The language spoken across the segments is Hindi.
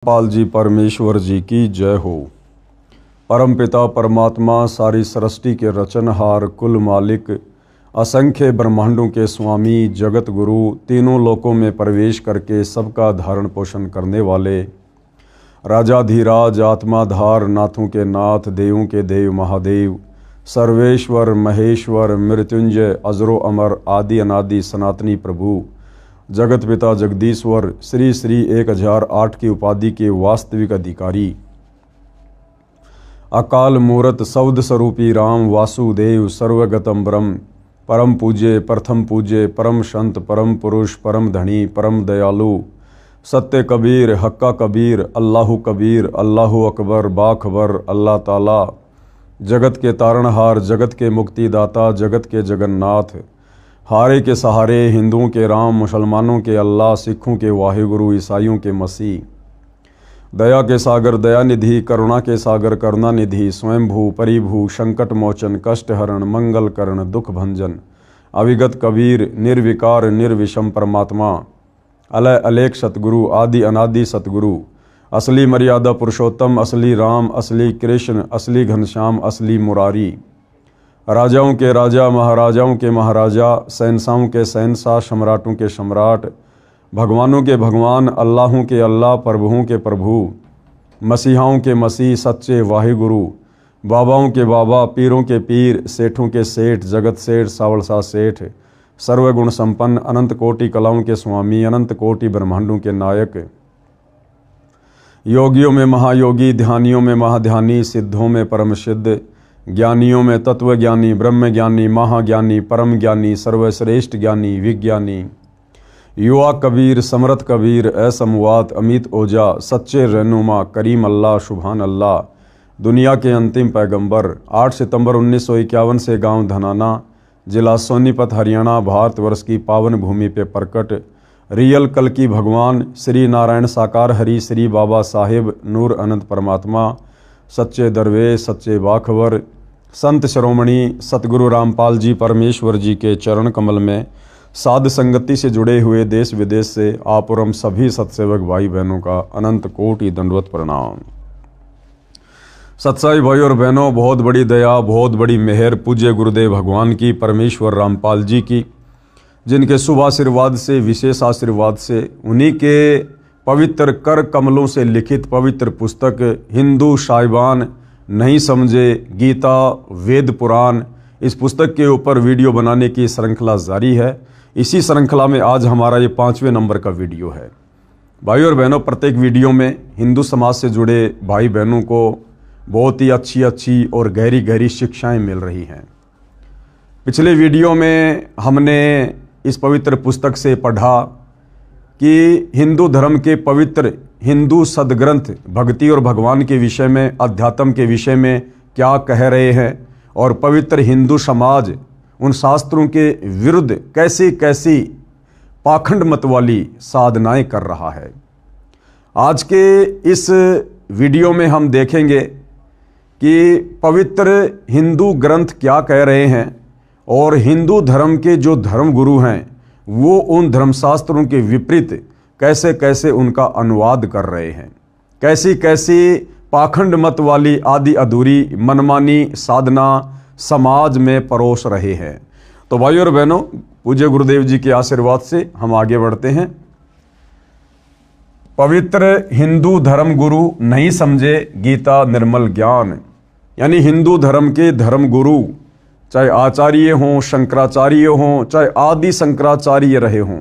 पाल जी परमेश्वर जी की जय हो। परम पिता परमात्मा सारी सृष्टि के रचनहार, कुल मालिक, असंख्य ब्रह्मांडों के स्वामी, जगत गुरु, तीनों लोकों में प्रवेश करके सबका धारण पोषण करने वाले, राजाधिराज, आत्माधार, नाथों के नाथ, देवों के देव महादेव, सर्वेश्वर महेश्वर, मृत्युंजय, अजरो अमर, आदि अनादि सनातनी प्रभु, जगत पिता जगदीश्वर, श्री श्री 1008 की उपाधि के वास्तविक अधिकारी, अकाल मूरत सौद स्वरूपी राम वासुदेव, सर्वगतम ब्रह्म, परम पूज्य, प्रथम पूज्य, परम संत, परम पुरुष, परम धनी, परम दयालु, सत्य कबीर, हक्का कबीर, अल्लाहु कबीर, अल्लाहु अकबर, बाखबर, अल्लाह ताला, जगत के तारणहार, जगत के मुक्तिदाता, जगत के जगन्नाथ, हारे के सहारे, हिंदुओं के राम, मुसलमानों के अल्लाह, सिखों के वाहिगुरु, ईसाइयों के मसीह, दया के सागर दयानिधि, करुणा के सागर करुणानिधि, स्वयंभू परिभू, संकट मोचन, कष्ट हरण, मंगल करण, दुख भंजन, अविगत कबीर, निर्विकार निर्विषम परमात्मा, अलय अलेख सतगुरु, आदि अनादि सतगुरु, असली मर्यादा पुरुषोत्तम, असली राम, असली कृष्ण, असली घनश्याम, असली मुरारी, राजाओं के राजा, महाराजाओं के महाराजा, शहंशाहों के शहंशाह, सम्राटों के सम्राट, भगवानों के भगवान, अल्लाहों के अल्लाह, प्रभुओं के प्रभु, मसीहाओं के मसीह, सच्चे वाहिगुरु, बाबाओं के बाबा, पीरों के पीर, सेठों के सेठ, जगत सेठ, सावलसा सेठ, सर्वगुण संपन्न, अनंत कोटि कलाओं के स्वामी, अनंत कोटि ब्रह्मांडों के नायक, योगियों में महायोगी, ध्यानियों में महाध्यानी, सिद्धों में परम सिद्ध, ज्ञानियों में तत्वज्ञानी, ब्रह्म ज्ञानी, महाज्ञानी, परम ज्ञानी, सर्वश्रेष्ठ ज्ञानी, विज्ञानी, युवा कबीर, समरथ कबीर, असमवात, अमित ओझा, सच्चे रहनुमा, करीम अल्लाह, सुभान अल्लाह, दुनिया के अंतिम पैगंबर, 8 सितंबर 1951 से गांव धनाना, जिला सोनीपत, हरियाणा, भारतवर्ष की पावन भूमि पे प्रकट रियल कल की भगवान श्री नारायण साकार हरि, श्री बाबा साहेब नूर अनंत परमात्मा, सच्चे दरवेश, सच्चे बाखबर, संत शिरोमणि सतगुरु रामपाल जी परमेश्वर जी के चरण कमल में साध संगति से जुड़े हुए देश विदेश से आप और हम सभी सत्सेवक भाई बहनों का अनंत कोटि दंडवत प्रणाम। सत्साई भाई और बहनों, बहुत बड़ी दया, बहुत बड़ी मेहर पूज्य गुरुदेव भगवान की, परमेश्वर रामपाल जी की, जिनके शुभ आशीर्वाद से, विशेष आशीर्वाद से, उन्हीं के पवित्र कर कमलों से लिखित पवित्र पुस्तक हिंदू साहिबान नहीं समझे गीता वेद पुराण, इस पुस्तक के ऊपर वीडियो बनाने की श्रृंखला जारी है। इसी श्रृंखला में आज हमारा ये 5वें नंबर का वीडियो है। भाई और बहनों, प्रत्येक वीडियो में हिंदू समाज से जुड़े भाई बहनों को बहुत ही अच्छी और गहरी गहरी शिक्षाएं मिल रही हैं। पिछले वीडियो में हमने इस पवित्र पुस्तक से पढ़ा कि हिंदू धर्म के पवित्र हिंदू सदग्रंथ भक्ति और भगवान के विषय में, अध्यात्म के विषय में क्या कह रहे हैं, और पवित्र हिंदू समाज उन शास्त्रों के विरुद्ध कैसी कैसी पाखंड मत वाली साधनाएं कर रहा है। आज के इस वीडियो में हम देखेंगे कि पवित्र हिंदू ग्रंथ क्या कह रहे हैं और हिंदू धर्म के जो धर्म गुरु हैं वो उन धर्मशास्त्रों के विपरीत कैसे कैसे उनका अनुवाद कर रहे हैं, कैसी कैसी पाखंड मत वाली आदि अधूरी मनमानी साधना समाज में परोस रहे हैं। तो भाई और बहनों, पूज्य गुरुदेव जी के आशीर्वाद से हम आगे बढ़ते हैं। पवित्र हिंदू धर्म गुरु नहीं समझे गीता निर्मल ज्ञान, यानी हिंदू धर्म के धर्म गुरु, चाहे आचार्य हों, शंकराचार्य हों, चाहे आदि शंकराचार्य रहे हों,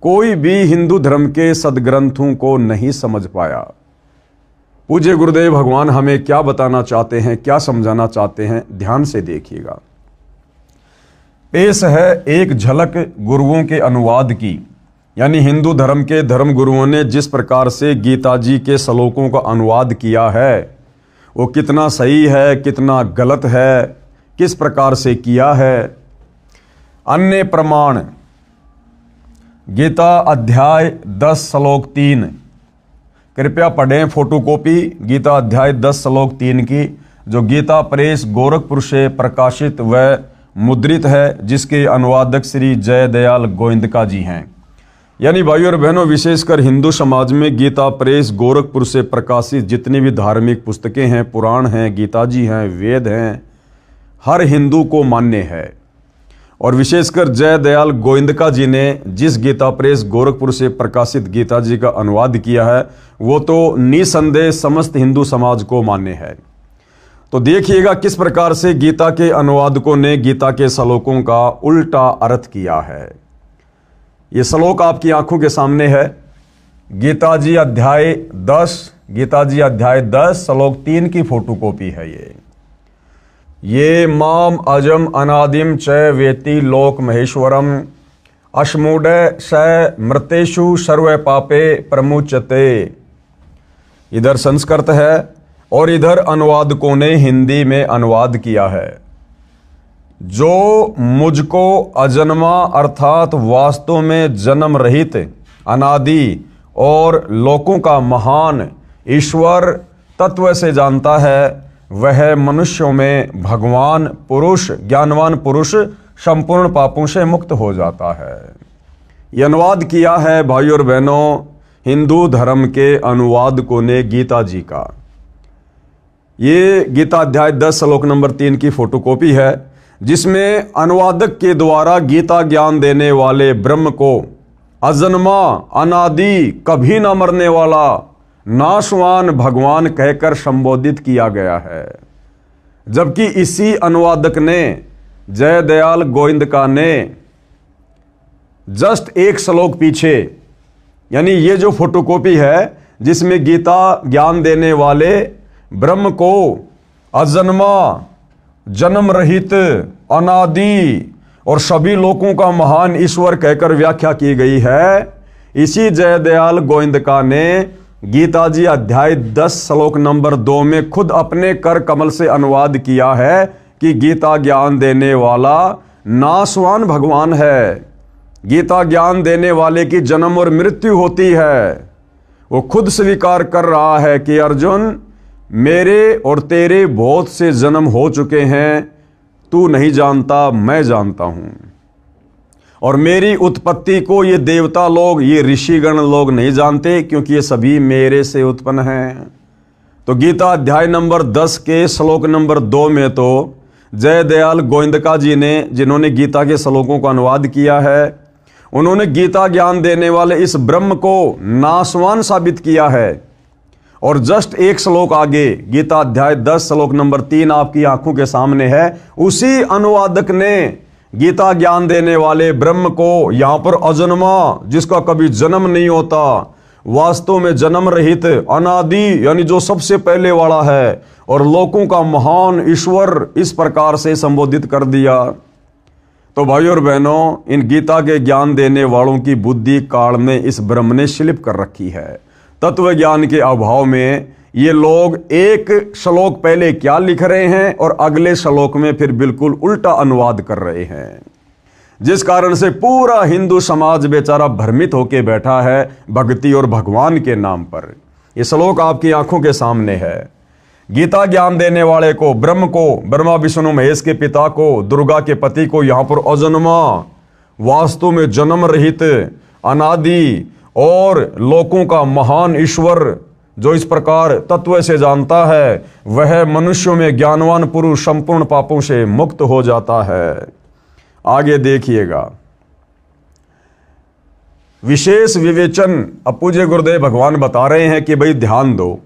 कोई भी हिंदू धर्म के सदग्रंथों को नहीं समझ पाया। पूज्य गुरुदेव भगवान हमें क्या बताना चाहते हैं, क्या समझाना चाहते हैं, ध्यान से देखिएगा। पेश है एक झलक गुरुओं के अनुवाद की, यानी हिंदू धर्म के धर्म गुरुओं ने जिस प्रकार से गीता जी के श्लोकों का अनुवाद किया है वो कितना सही है, कितना गलत है, किस प्रकार से किया है। अन्य प्रमाण, गीता अध्याय 10 श्लोक 3, कृपया पढ़ें फोटोकॉपी गीता अध्याय 10 श्लोक 3 की, जो गीता प्रेस गोरखपुर से प्रकाशित व मुद्रित है, जिसके अनुवादक श्री जय दयाल गोविंदका जी हैं। यानी भाइयों और बहनों, विशेषकर हिंदू समाज में गीता प्रेस गोरखपुर से प्रकाशित जितनी भी धार्मिक पुस्तकें हैं, पुराण हैं, गीता जी हैं, वेद हैं, हर हिंदू को मान्य है। और विशेषकर जय दयाल गोविंदका जी ने जिस गीता प्रेस गोरखपुर से प्रकाशित गीता जी का अनुवाद किया है, वो तो निसंदेह समस्त हिंदू समाज को मान्य है। तो देखिएगा किस प्रकार से गीता के अनुवादकों ने गीता के श्लोकों का उल्टा अर्थ किया है। ये श्लोक आपकी आंखों के सामने है। गीता जी अध्याय 10 श्लोक 3 की फोटोकॉपी है ये माम अजम अनादिम च वेति लोक महेश्वरम अश्मूढ़ स मृतेषु सर्व पापे प्रमुचते। इधर संस्कृत है और इधर अनुवादकों ने हिंदी में अनुवाद किया है। जो मुझको अजन्मा अर्थात वास्तव में जन्म रहित अनादि और लोकों का महान ईश्वर तत्व से जानता है, वह मनुष्यों में भगवान पुरुष, ज्ञानवान पुरुष संपूर्ण पापों से मुक्त हो जाता है। यह अनुवाद किया है भाइयों और बहनों हिंदू धर्म के अनुवादकों ने गीता जी का। ये गीता अध्याय 10 श्लोक नंबर 3 की फोटोकॉपी है, जिसमें अनुवादक के द्वारा गीता ज्ञान देने वाले ब्रह्म को अजन्मा अनादि कभी ना मरने वाला नाशवान भगवान कहकर संबोधित किया गया है। जबकि इसी अनुवादक ने जय दयाल गोविंदका ने जस्ट एक श्लोक पीछे, यानी ये जो फोटोकॉपी है जिसमें गीता ज्ञान देने वाले ब्रह्म को अजन्मा, जन्म रहित, अनादि और सभी लोगों का महान ईश्वर कहकर व्याख्या की गई है, इसी जय दयाल गोविंदका ने गीता जी अध्याय 10 श्लोक नंबर 2 में खुद अपने कर कमल से अनुवाद किया है कि गीता ज्ञान देने वाला नाशवान भगवान है। गीता ज्ञान देने वाले की जन्म और मृत्यु होती है। वो खुद स्वीकार कर रहा है कि अर्जुन, मेरे और तेरे बहुत से जन्म हो चुके हैं, तू नहीं जानता, मैं जानता हूं। और मेरी उत्पत्ति को ये देवता लोग, ये ऋषिगण लोग नहीं जानते, क्योंकि ये सभी मेरे से उत्पन्न हैं। तो गीता अध्याय नंबर 10 के श्लोक नंबर 2 में तो जय दयाल गोविंदका जी ने, जिन्होंने गीता के श्लोकों का अनुवाद किया है, उन्होंने गीता ज्ञान देने वाले इस ब्रह्म को नाशवान साबित किया है। और जस्ट एक श्लोक आगे गीता अध्याय 10 श्लोक नंबर 3 आपकी आंखों के सामने है। उसी अनुवादक ने गीता ज्ञान देने वाले ब्रह्म को यहां पर अजन्मा, जिसका कभी जन्म नहीं होता, वास्तव में जन्म रहित, अनादि यानी जो सबसे पहले वाला है, और लोकों का महान ईश्वर इस प्रकार से संबोधित कर दिया। तो भाइयों और बहनों, इन गीता के ज्ञान देने वालों की बुद्धि काल में इस ब्रह्म ने स्लिप कर रखी है। तत्व ज्ञान के अभाव में ये लोग एक श्लोक पहले क्या लिख रहे हैं और अगले श्लोक में फिर बिल्कुल उल्टा अनुवाद कर रहे हैं, जिस कारण से पूरा हिंदू समाज बेचारा भ्रमित होकर बैठा है भक्ति और भगवान के नाम पर। ये श्लोक आपकी आंखों के सामने है। गीता ज्ञान देने वाले को, ब्रह्म को, ब्रह्मा विष्णु महेश के पिता को, दुर्गा के पति को यहां पर अजन्मा, वास्तव में जन्म रहित, अनादि और लोकों का महान ईश्वर जो इस प्रकार तत्व से जानता है, वह मनुष्यों में ज्ञानवान पुरुष संपूर्ण पापों से मुक्त हो जाता है। आगे देखिएगा, विशेष विवेचन अब पूज्य गुरुदेव भगवान बता रहे हैं कि भाई ध्यान दो,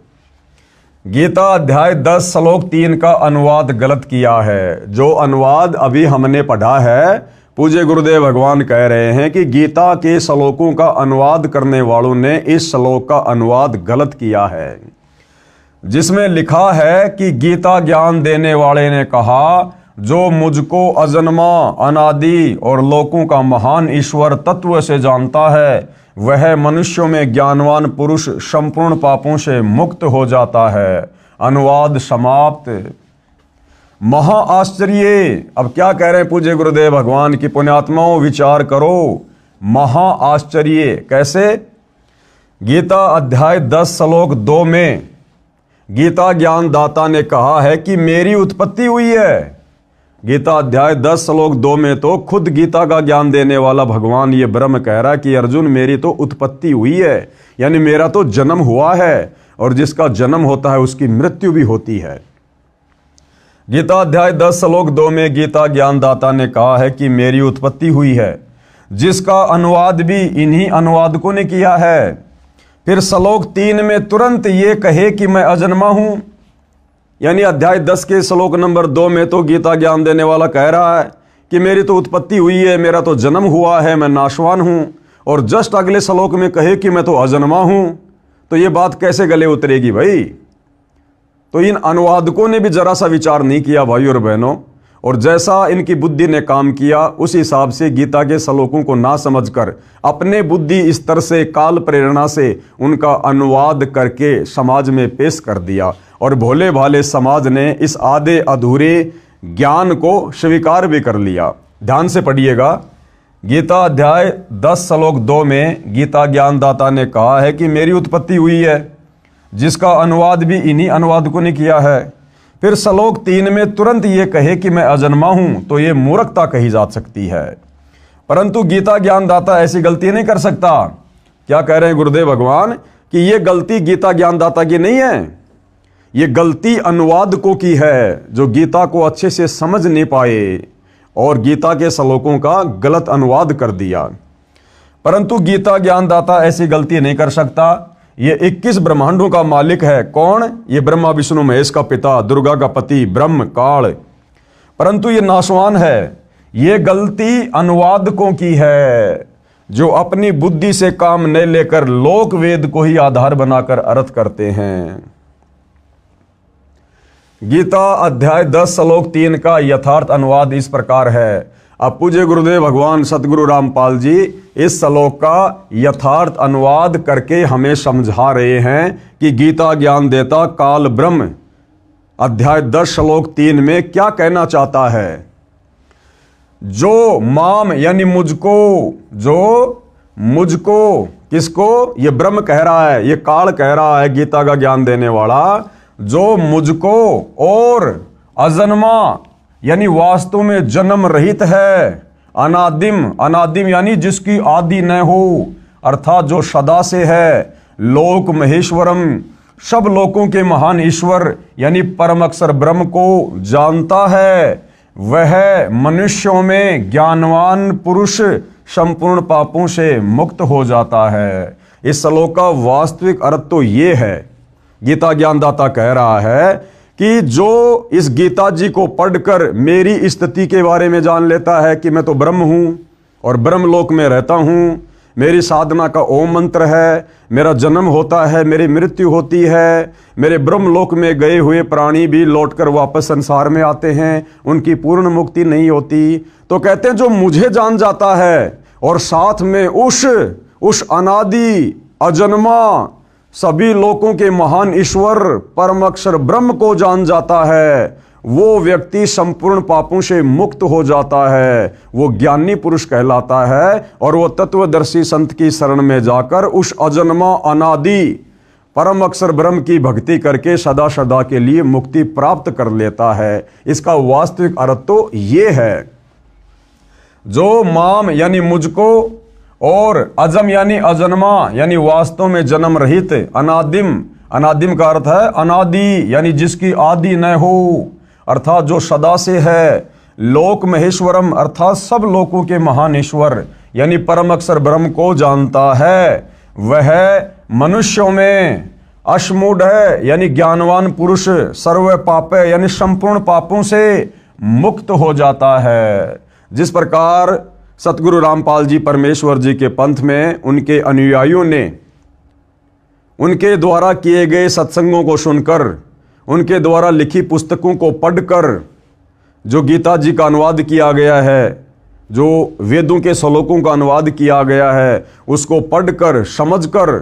गीता अध्याय 10 श्लोक 3 का अनुवाद गलत किया है। जो अनुवाद अभी हमने पढ़ा है, पूज्य गुरुदेव भगवान कह रहे हैं कि गीता के श्लोकों का अनुवाद करने वालों ने इस श्लोक का अनुवाद गलत किया है, जिसमें लिखा है कि गीता ज्ञान देने वाले ने कहा, जो मुझको अजन्मा, अनादि और लोकों का महान ईश्वर तत्व से जानता है, वह मनुष्यों में ज्ञानवान पुरुष संपूर्ण पापों से मुक्त हो जाता है। अनुवाद समाप्त। महा आश्चर्य। अब क्या कह रहे हैं पूज्य गुरुदेव भगवान की पुण्यात्माओं, विचार करो। महा आश्चर्य कैसे? गीता अध्याय 10 श्लोक 2 में गीता ज्ञान दाता ने कहा है कि मेरी उत्पत्ति हुई है, गीता अध्याय 10 श्लोक 2 में तो खुद गीता का ज्ञान देने वाला भगवान ये ब्रह्म कह रहा है कि अर्जुन मेरी तो उत्पत्ति हुई है, यानी मेरा तो जन्म हुआ है, और जिसका जन्म होता है उसकी मृत्यु भी होती है। गीता अध्याय 10 श्लोक 2 में गीता ज्ञानदाता ने कहा है कि मेरी उत्पत्ति हुई है, जिसका अनुवाद भी इन्हीं अनुवादकों ने किया है। फिर श्लोक 3 में तुरंत ये कहे कि मैं अजन्मा हूं, यानी अध्याय 10 के श्लोक नंबर 2 में तो गीता ज्ञान देने वाला कह रहा है कि मेरी तो उत्पत्ति हुई है, मेरा तो जन्म हुआ है, मैं नाशवान हूं, और जस्ट अगले श्लोक में कहे कि मैं तो अजन्मा हूं, तो ये बात कैसे गले उतरेगी भाई। तो इन अनुवादकों ने भी जरा सा विचार नहीं किया भाई और बहनों, और जैसा इनकी बुद्धि ने काम किया उस हिसाब से गीता के श्लोकों को ना समझकर अपने बुद्धि स्तर से काल प्रेरणा से उनका अनुवाद करके समाज में पेश कर दिया, और भोले भाले समाज ने इस आधे अधूरे ज्ञान को स्वीकार भी कर लिया। ध्यान से पढ़िएगा, गीता अध्याय 10 श्लोक 2 में गीता ज्ञानदाता ने कहा है कि मेरी उत्पत्ति हुई है, जिसका अनुवाद भी इन्हीं अनुवादकों ने किया है। फिर श्लोक 3 में तुरंत ये कहे कि मैं अजन्मा हूं, तो ये मूर्खता कही जा सकती है। परंतु गीता ज्ञानदाता ऐसी गलती नहीं कर सकता। क्या कह रहे हैं गुरुदेव भगवान कि ये गलती गीता ज्ञानदाता की नहीं है, ये गलती अनुवादकों की है, जो गीता को अच्छे से समझ नहीं पाए और गीता के श्लोकों का गलत अनुवाद कर दिया। परंतु गीता ज्ञानदाता ऐसी गलती नहीं कर सकता। ये 21 ब्रह्मांडों का मालिक है। कौन? ये ब्रह्मा विष्णु महेश का पिता, दुर्गा का पति, ब्रह्म काल। परंतु ये नाशवान है। ये गलती अनुवादकों की है, जो अपनी बुद्धि से काम न लेकर लोक वेद को ही आधार बनाकर अर्थ करते हैं। गीता अध्याय 10 श्लोक 3 का यथार्थ अनुवाद इस प्रकार है। अब पूज्य गुरुदेव भगवान सतगुरु रामपाल जी इस श्लोक का यथार्थ अनुवाद करके हमें समझा रहे हैं कि गीता ज्ञान देता काल ब्रह्म अध्याय 10 श्लोक 3 में क्या कहना चाहता है। जो माम यानी मुझको, जो मुझको, किसको? ये ब्रह्म कह रहा है, ये काल कह रहा है, गीता का ज्ञान देने वाला, जो मुझको और अजन्मा यानी वास्तव में जन्म रहित है, अनादिम, अनादिम यानी जिसकी आदि न हो, अर्थात जो सदा से है, लोक महेश्वरम, सब लोकों के महान ईश्वर यानी परम अक्षर ब्रह्म को जानता है, वह मनुष्यों में ज्ञानवान पुरुष संपूर्ण पापों से मुक्त हो जाता है। इस श्लोक का वास्तविक अर्थ तो ये है, गीता ज्ञानदाता कह रहा है कि जो इस गीता जी को पढ़कर मेरी स्थिति के बारे में जान लेता है कि मैं तो ब्रह्म हूं और ब्रह्मलोक में रहता हूं, मेरी साधना का ओम मंत्र है, मेरा जन्म होता है, मेरी मृत्यु होती है, मेरे ब्रह्मलोक में गए हुए प्राणी भी लौटकर वापस संसार में आते हैं, उनकी पूर्ण मुक्ति नहीं होती। तो कहते हैं जो मुझे जान जाता है और साथ में उस अनादि अजन्मा सभी लोकों के महान ईश्वर परम अक्षर ब्रह्म को जान जाता है, वो व्यक्ति संपूर्ण पापों से मुक्त हो जाता है, वो ज्ञानी पुरुष कहलाता है, और वो तत्वदर्शी संत की शरण में जाकर उस अजन्मा अनादि परम अक्षर ब्रह्म की भक्ति करके सदा सदा के लिए मुक्ति प्राप्त कर लेता है। इसका वास्तविक अर्थ तो ये है, जो माम यानी मुझको और अजम यानी अजन्मा यानी वास्तव में जन्म रहित, अनादिम, अनादिम का अर्थ है अनादि यानी जिसकी आदि न हो, अर्थात जो सदा से है, लोक महेश्वरम अर्थात सब लोकों के महान ईश्वर यानी परम अक्षर ब्रह्म को जानता है, वह मनुष्यों में अश्मूढ़ है यानी ज्ञानवान पुरुष, सर्व पाप यानी संपूर्ण पापों से मुक्त हो जाता है। जिस प्रकार सतगुरु रामपाल जी परमेश्वर जी के पंथ में उनके अनुयायियों ने उनके द्वारा किए गए सत्संगों को सुनकर, उनके द्वारा लिखी पुस्तकों को पढ़कर जो गीता जी का अनुवाद किया गया है, जो वेदों के श्लोकों का अनुवाद किया गया है, उसको पढ़कर समझकर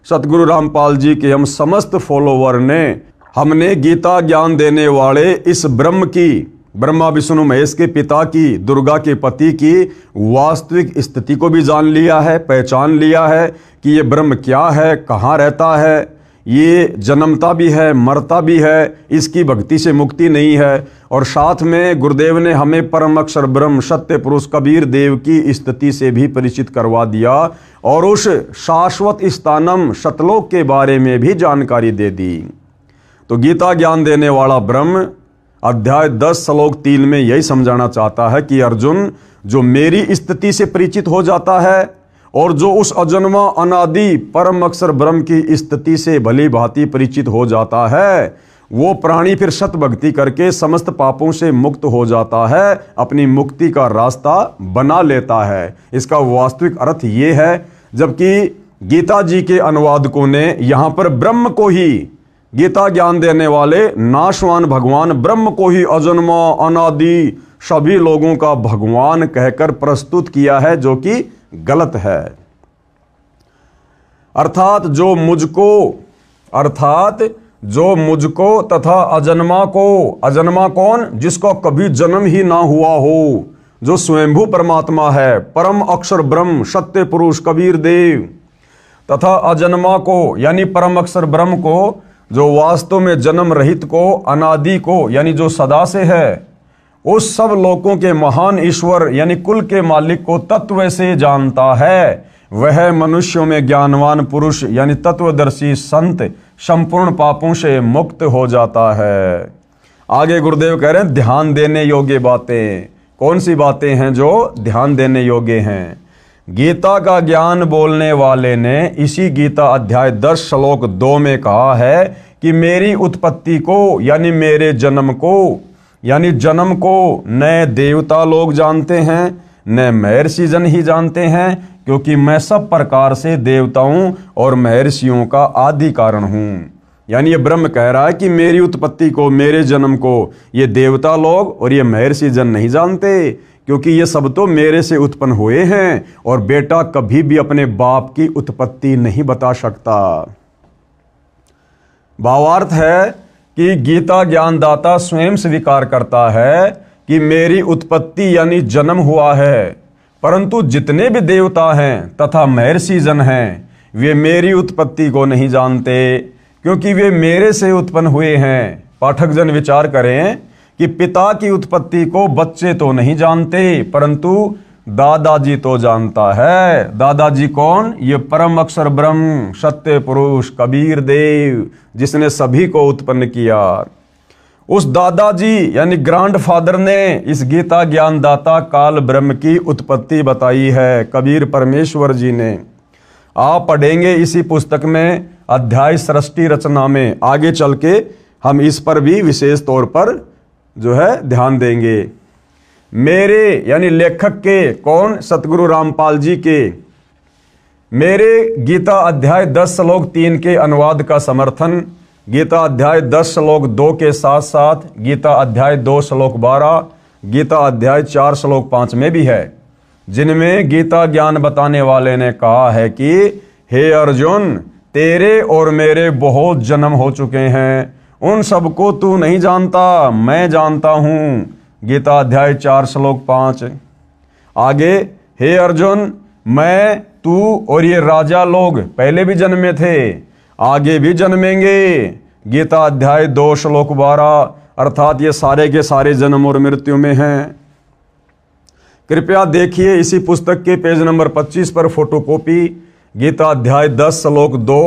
सतगुरु रामपाल जी के हम समस्त फॉलोवर ने, हमने गीता ज्ञान देने वाले इस ब्रह्म की, ब्रह्मा विष्णु महेश के पिता की, दुर्गा के पति की वास्तविक स्थिति को भी जान लिया है, पहचान लिया है कि ये ब्रह्म क्या है, कहाँ रहता है, ये जन्मता भी है, मरता भी है, इसकी भक्ति से मुक्ति नहीं है। और साथ में गुरुदेव ने हमें परम अक्षर ब्रह्म सत्य पुरुष कबीर देव की स्थिति से भी परिचित करवा दिया और उस शाश्वत स्थानम सतलोक के बारे में भी जानकारी दे दी। तो गीता ज्ञान देने वाला ब्रह्म अध्याय 10 श्लोक 3 में यही समझाना चाहता है कि अर्जुन, जो मेरी स्थिति से परिचित हो जाता है और जो उस अजन्मा अनादि परम अक्षर ब्रह्म की स्थिति से भली भांति परिचित हो जाता है, वो प्राणी फिर सत भक्ति करके समस्त पापों से मुक्त हो जाता है, अपनी मुक्ति का रास्ता बना लेता है। इसका वास्तविक अर्थ ये है, जबकि गीता जी के अनुवादकों ने यहाँ पर ब्रह्म को ही, गीता ज्ञान देने वाले नाशवान भगवान ब्रह्म को ही अजन्मा अनादि सभी लोगों का भगवान कहकर प्रस्तुत किया है, जो कि गलत है। अर्थात जो मुझको तथा अजन्मा को, अजन्मा कौन? जिसको कभी जन्म ही ना हुआ हो, जो स्वयंभू परमात्मा है, परम अक्षर ब्रह्म सत्य पुरुष कबीर देव, तथा अजन्मा को यानी परम अक्षर ब्रह्म को, जो वास्तव में जन्म रहित को, अनादि को यानी जो सदा से है, उस सब लोगों के महान ईश्वर यानी कुल के मालिक को तत्व से जानता है, वह मनुष्यों में ज्ञानवान पुरुष यानी तत्वदर्शी संत संपूर्ण पापों से मुक्त हो जाता है। आगे गुरुदेव कह रहे हैं ध्यान देने योग्य बातें। कौन सी बातें हैं जो ध्यान देने योग्य हैं? गीता का ज्ञान बोलने वाले ने इसी गीता अध्याय 10 श्लोक 2 में कहा है कि मेरी उत्पत्ति को यानी मेरे जन्म को, यानी जन्म को न देवता लोग जानते हैं न महर्षि जन ही जानते हैं, क्योंकि मैं सब प्रकार से देवताओं और महर्षियों का आदि कारण हूँ। यानी ये ब्रह्म कह रहा है कि मेरी उत्पत्ति को, मेरे जन्म को ये देवता लोग और ये महर्षि जन नहीं जानते, क्योंकि ये सब तो मेरे से उत्पन्न हुए हैं और बेटा कभी भी अपने बाप की उत्पत्ति नहीं बता सकता। भावार्थ है कि गीता ज्ञानदाता स्वयं स्वीकार करता है कि मेरी उत्पत्ति यानी जन्म हुआ है, परंतु जितने भी देवता हैं तथा महर्षि जन हैं वे मेरी उत्पत्ति को नहीं जानते, क्योंकि वे मेरे से उत्पन्न हुए हैं। पाठक जन विचार करें कि पिता की उत्पत्ति को बच्चे तो नहीं जानते, परंतु दादाजी तो जानता है। दादाजी कौन? ये परम अक्षर ब्रह्म सत्य पुरुष कबीर देव, जिसने सभी को उत्पन्न किया। उस दादाजी यानी ग्रैंडफादर ने इस गीता ज्ञानदाता काल ब्रह्म की उत्पत्ति बताई है, कबीर परमेश्वर जी ने। आप पढ़ेंगे इसी पुस्तक में अध्याय सृष्टि रचना में, आगे चल के हम इस पर भी विशेष तौर पर जो है ध्यान देंगे। मेरे यानी लेखक के, कौन? सतगुरु रामपाल जी के मेरे गीता अध्याय 10 श्लोक 3 के अनुवाद का समर्थन गीता अध्याय 10 श्लोक 2 के साथ साथ गीता अध्याय 2 श्लोक 12, गीता अध्याय 4 श्लोक 5 में भी है, जिनमें गीता ज्ञान बताने वाले ने कहा है कि हे अर्जुन, तेरे और मेरे बहुत जन्म हो चुके हैं, उन सबको तू नहीं जानता, मैं जानता हूं। गीता अध्याय 4 श्लोक 5। आगे, हे अर्जुन, मैं, तू और ये राजा लोग पहले भी जन्मे थे, आगे भी जन्मेंगे। गीता अध्याय 2 श्लोक 12, अर्थात ये सारे के सारे जन्म और मृत्यु में हैं। कृपया देखिए इसी पुस्तक के पेज नंबर 25 पर फोटोकॉपी गीता अध्याय 10 श्लोक 2,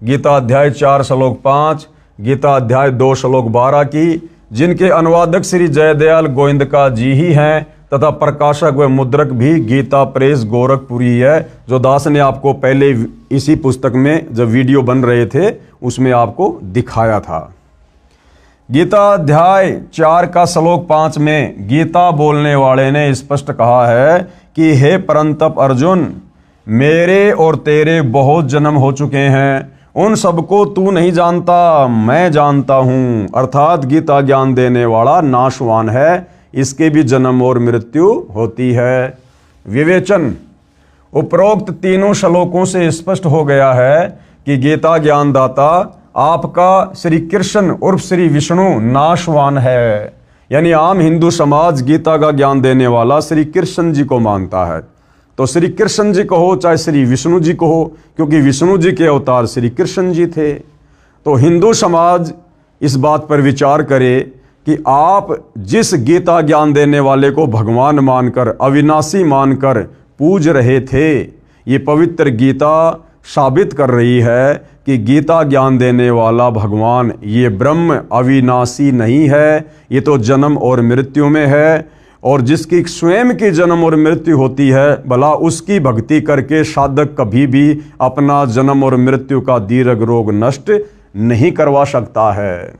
गीता अध्याय 4 श्लोक 5, गीता अध्याय 2 श्लोक 12 की, जिनके अनुवादक श्री जयदयाल गोविंदका जी ही हैं तथा प्रकाशक व मुद्रक भी गीता प्रेस गोरखपुरी है, जो दास ने आपको पहले इसी पुस्तक में जब वीडियो बन रहे थे उसमें आपको दिखाया था। गीता अध्याय 4 का श्लोक 5 में गीता बोलने वाले ने स्पष्ट कहा है कि हे परंतप अर्जुन, मेरे और तेरे बहुत जन्म हो चुके हैं, उन सबको तू नहीं जानता, मैं जानता हूं। अर्थात गीता ज्ञान देने वाला नाशवान है, इसके भी जन्म और मृत्यु होती है। विवेचन, उपरोक्त तीनों श्लोकों से स्पष्ट हो गया है कि गीता ज्ञानदाता आपका श्री कृष्ण उर्फ श्री विष्णु नाशवान है। यानी आम हिंदू समाज गीता का ज्ञान देने वाला श्री कृष्ण जी को मानता है, तो श्री कृष्ण जी कहो चाहे श्री विष्णु जी कहो, क्योंकि विष्णु जी के अवतार श्री कृष्ण जी थे। तो हिंदू समाज इस बात पर विचार करे कि आप जिस गीता ज्ञान देने वाले को भगवान मानकर, अविनाशी मानकर पूज रहे थे, ये पवित्र गीता साबित कर रही है कि गीता ज्ञान देने वाला भगवान ये ब्रह्म अविनाशी नहीं है, ये तो जन्म और मृत्यु में है। और जिसकी स्वयं की जन्म और मृत्यु होती है, भला उसकी भक्ति करके साधक कभी भी अपना जन्म और मृत्यु का दीर्घ रोग नष्ट नहीं करवा सकता है।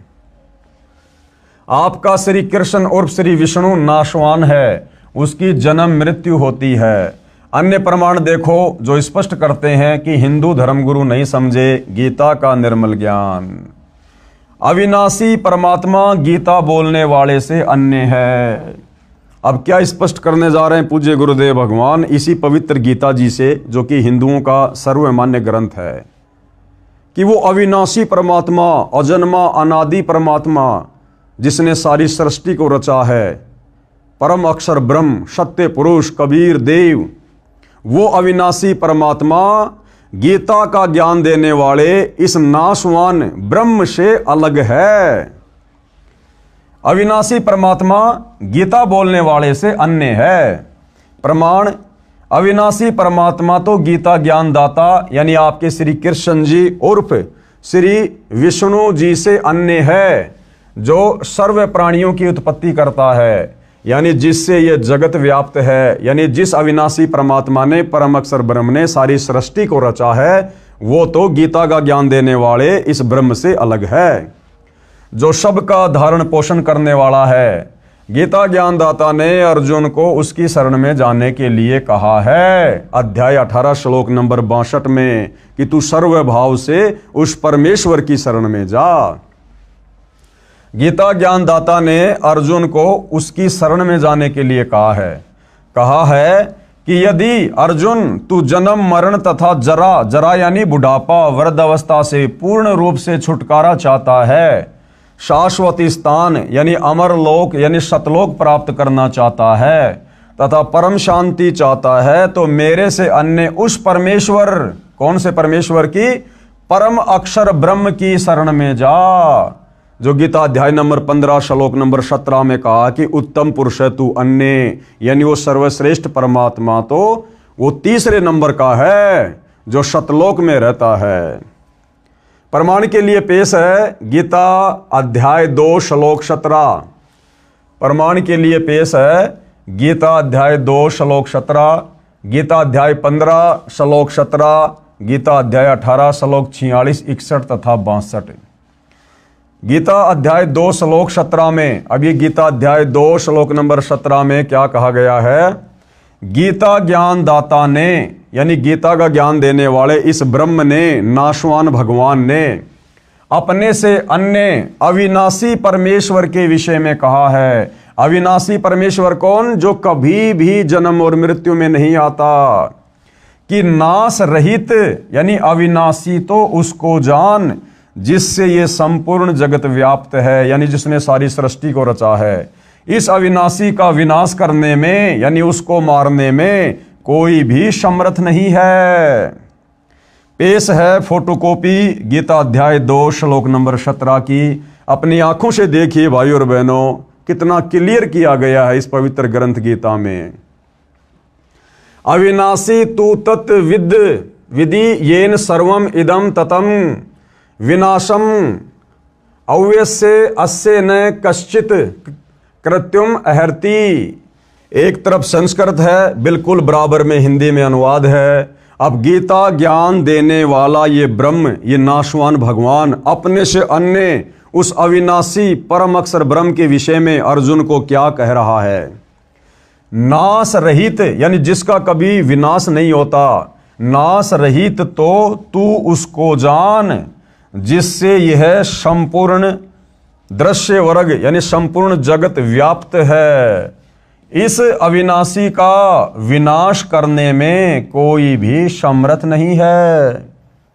आपका श्री कृष्ण और श्री विष्णु नाशवान है, उसकी जन्म मृत्यु होती है। अन्य प्रमाण देखो जो स्पष्ट करते हैं कि हिंदू धर्मगुरु नहीं समझे गीता का निर्मल ज्ञान। अविनाशी परमात्मा गीता बोलने वाले से अन्य है। अब क्या स्पष्ट करने जा रहे हैं पूज्य गुरुदेव भगवान इसी पवित्र गीता जी से, जो कि हिंदुओं का सर्वमान्य ग्रंथ है, कि वो अविनाशी परमात्मा, अजन्मा अनादि परमात्मा, जिसने सारी सृष्टि को रचा है, परम अक्षर ब्रह्म, सत्य पुरुष, कबीर देव, वो अविनाशी परमात्मा गीता का ज्ञान देने वाले इस नाशवान ब्रह्म से अलग है। अविनाशी परमात्मा गीता बोलने वाले से अन्य है। प्रमाण, अविनाशी परमात्मा तो गीता ज्ञान दाता यानी आपके श्री कृष्ण जी उर्फ श्री विष्णु जी से अन्य है, जो सर्व प्राणियों की उत्पत्ति करता है, यानी जिससे ये जगत व्याप्त है। यानी जिस अविनाशी परमात्मा ने, परम अक्षर ब्रह्म ने सारी सृष्टि को रचा है, वो तो गीता का ज्ञान देने वाले इस ब्रह्म से अलग है, जो सबका धारण पोषण करने वाला है। गीता ज्ञानदाता ने अर्जुन को उसकी शरण में जाने के लिए कहा है, अध्याय 18 श्लोक नंबर 62 में, कि तू सर्वभाव से उस परमेश्वर की शरण में जा। गीता ज्ञानदाता ने अर्जुन को उसकी शरण में जाने के लिए कहा है कि यदि अर्जुन तू जन्म मरण तथा जरा यानी बुढ़ापा, वृद्धावस्था से पूर्ण रूप से छुटकारा चाहता है, शाश्वत स्थान यानी अमर लोक यानी सतलोक प्राप्त करना चाहता है, तथा परम शांति चाहता है, तो मेरे से अन्य उस परमेश्वर, कौन से परमेश्वर की? परम अक्षर ब्रह्म की शरण में जा, जो गीता अध्याय नंबर 15 श्लोक नंबर 17 में कहा कि उत्तम पुरुष है तू अन्य, यानी वो सर्वश्रेष्ठ परमात्मा तो वो तीसरे नंबर का है, जो सतलोक में रहता है। प्रमाण के लिए पेश है गीता अध्याय 2 श्लोक 17। प्रमाण के लिए पेश है गीता अध्याय 2 श्लोक 17, गीता अध्याय 15 श्लोक 17, गीता अध्याय 18 श्लोक 46, 61 तथा 62। गीता अध्याय 2 श्लोक 17 में, अब ये गीता अध्याय 2 श्लोक नंबर 17 में क्या कहा गया है? गीता ज्ञान दाता ने, यानी गीता का ज्ञान देने वाले इस ब्रह्म ने, नाशवान भगवान ने अपने से अन्य अविनाशी परमेश्वर के विषय में कहा है। अविनाशी परमेश्वर कौन? जो कभी भी जन्म और मृत्यु में नहीं आता, कि नाश रहित यानी अविनाशी तो उसको जान जिससे ये संपूर्ण जगत व्याप्त है, यानी जिसने सारी सृष्टि को रचा है। इस अविनाशी का विनाश करने में यानी उसको मारने में कोई भी समर्थ नहीं है। पेश है फोटोकॉपी गीता अध्याय 2 श्लोक नंबर 17 की। अपनी आंखों से देखिए भाई और बहनों, कितना क्लियर किया गया है इस पवित्र ग्रंथ गीता में। अविनाशी तू तत् विधि येन सर्वम इदम ततम विनाशम अव्यस्य अस्य न कश्चित कृत्युम अहर्ति। एक तरफ संस्कृत है, बिल्कुल बराबर में हिंदी में अनुवाद है। अब गीता ज्ञान देने वाला ये ब्रह्म, ये नाशवान भगवान अपने से अन्य उस अविनाशी परम अक्षर ब्रह्म के विषय में अर्जुन को क्या कह रहा है? नाश रहित यानी जिसका कभी विनाश नहीं होता, नाश रहित तो तू उसको जान जिससे यह संपूर्ण दृश्य वर्ग यानी संपूर्ण जगत व्याप्त है। इस अविनाशी का विनाश करने में कोई भी समर्थ नहीं है।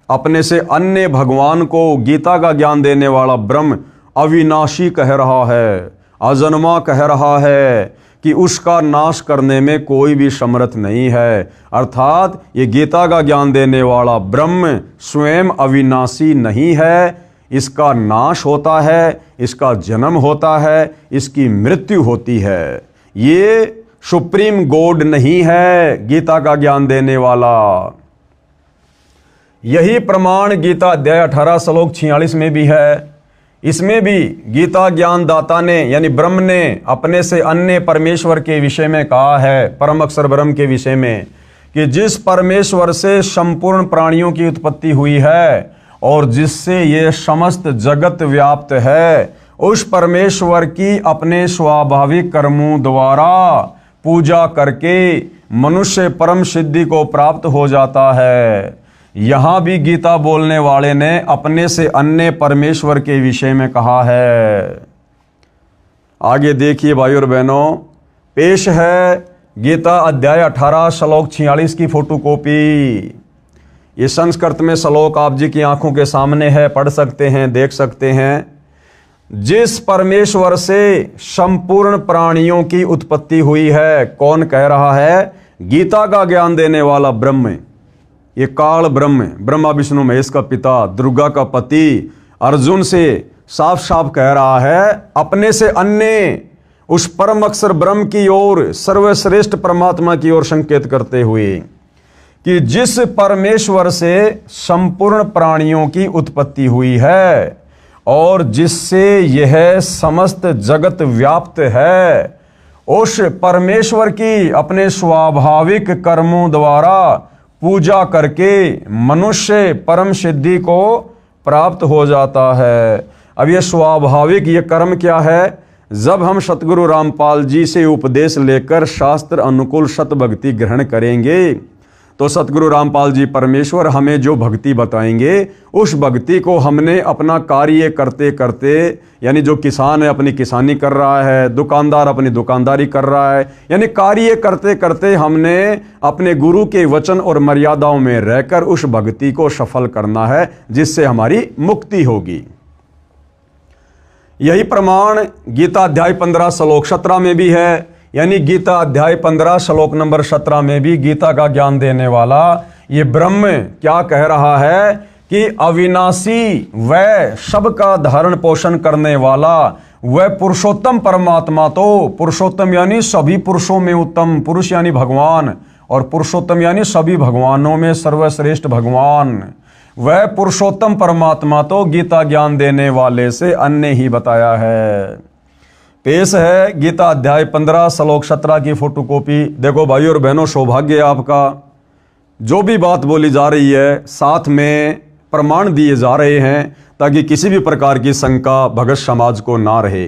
अपने से अन्य भगवान को गीता का ज्ञान देने वाला ब्रह्म अविनाशी कह रहा है, अजन्मा कह रहा है कि उसका नाश करने में कोई भी समर्थ नहीं है। अर्थात ये गीता का ज्ञान देने वाला ब्रह्म स्वयं अविनाशी नहीं है, इसका नाश होता है, इसका जन्म होता है, इसकी मृत्यु होती है। ये सुप्रीम गॉड नहीं है गीता का ज्ञान देने वाला। यही प्रमाण गीता अध्याय 18 श्लोक 46 में भी है। इसमें भी गीता ज्ञान दाता ने यानी ब्रह्म ने अपने से अन्य परमेश्वर के विषय में कहा है, परम अक्षर ब्रह्म के विषय में, कि जिस परमेश्वर से संपूर्ण प्राणियों की उत्पत्ति हुई है और जिससे ये समस्त जगत व्याप्त है, उस परमेश्वर की अपने स्वाभाविक कर्मों द्वारा पूजा करके मनुष्य परम सिद्धि को प्राप्त हो जाता है। यहां भी गीता बोलने वाले ने अपने से अन्य परमेश्वर के विषय में कहा है। आगे देखिए भाई और बहनों, पेश है गीता अध्याय 18 श्लोक 46 की फोटोकॉपी। ये संस्कृत में श्लोक आप जी की आंखों के सामने है, पढ़ सकते हैं, देख सकते हैं। जिस परमेश्वर से संपूर्ण प्राणियों की उत्पत्ति हुई है, कौन कह रहा है? गीता का ज्ञान देने वाला ब्रह्म। ये काल ब्रह्म, ब्रह्मा विष्णु महेश का पिता, दुर्गा का पति, अर्जुन से साफ साफ कह रहा है अपने से अन्य उस परम अक्षर ब्रह्म की ओर, सर्वश्रेष्ठ परमात्मा की ओर संकेत करते हुए कि जिस परमेश्वर से संपूर्ण प्राणियों की उत्पत्ति हुई है और जिससे यह समस्त जगत व्याप्त है, उस परमेश्वर की अपने स्वाभाविक कर्मों द्वारा पूजा करके मनुष्य परम सिद्धि को प्राप्त हो जाता है। अब ये स्वाभाविक ये कर्म क्या है? जब हम सतगुरु रामपाल जी से उपदेश लेकर शास्त्र अनुकूल सत भक्ति ग्रहण करेंगे तो सतगुरु रामपाल जी परमेश्वर हमें जो भक्ति बताएंगे, उस भक्ति को हमने अपना कार्य करते करते, यानी जो किसान है अपनी किसानी कर रहा है, दुकानदार अपनी दुकानदारी कर रहा है, यानी कार्य करते करते हमने अपने गुरु के वचन और मर्यादाओं में रहकर उस भक्ति को सफल करना है, जिससे हमारी मुक्ति होगी। यही प्रमाण गीता अध्याय 15 श्लोक 17 में भी है। यानी गीता अध्याय 15 श्लोक नंबर 17 में भी गीता का ज्ञान देने वाला ये ब्रह्म क्या कह रहा है कि अविनाशी व सबका धारण पोषण करने वाला वह पुरुषोत्तम परमात्मा, तो पुरुषोत्तम यानी सभी पुरुषों में उत्तम, पुरुष यानी भगवान, और पुरुषोत्तम यानी सभी भगवानों में सर्वश्रेष्ठ भगवान, वह पुरुषोत्तम परमात्मा तो गीता ज्ञान देने वाले से अन्य ही बताया है। पेश है गीता अध्याय 15 श्लोक 17 की फोटोकॉपी। देखो भाई और बहनों, सौभाग्य है आपका, जो भी बात बोली जा रही है साथ में प्रमाण दिए जा रहे हैं ताकि किसी भी प्रकार की शंका भगत समाज को ना रहे।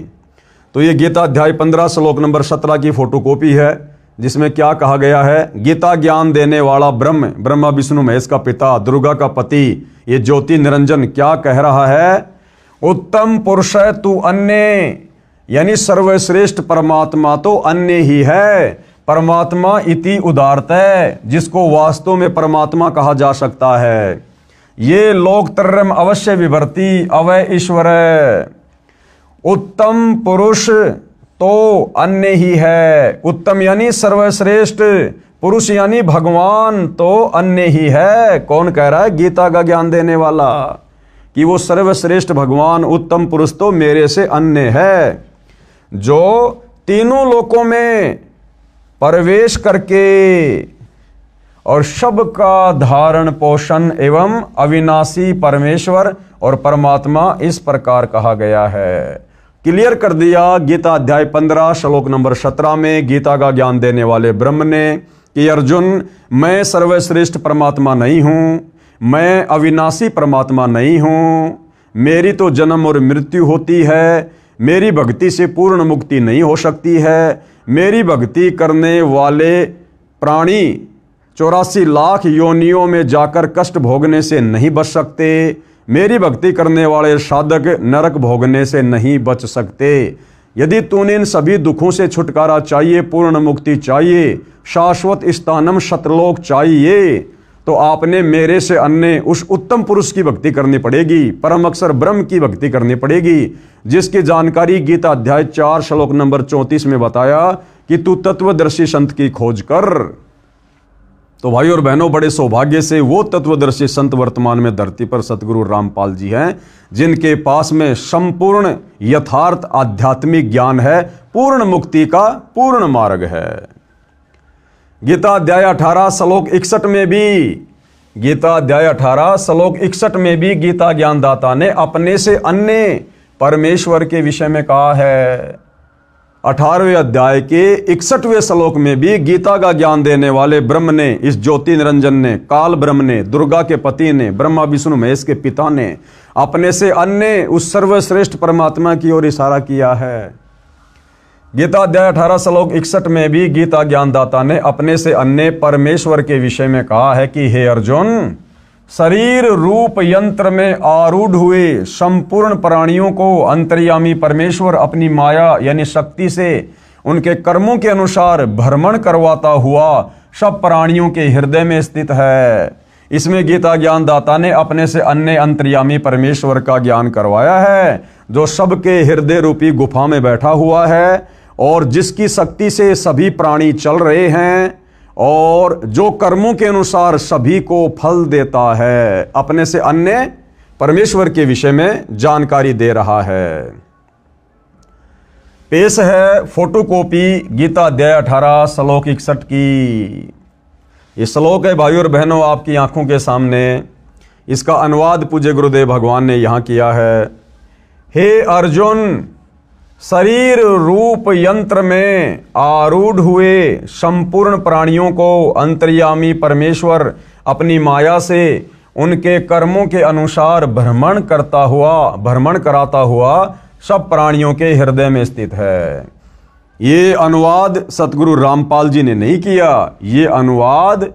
तो ये गीता अध्याय 15 श्लोक नंबर 17 की फोटोकॉपी है, जिसमें क्या कहा गया है? गीता ज्ञान देने वाला ब्रह्म, ब्रह्मा विष्णु महेश का पिता, दुर्गा का पति, ये ज्योति निरंजन क्या कह रहा है? उत्तम पुरुष है तू अन्य, यानी सर्वश्रेष्ठ परमात्मा तो अन्य ही है। परमात्मा इति उदारत है, जिसको वास्तव में परमात्मा कहा जा सकता है। ये लोकत्रयम अवश्य विभर्ति अवय ईश्वर। उत्तम पुरुष तो अन्य ही है, उत्तम यानी सर्वश्रेष्ठ, पुरुष यानी भगवान तो अन्य ही है। कौन कह रहा है? गीता का ज्ञान देने वाला, कि वो सर्वश्रेष्ठ भगवान उत्तम पुरुष तो मेरे से अन्य है, जो तीनों लोकों में प्रवेश करके और सबका धारण पोषण एवं अविनाशी परमेश्वर और परमात्मा इस प्रकार कहा गया है। क्लियर कर दिया गीता अध्याय 15 श्लोक नंबर 17 में गीता का ज्ञान देने वाले ब्रह्म ने कि अर्जुन, मैं सर्वश्रेष्ठ परमात्मा नहीं हूं, मैं अविनाशी परमात्मा नहीं हूं, मेरी तो जन्म और मृत्यु होती है, मेरी भक्ति से पूर्ण मुक्ति नहीं हो सकती है, मेरी भक्ति करने वाले प्राणी 84 लाख योनियों में जाकर कष्ट भोगने से नहीं बच सकते, मेरी भक्ति करने वाले साधक नरक भोगने से नहीं बच सकते। यदि तूने इन सभी दुखों से छुटकारा चाहिए, पूर्ण मुक्ति चाहिए, शाश्वत स्थानम सतलोक चाहिए, तो आपने मेरे से अन्य उस उत्तम पुरुष की भक्ति करनी पड़ेगी, परम अक्षर ब्रह्म की भक्ति करनी पड़ेगी, जिसकी जानकारी गीता अध्याय 4 श्लोक नंबर 34 में बताया कि तू तत्वदर्शी संत की खोज कर। तो भाई और बहनों, बड़े सौभाग्य से वो तत्वदर्शी संत वर्तमान में धरती पर सतगुरु रामपाल जी हैं, जिनके पास में संपूर्ण यथार्थ आध्यात्मिक ज्ञान है, पूर्ण मुक्ति का पूर्ण मार्ग है। गीता अध्याय 18 श्लोक 61 में भी, गीता अध्याय 18 श्लोक 61 में भी गीता ज्ञानदाता ने अपने से अन्य परमेश्वर के विषय में कहा है। 18वें अध्याय के 61वें श्लोक में भी गीता का ज्ञान देने वाले ब्रह्म ने, इस ज्योति निरंजन ने, काल ब्रह्म ने, दुर्गा के पति ने, ब्रह्मा विष्णु महेश के पिता ने अपने से अन्य उस सर्वश्रेष्ठ परमात्मा की ओर इशारा किया है। गीता अध्याय 18 श्लोक 61 में भी गीता ज्ञानदाता ने अपने से अन्य परमेश्वर के विषय में कहा है कि हे अर्जुन, शरीर रूप यंत्र में आरूढ़ हुए संपूर्ण प्राणियों को अंतर्यामी परमेश्वर अपनी माया यानी शक्ति से उनके कर्मों के अनुसार भ्रमण करवाता हुआ सब प्राणियों के हृदय में स्थित है। इसमें गीता ज्ञानदाता ने अपने से अन्य अंतर्यामी परमेश्वर का ज्ञान करवाया है, जो सबके हृदय रूपी गुफा में बैठा हुआ है और जिसकी शक्ति से सभी प्राणी चल रहे हैं और जो कर्मों के अनुसार सभी को फल देता है। अपने से अन्य परमेश्वर के विषय में जानकारी दे रहा है। पेश है फोटोकॉपी गीता अध्याय 18 श्लोक 61 की। ये श्लोक है भाइयों और बहनों आपकी आंखों के सामने। इसका अनुवाद पूज्य गुरुदेव भगवान ने यहां किया है। हे अर्जुन, शरीर रूप यंत्र में आरूढ़ हुए संपूर्ण प्राणियों को अंतर्यामी परमेश्वर अपनी माया से उनके कर्मों के अनुसार भ्रमण कराता हुआ सब प्राणियों के हृदय में स्थित है। ये अनुवाद सतगुरु रामपाल जी ने नहीं किया, ये अनुवाद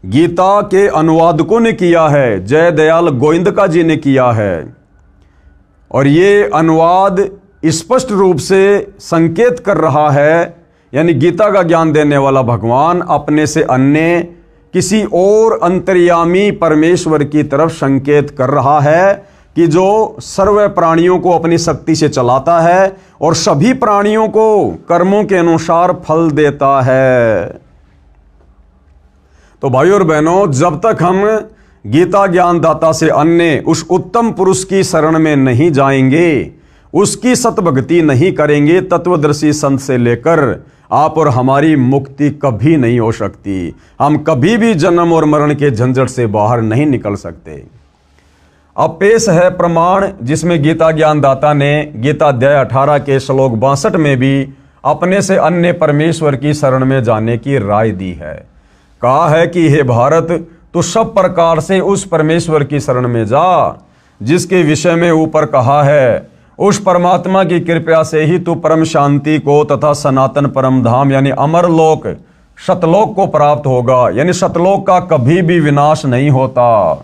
गीता के अनुवादकों ने किया है, जय दयाल गोविंदका जी ने किया है। और ये अनुवाद स्पष्ट रूप से संकेत कर रहा है, यानी गीता का ज्ञान देने वाला भगवान अपने से अन्य किसी और अंतर्यामी परमेश्वर की तरफ संकेत कर रहा है कि जो सर्व प्राणियों को अपनी शक्ति से चलाता है और सभी प्राणियों को कर्मों के अनुसार फल देता है। तो भाइयों और बहनों, जब तक हम गीता ज्ञानदाता से अन्य उस उत्तम पुरुष की शरण में नहीं जाएंगे, उसकी सतभक्ति नहीं करेंगे, तत्वदर्शी संत से लेकर आप और हमारी मुक्ति कभी नहीं हो सकती। हम कभी भी जन्म और मरण के झंझट से बाहर नहीं निकल सकते। अब पेश है प्रमाण, जिसमें गीता ज्ञानदाता ने गीता अध्याय 18 के श्लोक 62 में भी अपने से अन्य परमेश्वर की शरण में जाने की राय दी है। कहा है कि हे भारत, तू सब प्रकार से उस परमेश्वर की शरण में जा जिसके विषय में ऊपर कहा है। उस परमात्मा की कृपा से ही तू परम शांति को तथा सनातन परम धाम यानी अमर लोक सतलोक को प्राप्त होगा, यानी सतलोक का कभी भी विनाश नहीं होता।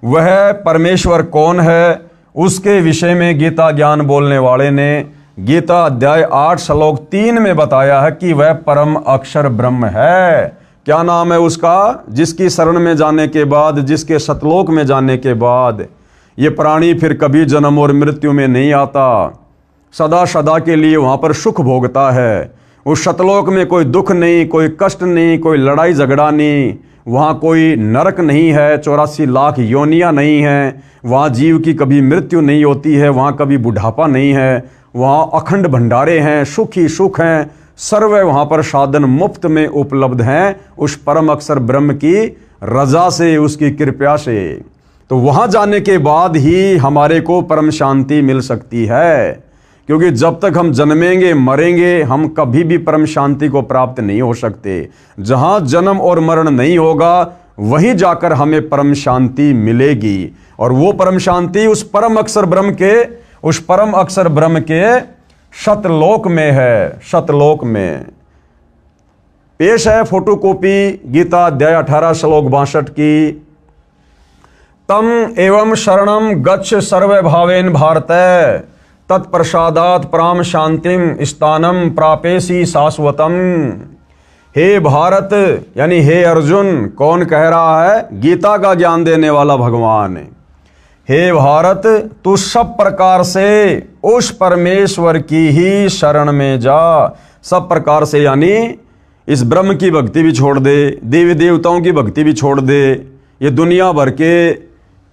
वह परमेश्वर कौन है, उसके विषय में गीता ज्ञान बोलने वाले ने गीता अध्याय 8 श्लोक 3 में बताया है कि वह परम अक्षर ब्रह्म है। क्या नाम है उसका? जिसकी शरण में जाने के बाद, जिसके सतलोक में जाने के बाद ये प्राणी फिर कभी जन्म और मृत्यु में नहीं आता, सदा सदा के लिए वहाँ पर सुख भोगता है। उस सतलोक में कोई दुख नहीं, कोई कष्ट नहीं, कोई लड़ाई झगड़ा नहीं, वहाँ कोई नरक नहीं है, 84 लाख योनियाँ नहीं हैं, वहाँ जीव की कभी मृत्यु नहीं होती है, वहाँ कभी बुढ़ापा नहीं है, वहाँ अखंड भंडारे हैं, सुख ही सुख हैं, सर्व वहाँ पर साधन मुफ्त में उपलब्ध हैं उस परम अक्षर ब्रह्म की रजा से, उसकी कृपा से। तो वहाँ जाने के बाद ही हमारे को परम शांति मिल सकती है, क्योंकि जब तक हम जन्मेंगे मरेंगे हम कभी भी परम शांति को प्राप्त नहीं हो सकते। जहाँ जन्म और मरण नहीं होगा वहीं जाकर हमें परम शांति मिलेगी, और वो परम शांति उस परम अक्षर ब्रह्म के सतलोक में है, सतलोक में। पेश है फोटोकॉपी गीता अध्याय 18 श्लोक 62 की। तम एवं शरणम गच्छ सर्वभावेन भारत, तत्प्रसादात् प्राम शांतिम स्थानम प्रापेसी शाश्वतम। हे भारत यानी हे अर्जुन, कौन कह रहा है? गीता का ज्ञान देने वाला भगवान। हे भारत, तू सब प्रकार से उस परमेश्वर की ही शरण में जा। सब प्रकार से यानी इस ब्रह्म की भक्ति भी छोड़ दे, देवी देवताओं की भक्ति भी छोड़ दे, ये दुनिया भर के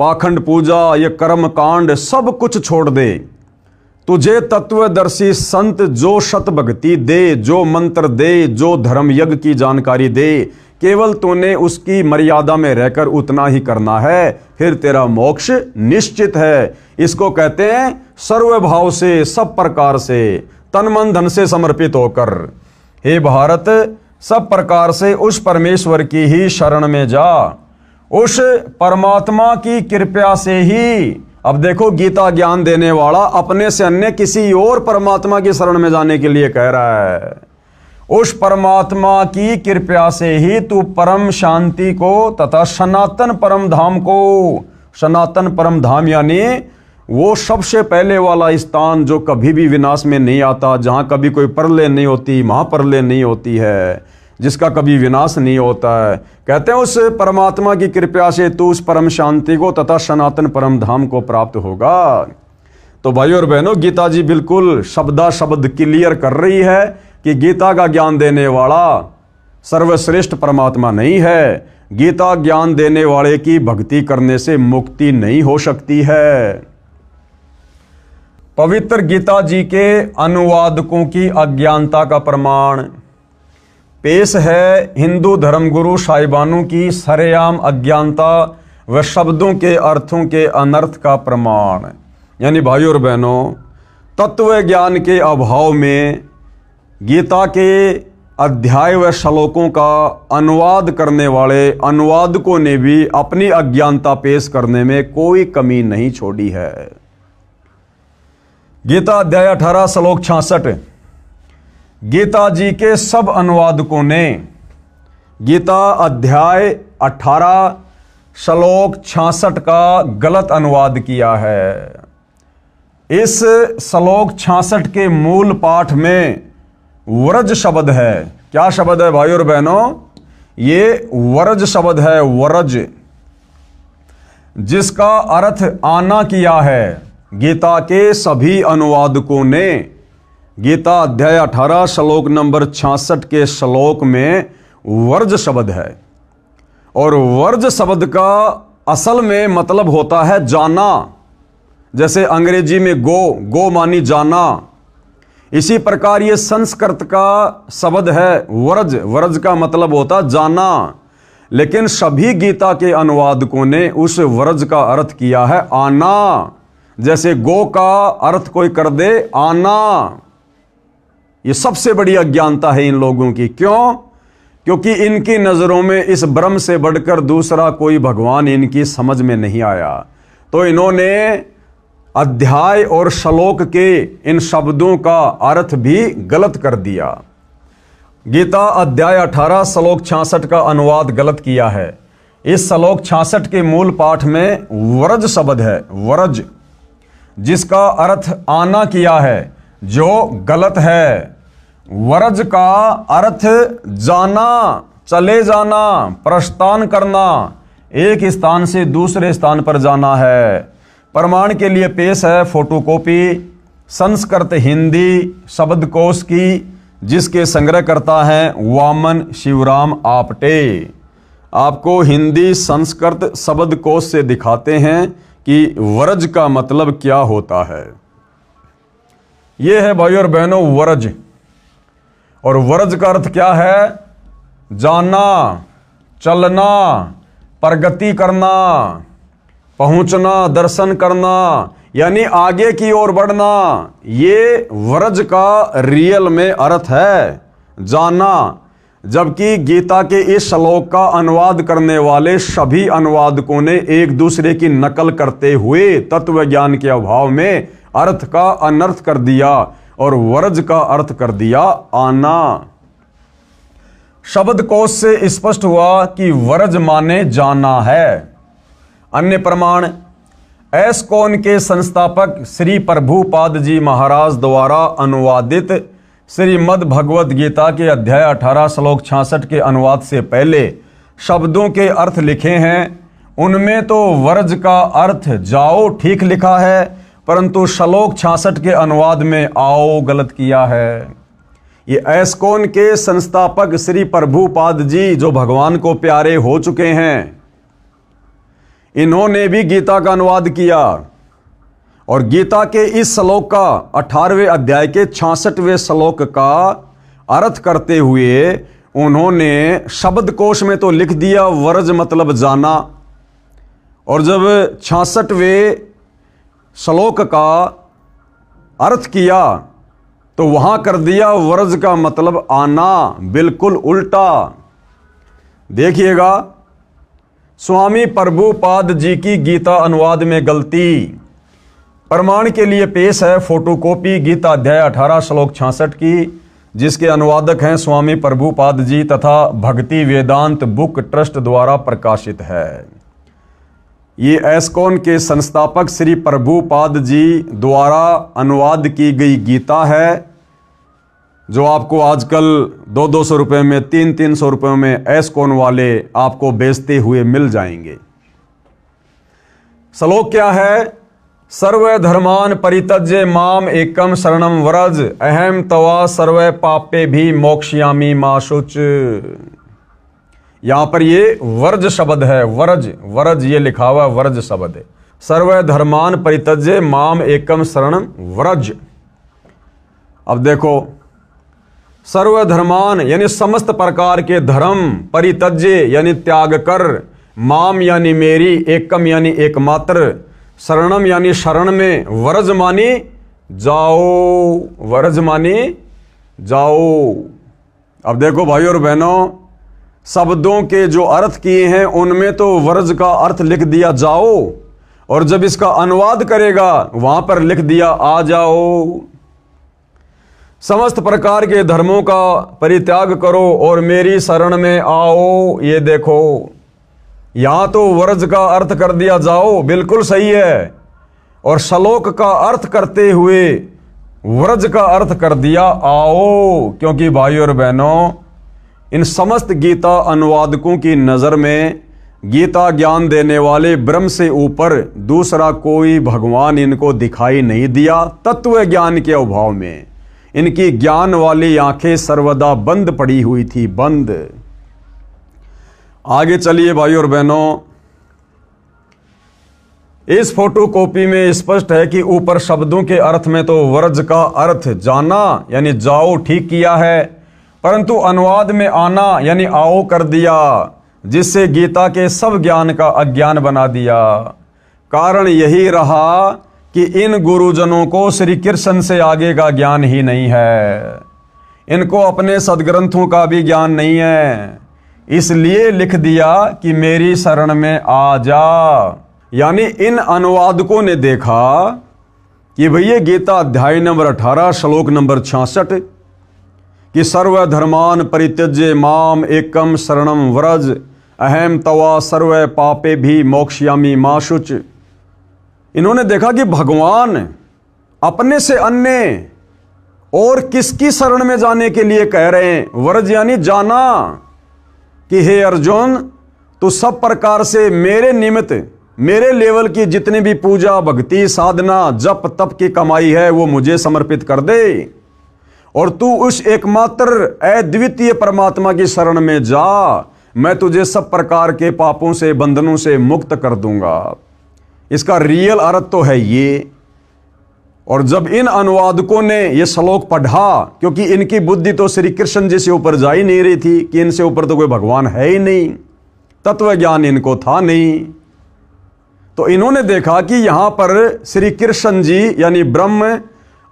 पाखंड पूजा, ये कर्म कांड सब कुछ छोड़ दे। तुझे तत्वदर्शी संत जो शत भक्ति दे, जो मंत्र दे, जो धर्म यज्ञ की जानकारी दे, केवल तूने उसकी मर्यादा में रहकर उतना ही करना है, फिर तेरा मोक्ष निश्चित है। इसको कहते हैं सर्वभाव से, सब प्रकार से, तन मन धन से समर्पित होकर। हे भारत, सब प्रकार से उस परमेश्वर की ही शरण में जा, उस परमात्मा की कृपा से ही। अब देखो, गीता ज्ञान देने वाला अपने से अन्य किसी और परमात्मा की शरण में जाने के लिए कह रहा है। उस परमात्मा की कृपा से ही तू परम शांति को तथा सनातन परम धाम को, सनातन परम धाम यानी वो सबसे पहले वाला स्थान जो कभी भी विनाश में नहीं आता, जहां कभी कोई प्रलय नहीं होती, महाप्रलय नहीं होती है, जिसका कभी विनाश नहीं होता है। कहते हैं उस परमात्मा की कृपा से तू उस परम शांति को तथा सनातन परम धाम को प्राप्त होगा। तो भाइयों और बहनों, गीता जी बिल्कुल शब्दा शब्द क्लियर कर रही है कि गीता का ज्ञान देने वाला सर्वश्रेष्ठ परमात्मा नहीं है। गीता ज्ञान देने वाले की भक्ति करने से मुक्ति नहीं हो सकती है। पवित्र गीता जी के अनुवादकों की अज्ञानता का प्रमाण पेश है हिंदू धर्मगुरु साहिबानों की सरेआम अज्ञानता व शब्दों के अर्थों के अनर्थ का प्रमाण। यानी भाइयों और बहनों, तत्व ज्ञान के अभाव में गीता के अध्याय व श्लोकों का अनुवाद करने वाले अनुवादकों ने भी अपनी अज्ञानता पेश करने में कोई कमी नहीं छोड़ी है। गीता अध्याय 18 श्लोक 66। गीता जी के सब अनुवादकों ने गीता अध्याय 18 श्लोक 66 का गलत अनुवाद किया है। इस श्लोक 66 के मूल पाठ में वरज शब्द है। क्या शब्द है भाइयों और बहनों? ये वरज शब्द है, वरज, जिसका अर्थ आना किया है। गीता के सभी अनुवादकों ने गीता अध्याय 18 श्लोक नंबर 66 के श्लोक में वर्ज शब्द है, और वर्ज शब्द का असल में मतलब होता है जाना। जैसे अंग्रेजी में गो मानी जाना, इसी प्रकार ये संस्कृत का शब्द है वर्ज। वर्ज का मतलब होता जाना, लेकिन सभी गीता के अनुवादकों ने उस वर्ज का अर्थ किया है आना। जैसे गो का अर्थ कोई कर दे आना। ये सबसे बड़ी अज्ञानता है इन लोगों की। क्यों? क्योंकि इनकी नजरों में इस ब्रह्म से बढ़कर दूसरा कोई भगवान इनकी समझ में नहीं आया, तो इन्होंने अध्याय और श्लोक के इन शब्दों का अर्थ भी गलत कर दिया। गीता अध्याय 18 श्लोक 66 का अनुवाद गलत किया है। इस श्लोक 66 के मूल पाठ में वरज शब्द है, वरज, जिसका अर्थ आना किया है, जो गलत है। वरज का अर्थ जाना, चले जाना, प्रस्थान करना, एक स्थान से दूसरे स्थान पर जाना है। प्रमाण के लिए पेश है फोटोकॉपी संस्कृत हिंदी शब्दकोश की, जिसके संग्रहकर्ता हैं वामन शिवराम आपटे। आपको हिंदी संस्कृत शब्दकोश से दिखाते हैं कि वरज का मतलब क्या होता है। यह है भाइयों और बहनों वरज। और वरज का अर्थ क्या है? जाना, चलना, प्रगति करना, पहुंचना, दर्शन करना, यानी आगे की ओर बढ़ना। ये वरज का रियल में अर्थ है, जाना। जबकि गीता के इस श्लोक का अनुवाद करने वाले सभी अनुवादकों ने एक दूसरे की नकल करते हुए तत्व ज्ञान के अभाव में अर्थ का अनर्थ कर दिया और वरज का अर्थ कर दिया आना। शब्दकोश से स्पष्ट हुआ कि वरज माने जाना है। अन्य प्रमाण एस्कॉन के संस्थापक श्री प्रभुपाद जी महाराज द्वारा अनुवादित श्रीमद् भगवद गीता के अध्याय 18 श्लोक 66 के अनुवाद से पहले शब्दों के अर्थ लिखे हैं। उनमें तो वर्ज का अर्थ जाओ ठीक लिखा है, परंतु श्लोक 66 के अनुवाद में आओ गलत किया है। ये एस्कॉन के संस्थापक श्री प्रभुपाद जी जो भगवान को प्यारे हो चुके हैं, इन्होंने भी गीता का अनुवाद किया और गीता के इस श्लोक का 18वें अध्याय के 66वें श्लोक का अर्थ करते हुए उन्होंने शब्दकोश में तो लिख दिया वर्ज मतलब जाना, और जब 66वें श्लोक का अर्थ किया तो वहां कर दिया वर्ज का मतलब आना, बिल्कुल उल्टा। देखिएगा स्वामी प्रभुपाद जी की गीता अनुवाद में गलती। प्रमाण के लिए पेश है फोटोकॉपी गीता अध्याय 18 श्लोक 66 की, जिसके अनुवादक हैं स्वामी प्रभुपाद जी तथा भक्ति वेदांत बुक ट्रस्ट द्वारा प्रकाशित है। ये एस्कॉन के संस्थापक श्री प्रभुपाद जी द्वारा अनुवाद की गई गीता है, जो आपको आजकल 200-200 रुपये में 300-300 रुपये में एस्कॉन वाले आपको बेचते हुए मिल जाएंगे। श्लोक क्या है? सर्व धर्मान परित्यज्य माम एकम शरणम व्रज अहम तवा सर्व पापे भी मोक्ष्यामि मा शुच। यहां पर ये वर्ज शब्द है, वर्ज वर्ज ये लिखा हुआ वर्ज शब्द है। सर्व धर्मान परित्यज्य माम एकम शरणम व्रज। अब देखो, सर्वधर्मान यानी समस्त प्रकार के धर्म, परित्यज्य यानी त्याग कर, माम यानी मेरी, एकम यानी एकमात्र, शरणम यानी शरण में, व्रज मानी जाओ, व्रज मानी जाओ। अब देखो भाई और बहनों, शब्दों के जो अर्थ किए हैं उनमें तो व्रज का अर्थ लिख दिया जाओ, और जब इसका अनुवाद करेगा वहां पर लिख दिया आ जाओ। समस्त प्रकार के धर्मों का परित्याग करो और मेरी शरण में आओ। ये देखो, यहां तो व्रज का अर्थ कर दिया जाओ, बिल्कुल सही है, और श्लोक का अर्थ करते हुए व्रज का अर्थ कर दिया आओ। क्योंकि भाई और बहनों, इन समस्त गीता अनुवादकों की नजर में गीता ज्ञान देने वाले ब्रह्म से ऊपर दूसरा कोई भगवान इनको दिखाई नहीं दिया। तत्व ज्ञान के अभाव में इनकी ज्ञान वाली आंखें सर्वदा बंद पड़ी हुई थी, बंद। आगे चलिए भाई और बहनों, इस फोटोकॉपी में स्पष्ट है कि ऊपर शब्दों के अर्थ में तो व्रज का अर्थ जाना यानी जाओ ठीक किया है, परंतु अनुवाद में आना यानी आओ कर दिया, जिससे गीता के सब ज्ञान का अज्ञान बना दिया। कारण यही रहा कि इन गुरुजनों को श्री कृष्ण से आगे का ज्ञान ही नहीं है, इनको अपने सदग्रंथों का भी ज्ञान नहीं है, इसलिए लिख दिया कि मेरी शरण में आ जा। यानी इन अनुवादकों ने देखा कि भैया गीता अध्याय नंबर 18 श्लोक नंबर 66 कि सर्वधर्मान परित्यज्य माम एकम शरणम व्रज अहम तवा सर्व पापे भी मोक्ष्यामि मा शुच। इन्होंने देखा कि भगवान अपने से अन्य और किसकी शरण में जाने के लिए कह रहे हैं? व्रज यानी जाना, कि हे अर्जुन, तू सब प्रकार से मेरे निमित्त, मेरे लेवल की जितनी भी पूजा भक्ति साधना जप तप की कमाई है वो मुझे समर्पित कर दे, और तू उस एकमात्र अद्वितीय परमात्मा की शरण में जा। मैं तुझे सब प्रकार के पापों से बंधनों से मुक्त कर दूंगा। इसका रियल अर्थ तो है ये। और जब इन अनुवादकों ने यह श्लोक पढ़ा, क्योंकि इनकी बुद्धि तो श्री कृष्ण जी से ऊपर जा ही नहीं रही थी कि इनसे ऊपर तो कोई भगवान है ही नहीं, तत्व ज्ञान इनको था नहीं, तो इन्होंने देखा कि यहां पर श्री कृष्ण जी यानी ब्रह्म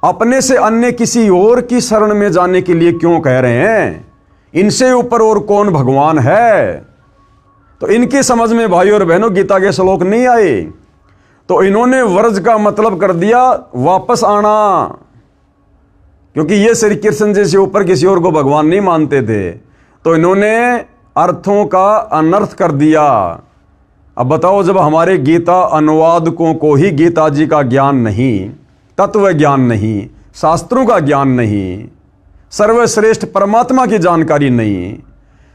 अपने से अन्य किसी और की शरण में जाने के लिए क्यों कह रहे हैं? इनसे ऊपर और कौन भगवान है? तो इनकी समझ में भाई और बहनों गीता के श्लोक नहीं आए, तो इन्होंने व्रज का मतलब कर दिया वापस आना, क्योंकि ये श्री कृष्ण जी से ऊपर किसी और को भगवान नहीं मानते थे, तो इन्होंने अर्थों का अनर्थ कर दिया। अब बताओ, जब हमारे गीता अनुवादकों को ही गीता जी का ज्ञान नहीं, तत्व ज्ञान नहीं, शास्त्रों का ज्ञान नहीं, सर्वश्रेष्ठ परमात्मा की जानकारी नहीं,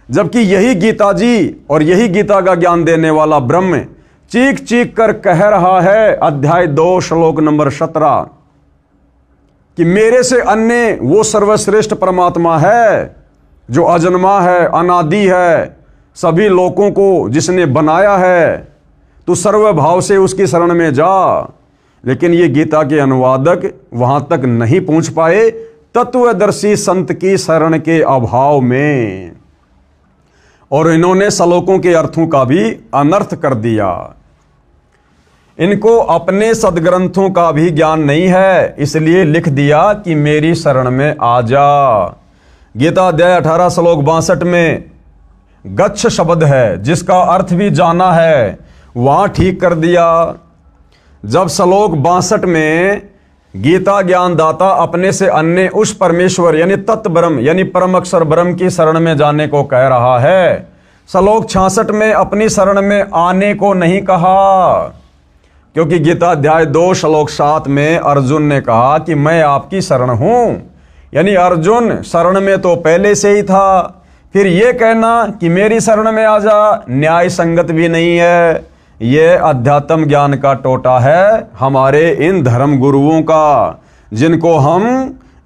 जबकि यही गीता जी और यही गीता का ज्ञान देने वाला ब्रह्म चीख चीख कर कह रहा है, अध्याय 2 श्लोक नंबर 17 कि मेरे से अन्य वो सर्वश्रेष्ठ परमात्मा है जो अजन्मा है, अनादि है, सभी लोगों को जिसने बनाया है, तू सर्वभाव से उसकी शरण में जा। लेकिन ये गीता के अनुवादक वहां तक नहीं पहुंच पाए, तत्वदर्शी संत की शरण के अभाव में, और इन्होंने श्लोकों के अर्थों का भी अनर्थ कर दिया। इनको अपने सदग्रंथों का भी ज्ञान नहीं है, इसलिए लिख दिया कि मेरी शरण में आ जा। गीता अध्याय 18 श्लोक 62 में गच्छ शब्द है, जिसका अर्थ भी जाना है, वहां ठीक कर दिया। जब श्लोक 62 में गीता ज्ञानदाता अपने से अन्य उस परमेश्वर यानी तत्व ब्रह्म यानी परम अक्षर ब्रह्म की शरण में जाने को कह रहा है, श्लोक 66 में अपनी शरण में आने को नहीं कहा, क्योंकि गीता अध्याय 2 श्लोक 7 में अर्जुन ने कहा कि मैं आपकी शरण हूं, यानी अर्जुन शरण में तो पहले से ही था। फिर यह कहना कि मेरी शरण में आ जा, न्याय संगत भी नहीं है। यह अध्यात्म ज्ञान का टोटा है हमारे इन धर्म गुरुओं का, जिनको हम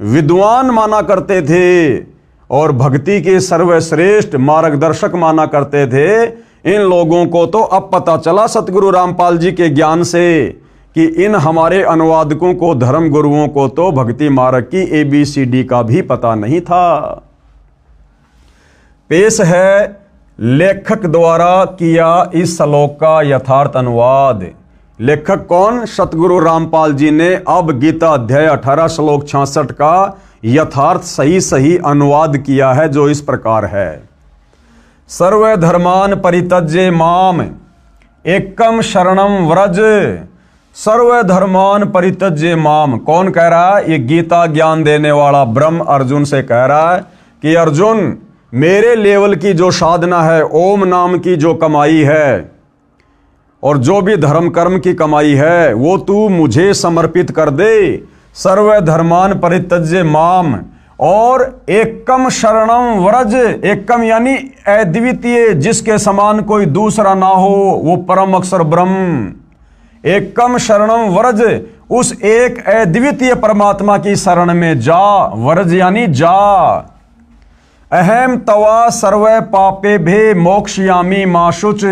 विद्वान माना करते थे और भक्ति के सर्वश्रेष्ठ मार्गदर्शक माना करते थे। इन लोगों को तो अब पता चला सतगुरु रामपाल जी के ज्ञान से कि इन हमारे अनुवादकों को, धर्म गुरुओं को तो भक्ति मार्ग की ABCD का भी पता नहीं था। पेश है लेखक द्वारा किया इस श्लोक का यथार्थ अनुवाद। लेखक कौन? सतगुरु रामपाल जी ने अब गीता अध्याय 18 श्लोक 66 का यथार्थ सही अनुवाद किया है, जो इस प्रकार है। सर्वधर्मान परित्यज्य माम एकम शरणम व्रज। सर्वधर्मान परित्यज्य माम कौन कह रहा है? ये गीता ज्ञान देने वाला ब्रह्म अर्जुन से कह रहा है कि अर्जुन, मेरे लेवल की जो साधना है, ओम नाम की जो कमाई है और जो भी धर्म कर्म की कमाई है, वो तू मुझे समर्पित कर दे। सर्वधर्मान परित्यज्य माम और एकम शरणम व्रज। एकम यानी अद्वितीय, जिसके समान कोई दूसरा ना हो, वो परम अक्षर ब्रह्म। एकम शरणम व्रज, उस एक अद्वितीय परमात्मा की शरण में जा। व्रज यानी जा। अहम तवा सर्व पापे भे मोक्षयामी माशुच।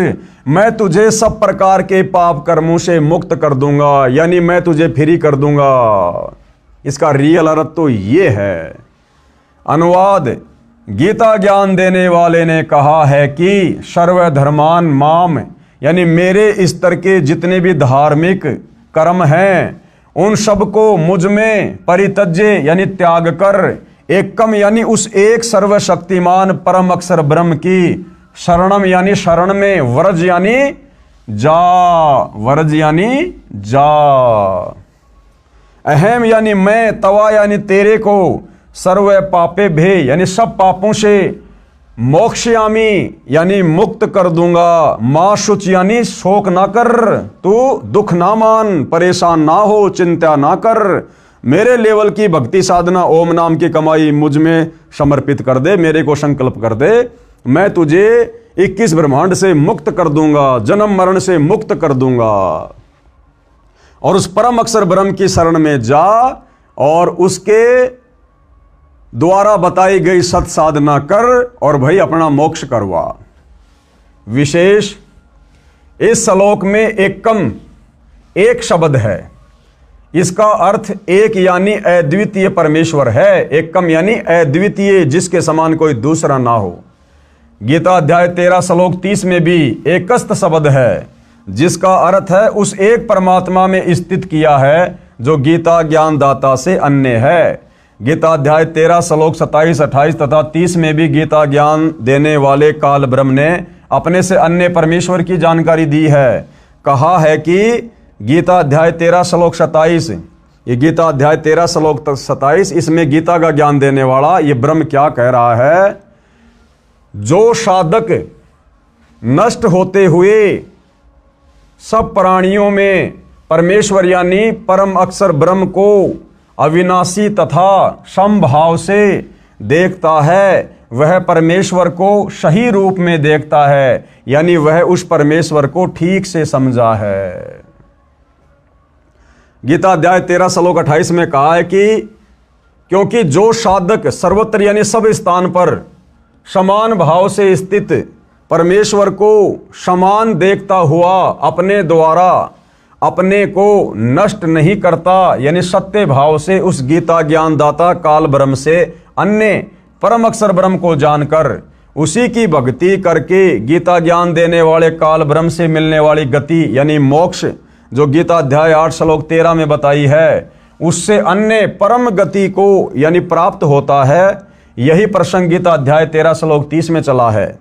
मैं तुझे सब प्रकार के पाप कर्मों से मुक्त कर दूंगा, यानी मैं तुझे फ्री कर दूंगा। इसका रियल अर्थ तो ये है। अनुवाद, गीता ज्ञान देने वाले ने कहा है कि सर्वधर्मान माम, यानी मेरे स्तर के जितने भी धार्मिक कर्म हैं, उन सबको मुझ में परित्यज्य यानी त्याग कर, एकम यानी उस एक सर्वशक्तिमान परम अक्षर ब्रह्म की शरणम यानी शरण में, व्रज यानी जा। व्रज यानी जा। अहम यानी मैं, तवा यानी तेरे को, सर्व पापे भे यानी सब पापों से, मोक्षयामी यानी मुक्त कर दूंगा, मां शुच यानी शोक ना कर, तू दुख ना मान, परेशान ना हो, चिंता ना कर। मेरे लेवल की भक्ति साधना, ओम नाम की कमाई मुझ में समर्पित कर दे, मेरे को संकल्प कर दे। मैं तुझे 21 ब्रह्मांड से मुक्त कर दूंगा, जन्म मरण से मुक्त कर दूंगा। और उस परम अक्षर ब्रह्म की शरण में जा और उसके द्वारा बताई गई सत साधना कर और भाई अपना मोक्ष करवा। विशेष इस श्लोक में एकम एक शब्द है, इसका अर्थ एक यानी अद्वितीय परमेश्वर है। एकम यानी अद्वितीय, जिसके समान कोई दूसरा ना हो। गीता अध्याय 13 श्लोक 30 में भी एकस्त शब्द है, जिसका अर्थ है उस एक परमात्मा में स्थित किया है, जो गीता ज्ञानदाता से अन्य है। गीता अध्याय 13 श्लोक 27, 28 तथा 30 में भी गीता ज्ञान देने वाले काल ब्रह्म ने अपने से अन्य परमेश्वर की जानकारी दी है। कहा है कि गीता अध्याय 13 श्लोक 27, ये गीता अध्याय 13 श्लोक 27, इसमें गीता का ज्ञान देने वाला ये ब्रह्म क्या कह रहा है? जो साधक नष्ट होते हुए सब प्राणियों में परमेश्वर यानी परम अक्षर ब्रह्म को अविनाशी तथा समभाव से देखता है, वह परमेश्वर को सही रूप में देखता है, यानी वह उस परमेश्वर को ठीक से समझा है। गीता अध्याय 13 श्लोक 28 में कहा है कि क्योंकि जो साधक सर्वत्र यानी सब स्थान पर समान भाव से स्थित परमेश्वर को समान देखता हुआ अपने द्वारा अपने को नष्ट नहीं करता, यानी सत्य भाव से उस गीता ज्ञानदाता काल ब्रह्म से अन्य परम अक्षर ब्रह्म को जानकर उसी की भक्ति करके गीता ज्ञान देने वाले काल ब्रह्म से मिलने वाली गति यानी मोक्ष जो गीता अध्याय 8 श्लोक 13 में बताई है, उससे अन्य परम गति को यानी प्राप्त होता है। यही प्रसंग गीता अध्याय 13 श्लोक 30 में चला है।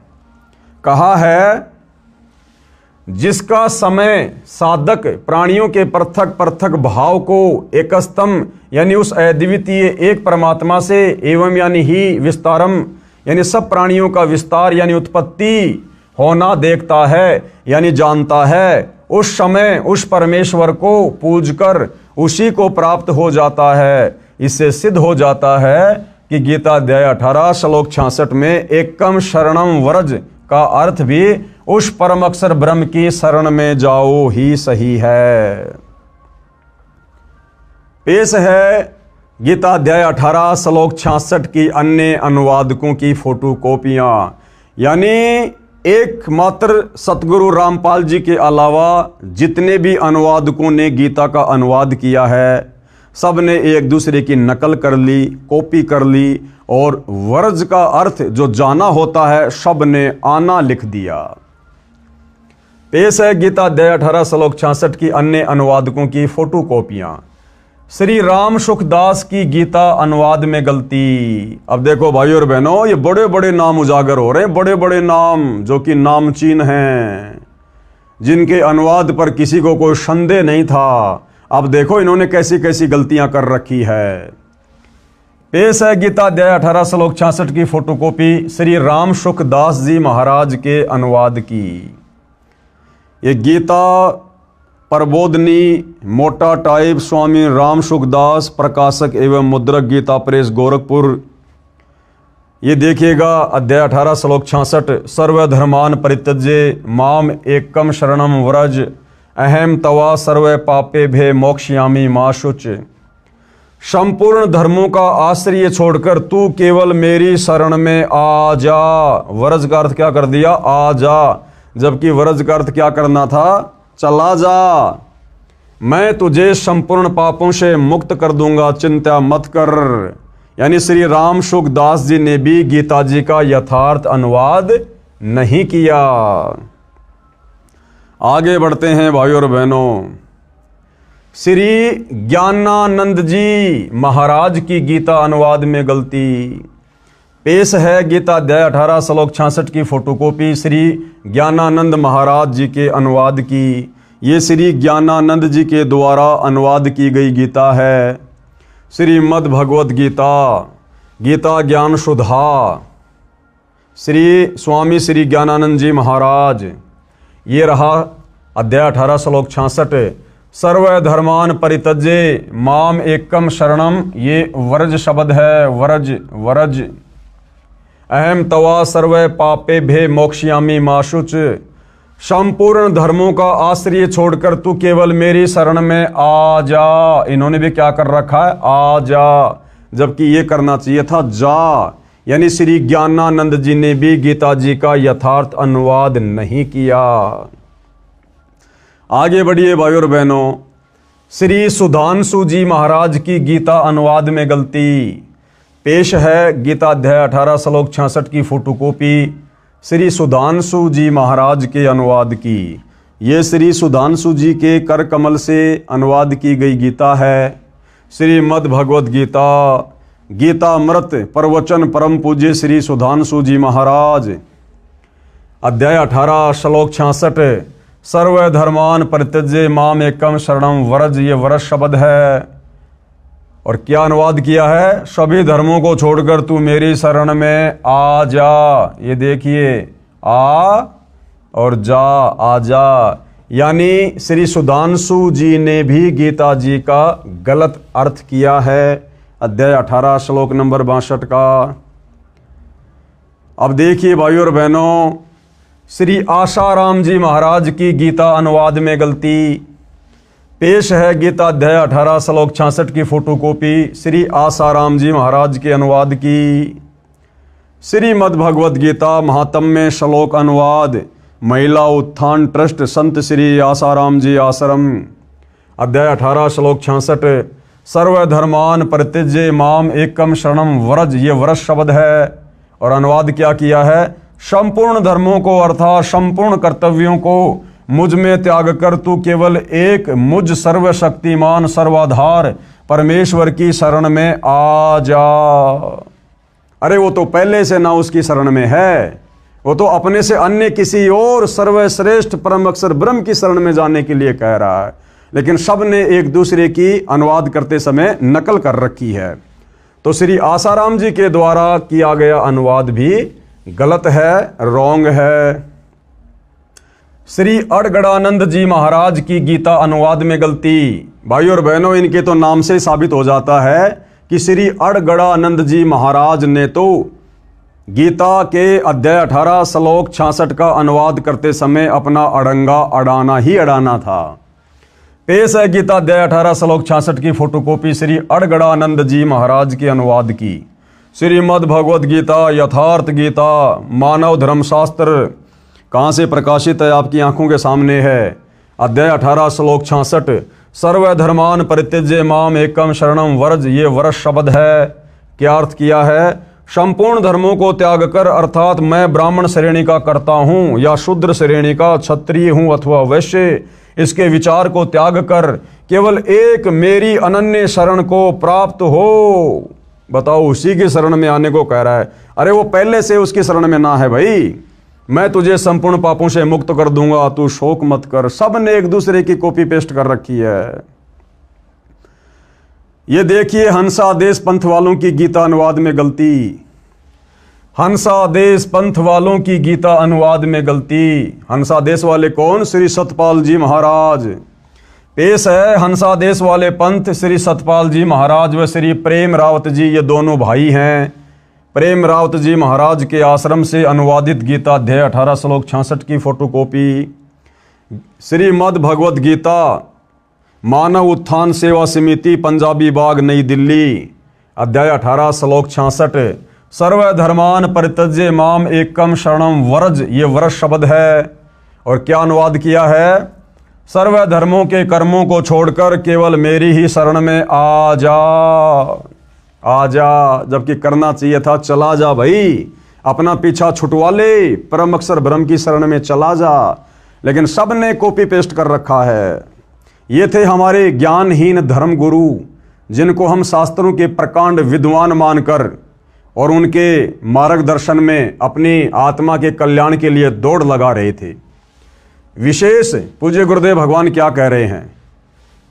कहा है, जिसका समय साधक प्राणियों के पृथक पृथक भाव को एकस्तम यानी उस अद्वितीय एक परमात्मा से एवं यानी ही विस्तारम यानी सब प्राणियों का विस्तार यानी उत्पत्ति होना देखता है यानी जानता है, उस समय उस परमेश्वर को पूजकर उसी को प्राप्त हो जाता है। इससे सिद्ध हो जाता है कि गीता अध्याय 18 श्लोक 66 में एकम शरणम व्रज का अर्थ भी उस परम अक्षर ब्रह्म की शरण में जाओ ही सही है। पेश है गीता अध्याय 18 श्लोक 66 की अन्य अनुवादकों की फोटो कॉपियां, यानी एकमात्र सतगुरु रामपाल जी के अलावा जितने भी अनुवादकों ने गीता का अनुवाद किया है, सब ने एक दूसरे की नकल कर ली, कॉपी कर ली और वर्ज का अर्थ जो जाना होता है सब ने आना लिख दिया। पेश है गीता अध्याय 18 श्लोक 66 की अन्य अनुवादकों की फोटो कॉपियां। श्री राम सुखदास की गीता अनुवाद में गलती। अब देखो भाई और बहनों, ये बड़े बड़े नाम उजागर हो रहे हैं, बड़े बड़े नाम जो कि नामचीन हैं, जिनके अनुवाद पर किसी को कोई संदेह नहीं था। अब देखो इन्होंने कैसी कैसी गलतियां कर रखी है। पेश है गीता अध्याय 18 श्लोक 66 की फोटोकॉपी श्री राम सुखदास जी महाराज के अनुवाद की। ये गीता प्रबोधनी मोटा टाइप स्वामी राम सुखदास प्रकाशक एवं मुद्रक गीता प्रेस गोरखपुर। ये देखिएगा अध्याय 18 श्लोक 66 सर्वधर्मान परित्यज्य माम एकम शरणम व्रज अहम तवा सर्व पापे भे मोक्षयामि मा शुच। संपूर्ण धर्मों का आश्रय छोड़कर तू केवल मेरी शरण में आ जा। व्रज का अर्थ क्या कर दिया? आ जा, जबकि व्रज का अर्थ क्या करना था? चला जा। मैं तुझे संपूर्ण पापों से मुक्त कर दूंगा, चिंता मत कर। यानी श्री राम सुखदास जी ने भी गीता जी का यथार्थ अनुवाद नहीं किया। आगे बढ़ते हैं भाई और बहनों। श्री ज्ञानानंद जी महाराज की गीता अनुवाद में गलती। पेश है गीता अध्याय 18 श्लोक 66 की फोटोकॉपी श्री ज्ञानानंद महाराज जी के अनुवाद की। ये श्री ज्ञानानंद जी के द्वारा अनुवाद की गई गीता है। श्रीमद् भगवत गीता, गीता ज्ञान सुधा, श्री स्वामी श्री ज्ञानानंद जी महाराज। ये रहा अध्याय 18 श्लोक 66 सर्वधर्मान परित्यज्य माम एकम शरणम। ये व्रज शब्द है, व्रज व्रज। अहम तवा सर्व पापे भे मोक्षयामि मा शुच। संपूर्ण धर्मों का आश्रय छोड़कर तू केवल मेरी शरण में आ जा। इन्होंने भी क्या कर रखा है? आ जा, जबकि ये करना चाहिए था जा। यानी श्री ज्ञानानंद जी ने भी गीता जी का यथार्थ अनुवाद नहीं किया। आगे बढ़िए भाई और बहनों। श्री सुधांशु जी महाराज की गीता अनुवाद में गलती। पेश है गीता अध्याय 18 श्लोक 66 की फोटोकॉपी श्री सुधांशु जी महाराज के अनुवाद की। ये श्री सुधांशु जी के कर कमल से अनुवाद की गई गीता है। श्रीमद् भगवत गीता, गीतामृत प्रवचन परम पूज्य श्री सुधांशु जी महाराज। अध्याय 18 श्लोक 66 सर्वधर्मान परित्यज्य माम एकम शरणम व्रज। ये व्रज शब्द है। और क्या अनुवाद किया है? सभी धर्मों को छोड़कर तू मेरी शरण में आ जा। ये देखिए, आ और जा, आ जा। यानी श्री सुधांशु जी ने भी गीता जी का गलत अर्थ किया है अध्याय 18 श्लोक नंबर 62 का। अब देखिए भाई और बहनों, श्री आशाराम जी महाराज की गीता अनुवाद में गलती। पेश है गीता अध्याय 18 श्लोक 66 की फोटोकॉपी श्री आसाराम जी महाराज के अनुवाद की। श्रीमद् भगवद गीता महात्म्य श्लोक अनुवाद महिला उत्थान ट्रस्ट संत श्री आसाराम जी आश्रम। अध्याय 18 श्लोक 66। सर्वधर्मान परित्यज्य माम एकम शरणम व्रज, ये व्रज शब्द है। और अनुवाद क्या किया है? संपूर्ण धर्मों को अर्थात संपूर्ण कर्तव्यों को मुझ में त्याग कर तू केवल एक मुझ सर्वशक्तिमान सर्वाधार परमेश्वर की शरण में आ जा। अरे वो तो पहले से ना उसकी शरण में है, वो तो अपने से अन्य किसी और सर्वश्रेष्ठ परम अक्षर ब्रह्म की शरण में जाने के लिए कह रहा है। लेकिन सब ने एक दूसरे की अनुवाद करते समय नकल कर रखी है। तो श्री आसाराम जी के द्वारा किया गया अनुवाद भी गलत है, रॉन्ग है। श्री अड़गड़ानंद जी महाराज की गीता अनुवाद में गलती। भाई और बहनों, इनके तो नाम से साबित हो जाता है कि श्री अड़गड़ानंद जी महाराज ने तो गीता के अध्याय 18 श्लोक 66 का अनुवाद करते समय अपना अड़ंगा अड़ाना ही अड़ाना था। पेश है गीता अध्याय 18 श्लोक 66 की फोटोकॉपी श्री अड़गड़ानंद जी महाराज के अनुवाद की। श्रीमद् भगवद गीता यथार्थ गीता मानव धर्मशास्त्र कहाँ से प्रकाशित है? आपकी आंखों के सामने है। अध्याय 18 श्लोक 66। सर्वधर्मान परित्यज्य माम एकम शरणम व्रज, ये व्रज शब्द है। क्या अर्थ किया है? संपूर्ण धर्मों को त्याग कर, अर्थात मैं ब्राह्मण श्रेणी का करता हूँ या शूद्र श्रेणी का, क्षत्रिय हूँ अथवा वैश्य, इसके विचार को त्याग कर केवल एक मेरी अनन्य शरण को प्राप्त हो। बताओ, उसी की शरण में आने को कह रहा है। अरे वो पहले से उसकी शरण में ना है भाई। मैं तुझे संपूर्ण पापों से मुक्त कर दूंगा, तू शोक मत कर। सब ने एक दूसरे की कॉपी पेस्ट कर रखी है। ये देखिए हंसादेश पंथ वालों की गीता अनुवाद में गलती। हंसादेश पंथ वालों की गीता अनुवाद में गलती। हंसादेश वाले कौन? श्री सतपाल जी महाराज। पेश है हंसादेश वाले पंथ श्री सतपाल जी महाराज व श्री प्रेम रावत जी, ये दोनों भाई हैं। प्रेम रावत जी महाराज के आश्रम से अनुवादित गीता अध्याय 18 श्लोक 66 की फोटोकॉपी। श्रीमद् भगवद गीता मानव उत्थान सेवा समिति पंजाबी बाग नई दिल्ली अध्याय 18 श्लोक 66। सर्वधर्मान परित्यज्य माम एकम शरणम व्रज, ये व्रज शब्द है। और क्या अनुवाद किया है? सर्वधर्मों के कर्मों को छोड़कर केवल मेरी ही शरण में आ जा, जबकि करना चाहिए था चला जा भाई, अपना पीछा छुटवा ले, परम अक्षर ब्रह्म की शरण में चला जा। लेकिन सब ने कॉपी पेस्ट कर रखा है। ये थे हमारे ज्ञानहीन धर्म गुरु, जिनको हम शास्त्रों के प्रकांड विद्वान मानकर और उनके मार्गदर्शन में अपनी आत्मा के कल्याण के लिए दौड़ लगा रहे थे। विशेष पूज्य गुरुदेव भगवान क्या कह रहे हैं?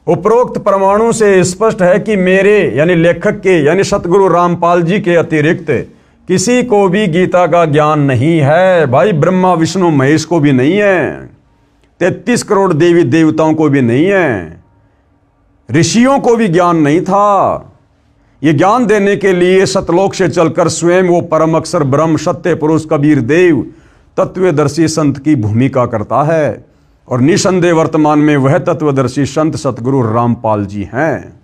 उपरोक्त परमाणु से स्पष्ट है कि मेरे यानी लेखक के यानी सतगुरु रामपाल जी के अतिरिक्त किसी को भी गीता का ज्ञान नहीं है। भाई ब्रह्मा विष्णु महेश को भी नहीं है, 33 करोड़ देवी देवताओं को भी नहीं है, ऋषियों को भी ज्ञान नहीं था। ये ज्ञान देने के लिए सतलोक से चलकर स्वयं वो परम अक्षर ब्रह्म सत्य पुरुष कबीर देव तत्वदर्शी संत की भूमिका करता है। और निसंदेह वर्तमान में वह तत्वदर्शी संत सतगुरु रामपाल जी हैं।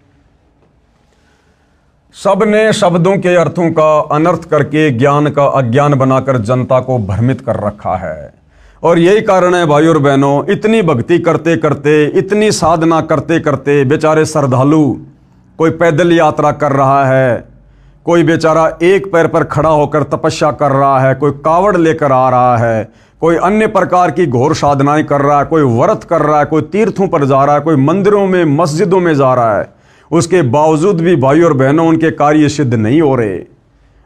सब ने शब्दों के अर्थों का अनर्थ करके ज्ञान का अज्ञान बनाकर जनता को भ्रमित कर रखा है। और यही कारण है भाई और बहनों, इतनी भक्ति करते करते, इतनी साधना करते करते बेचारे श्रद्धालु, कोई पैदल यात्रा कर रहा है, कोई बेचारा एक पैर पर खड़ा होकर तपस्या कर रहा है, कोई कावड़ लेकर आ रहा है, कोई अन्य प्रकार की घोर साधनाएं कर रहा है, कोई व्रत कर रहा है, कोई तीर्थों पर जा रहा है, कोई मंदिरों में मस्जिदों में जा रहा है। उसके बावजूद भी भाई और बहनों उनके कार्य सिद्ध नहीं हो रहे।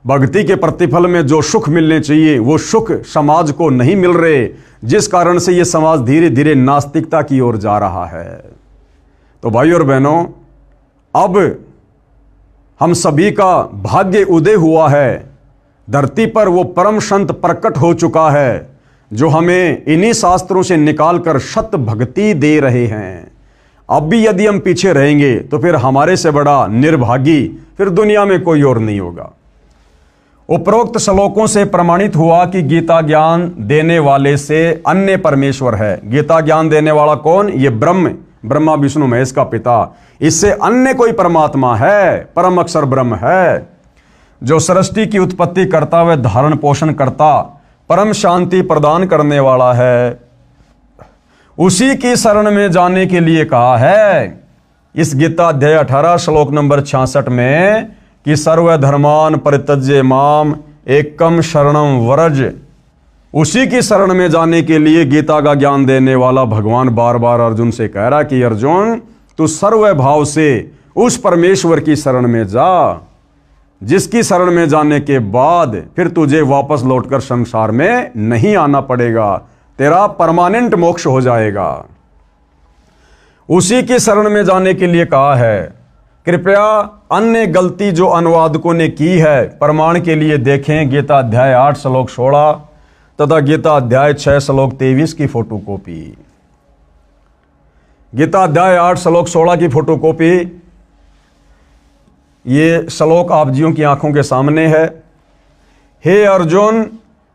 भक्ति के प्रतिफल में जो सुख मिलने चाहिए वो सुख समाज को नहीं मिल रहे, जिस कारण से ये समाज धीरे धीरे नास्तिकता की ओर जा रहा है। तो भाई और बहनों, अब हम सभी का भाग्य उदय हुआ है। धरती पर वो परम संत प्रकट हो चुका है जो हमें इन्हीं शास्त्रों से निकालकर सत भक्ति दे रहे हैं। अब भी यदि हम पीछे रहेंगे तो फिर हमारे से बड़ा निर्भागी फिर दुनिया में कोई और नहीं होगा। उपरोक्त श्लोकों से प्रमाणित हुआ कि गीता ज्ञान देने वाले से अन्य परमेश्वर है। गीता ज्ञान देने वाला कौन? ये ब्रह्म, ब्रह्मा विष्णु महेश का पिता, इससे अन्य कोई परमात्मा है, परम अक्षर ब्रह्म है, जो सृष्टि की उत्पत्ति करता व धारण पोषण करता, परम शांति प्रदान करने वाला है, उसी की शरण में जाने के लिए कहा है इस गीता अध्याय 18 श्लोक नंबर 66 में कि सर्वधर्मान परित्यज्य माम एकम शरणम व्रज। उसी की शरण में जाने के लिए गीता का ज्ञान देने वाला भगवान बार बार अर्जुन से कह रहा कि अर्जुन तू सर्व भाव से उस परमेश्वर की शरण में जा, जिसकी शरण में जाने के बाद फिर तुझे वापस लौटकर संसार में नहीं आना पड़ेगा, तेरा परमानेंट मोक्ष हो जाएगा। उसी की शरण में जाने के लिए कहा है। कृपया अन्य गलती जो अनुवादकों ने की है प्रमाण के लिए देखें गीता अध्याय 8 श्लोक 16 तथा गीता अध्याय 6 श्लोक 23 की फोटोकॉपी। गीता अध्याय 8 श्लोक 16 की फोटोकॉपी, ये श्लोक आप जियों की आंखों के सामने है। हे अर्जुन,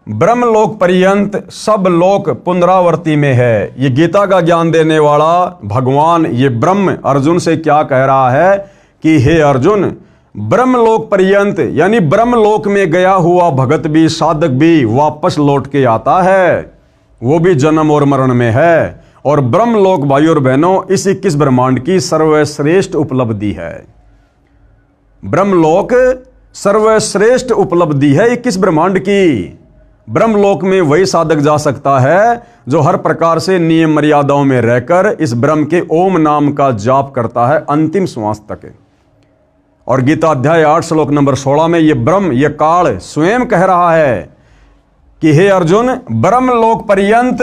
ब्रह्मलोक पर्यंत सब लोक पुनरावर्ती में है। ये गीता का ज्ञान देने वाला भगवान, ये ब्रह्म अर्जुन से क्या कह रहा है कि हे अर्जुन, ब्रह्मलोक पर्यंत यानी ब्रह्मलोक में गया हुआ भगत भी, साधक भी वापस लौट के आता है, वो भी जन्म और मरण में है। और ब्रह्मलोक भाई और बहनों इस 21 ब्रह्मांड की सर्वश्रेष्ठ उपलब्धि है। ब्रह्मलोक सर्वश्रेष्ठ उपलब्धि है 21 ब्रह्मांड की। ब्रह्मलोक में वही साधक जा सकता है जो हर प्रकार से नियम मर्यादाओं में रहकर इस ब्रह्म के ओम नाम का जाप करता है अंतिम श्वास तक। और गीता अध्याय 8 श्लोक नंबर 16 में ये ब्रह्म, ये काल स्वयं कह रहा है कि हे अर्जुन, ब्रह्मलोक पर्यंत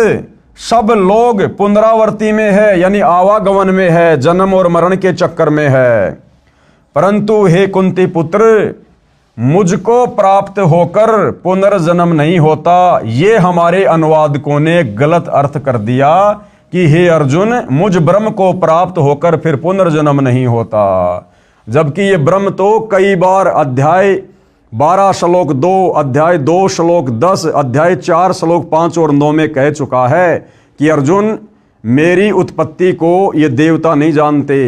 सब लोग पुनरावर्ती में है यानी आवागमन में है, जन्म और मरण के चक्कर में है। परंतु हे कुंती पुत्र, मुझको प्राप्त होकर पुनर्जन्म नहीं होता। ये हमारे अनुवादकों ने गलत अर्थ कर दिया कि हे अर्जुन, मुझ ब्रह्म को प्राप्त होकर फिर पुनर्जन्म नहीं होता, जबकि ये ब्रह्म तो कई बार अध्याय 12 श्लोक 2, अध्याय 2 श्लोक 10, अध्याय 4 श्लोक 5 और 9 में कह चुका है कि अर्जुन, मेरी उत्पत्ति को ये देवता नहीं जानते।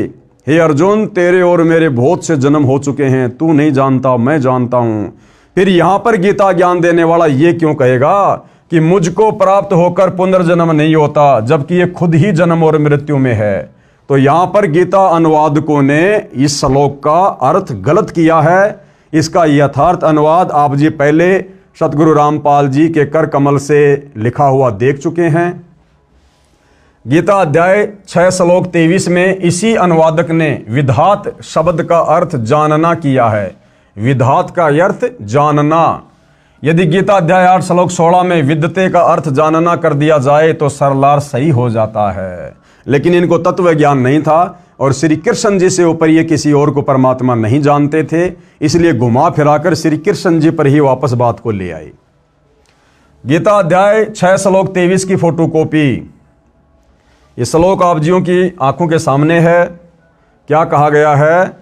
हे अर्जुन, तेरे और मेरे बहुत से जन्म हो चुके हैं, तू नहीं जानता, मैं जानता हूं। फिर यहां पर गीता ज्ञान देने वाला ये क्यों कहेगा कि मुझको प्राप्त होकर पुनर्जन्म नहीं होता, जबकि ये खुद ही जन्म और मृत्यु में है? तो यहां पर गीता अनुवादकों ने इस श्लोक का अर्थ गलत किया है। इसका यथार्थ अनुवाद आप जी पहले सतगुरु रामपाल जी के कर कमल से लिखा हुआ देख चुके हैं। गीता अध्याय 6 श्लोक 23 में इसी अनुवादक ने विधात शब्द का अर्थ जानना किया है। विधात का अर्थ जानना। यदि गीता अध्याय 8 श्लोक 16 में विद्यते का अर्थ जानना कर दिया जाए तो सरलार सही हो जाता है, लेकिन इनको तत्व ज्ञान नहीं था और श्री कृष्ण जी से ऊपर ये किसी और को परमात्मा नहीं जानते थे, इसलिए घुमा फिराकर श्री कृष्ण जी पर ही वापस बात को ले आए। गीता अध्याय 6 श्लोक 23 की फोटोकॉपी। ये श्लोक आप जियों की आंखों के सामने है। क्या कहा गया है?